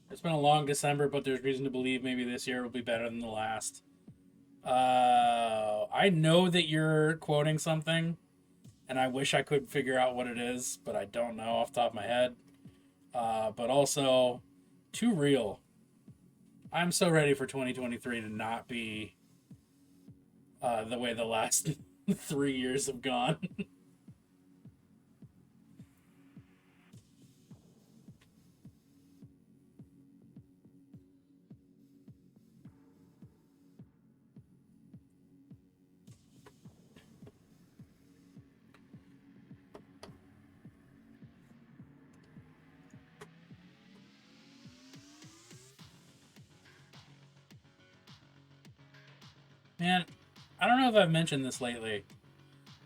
It's been a long December, but there's reason to believe maybe this year will be better than the last. I know that you're quoting something, and I wish I could figure out what it is, but I don't know off the top of my head. But also, too real. I'm so ready for 2023 to not be the way the last 3 years have gone. Man, I don't know if I've mentioned this lately,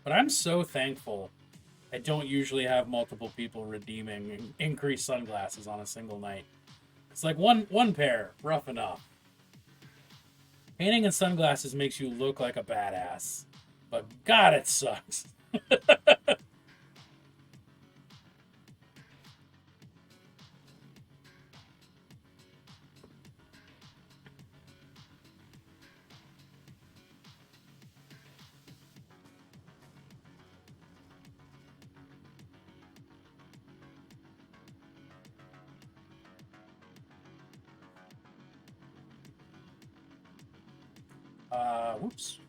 but I'm so thankful I don't usually have multiple people redeeming increased sunglasses on a single night. It's like one pair, rough enough. Painting in sunglasses makes you look like a badass, but God, it sucks. Whoops.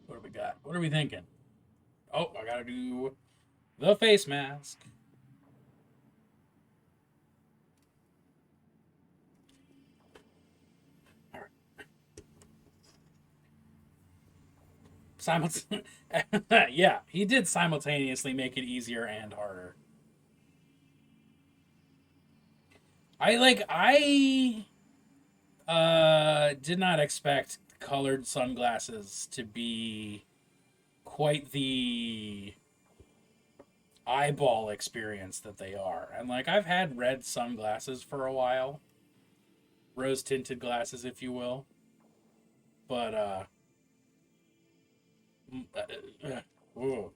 What do we got? What are we thinking? Oh, I gotta do the face mask. All right. Yeah, he did simultaneously make it easier and harder. I did not expect colored sunglasses to be quite the eyeball experience that they are. And like I've had red sunglasses for a while. Rose tinted glasses, if you will. But ooh.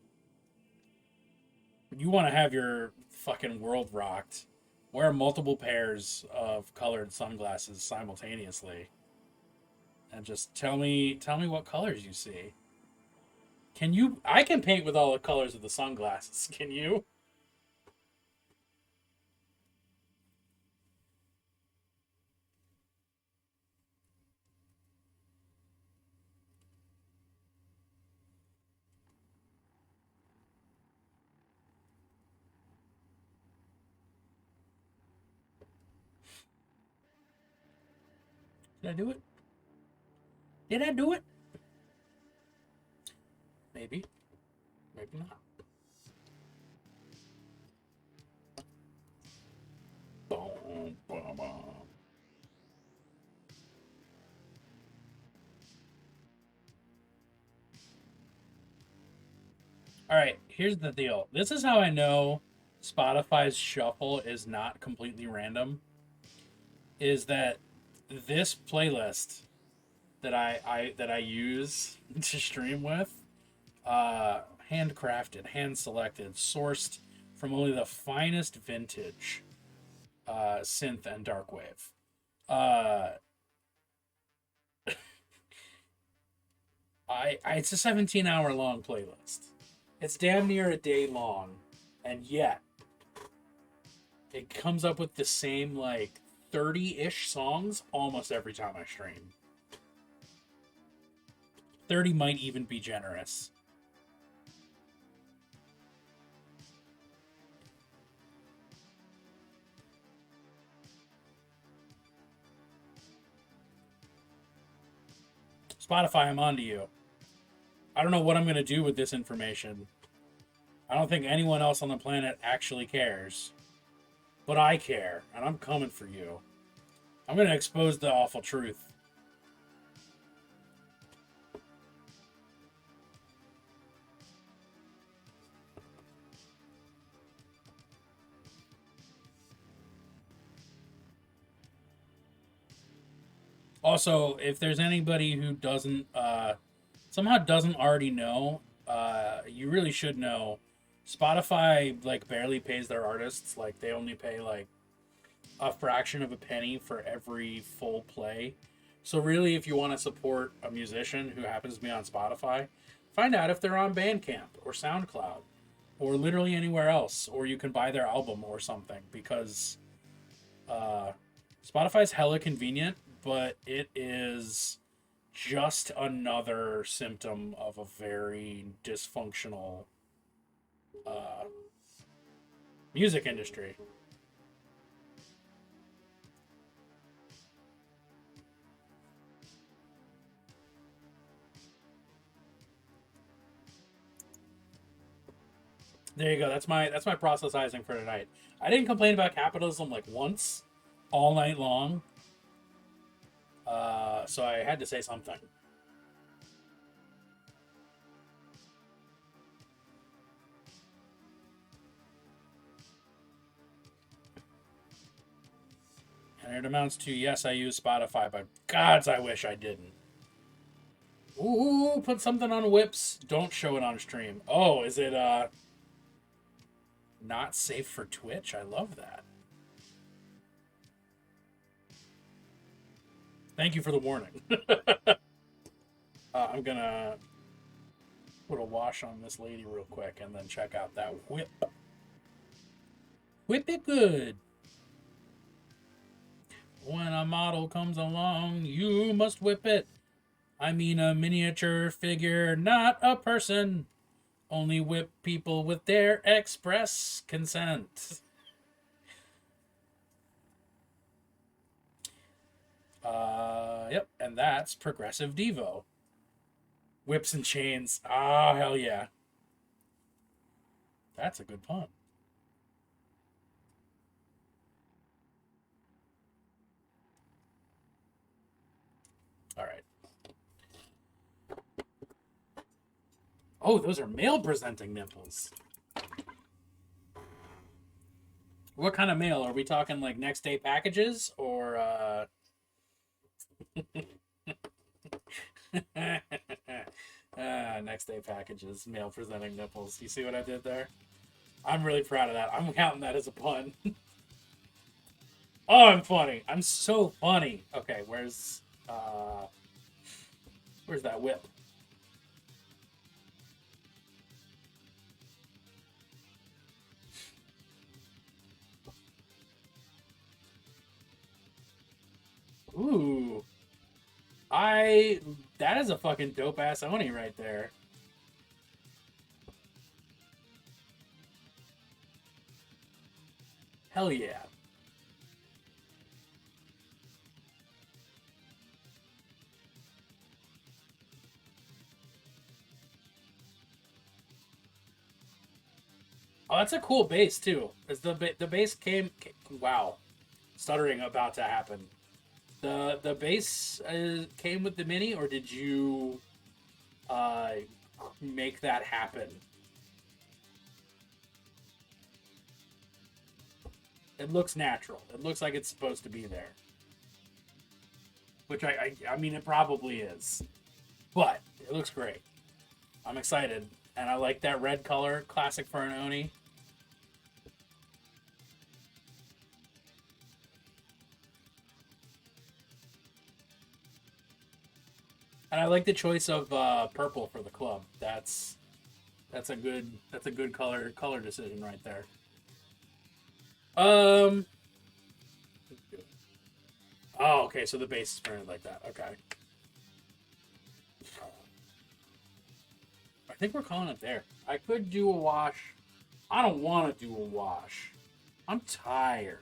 You want to have your fucking world rocked. Wear multiple pairs of colored sunglasses simultaneously. And just tell me what colors you see. Can you I can paint with all the colors of the sunglasses. Can you? Did I do it? Did I do it? Maybe. Maybe not. Boom, boom, boom. All right, here's the deal. This is how I know Spotify's shuffle is not completely random. Is that this playlist that I use to stream with, handcrafted, hand selected, sourced from only the finest vintage synth and darkwave. Uh, it's a 17-hour long playlist. It's damn near a day long, and yet it comes up with the same like 30-ish songs almost every time I stream. 30 might even be generous. Spotify, I'm on to you. I don't know what I'm going to do with this information. I don't think anyone else on the planet actually cares. But I care, and I'm coming for you. I'm going to expose the awful truth. Also, if there's anybody who doesn't somehow doesn't already know, you really should know. Spotify like barely pays their artists. Like they only pay like a fraction of a penny for every full play. So really, if you want to support a musician who happens to be on Spotify, find out if they're on Bandcamp or SoundCloud or literally anywhere else, or you can buy their album or something, because Spotify's hella convenient, but it is just another symptom of a very dysfunctional music industry. There you go. That's my processizing for tonight. I didn't complain about capitalism like once, all night long. So I had to say something. And it amounts to, yes, I use Spotify, but gods, I wish I didn't. Ooh, put something on Whips. Don't show it on stream. Oh, is it not safe for Twitch? I love that. Thank you for the warning. I'm gonna put a wash on this lady real quick and then check out that whip. Whip it good. When a model comes along, you must whip it. I mean a miniature figure, not a person. Only whip people with their express consent. Yep, and that's Progressive Devo. Whips and chains. Ah, hell yeah. That's a good pun. All right. Oh, those are male presenting nipples. What kind of mail? Are we talking like next day packages or next day packages, male presenting nipples. You see what I did there? I'm really proud of that. I'm counting that as a pun. Oh, I'm funny. I'm so funny. Okay, where's that whip? Ooh. That is a fucking dope ass Oni right there. Hell yeah. Oh, that's a cool bass too. As the bass came, wow, stuttering about to happen. The bass came with the mini, or did you make that happen? It looks natural. It looks like it's supposed to be there. Which I mean, it probably is. But it looks great. I'm excited. And I like that red color, classic for an Oni. And I like the choice of purple for the club. That's a good color decision right there. Oh, okay, so the base is printed like that. Okay. I think we're calling it there. I could do a wash. I don't want to do a wash. I'm tired.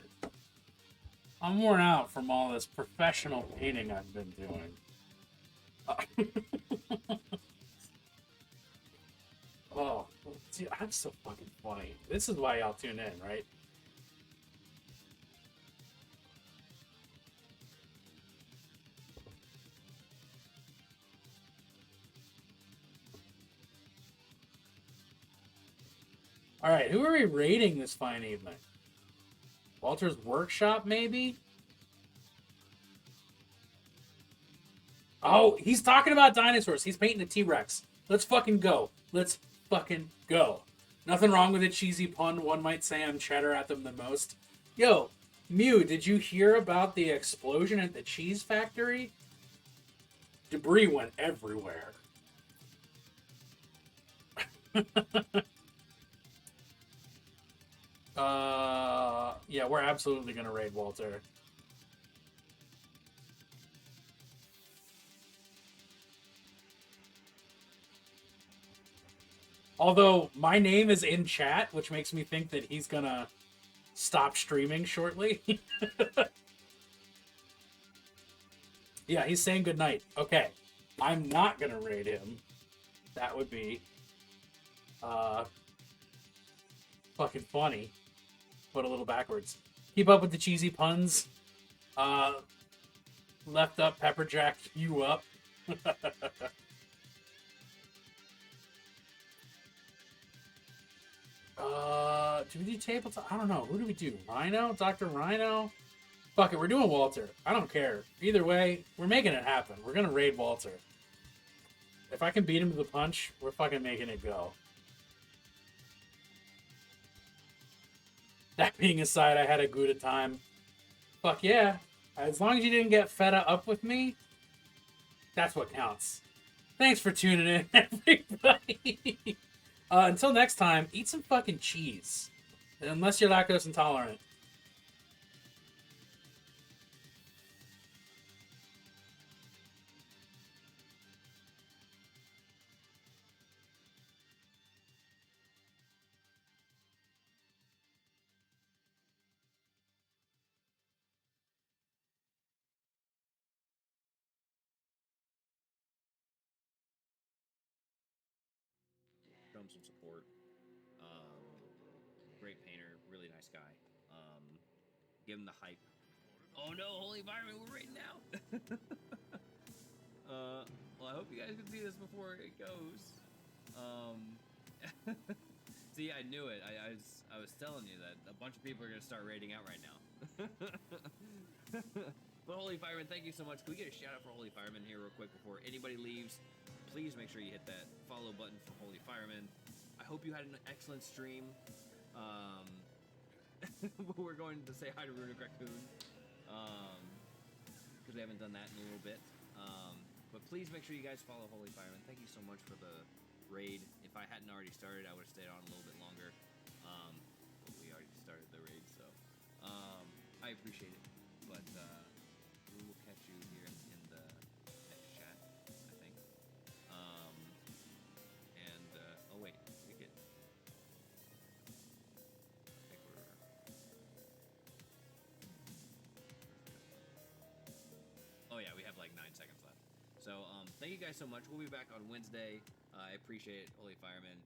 I'm worn out from all this professional painting I've been doing. Oh, dude, I'm so fucking funny. This is why y'all tune in, right? All right, who are we rating this fine evening? Walter's Workshop, maybe? Oh, he's talking about dinosaurs. He's painting a T-Rex. Let's fucking go. Let's fucking go. Nothing wrong with a cheesy pun. One might say I'm cheddar at them the most. Yo, Mew, did you hear about the explosion at the cheese factory? Debris went everywhere. Yeah, we're absolutely gonna raid Walter. Although my name is in chat, which makes me think that he's gonna stop streaming shortly. Yeah, he's saying goodnight. Okay. I'm not gonna raid him. That would be fucking funny. But a little backwards. Keep up with the cheesy puns. Left up, pepperjack you up. 2D tabletop? I don't know. Who do we do? Rhino? Dr. Rhino? Fuck it, we're doing Walter. I don't care. Either way, we're making it happen. We're gonna raid Walter. If I can beat him to the punch, we're fucking making it go. That being aside, I had a good time. Fuck yeah. As long as you didn't get fed up with me, that's what counts. Thanks for tuning in, everybody. Until next time, eat some fucking cheese. Unless you're lactose intolerant. Show him some support. Great painter, really nice guy. Give him the hype. Oh no, Holy Environment, we're right now. Well, I hope you guys can see this before it goes. See, I knew it. I was telling you that a bunch of people are gonna start raiding out right now. But Holy Fireman, thank you so much. Can we get a shout out for Holy Fireman here real quick before anybody leaves? Please make sure you hit that follow button for Holy Fireman. I hope you had an excellent stream. We're going to say hi to Runic Raccoon, because we haven't done that in a little bit. But please make sure you guys follow Holy Fireman. Thank you so much for the raid. If I hadn't already started, I would have stayed on a little bit longer. But we already started the raid, so I appreciate it. But we will catch you here in the next chat, I think. Oh wait, we get. I think we're. Oh yeah, we have like 9 seconds left. So thank you guys so much. We'll be back on Wednesday. I appreciate it, Holy Fireman.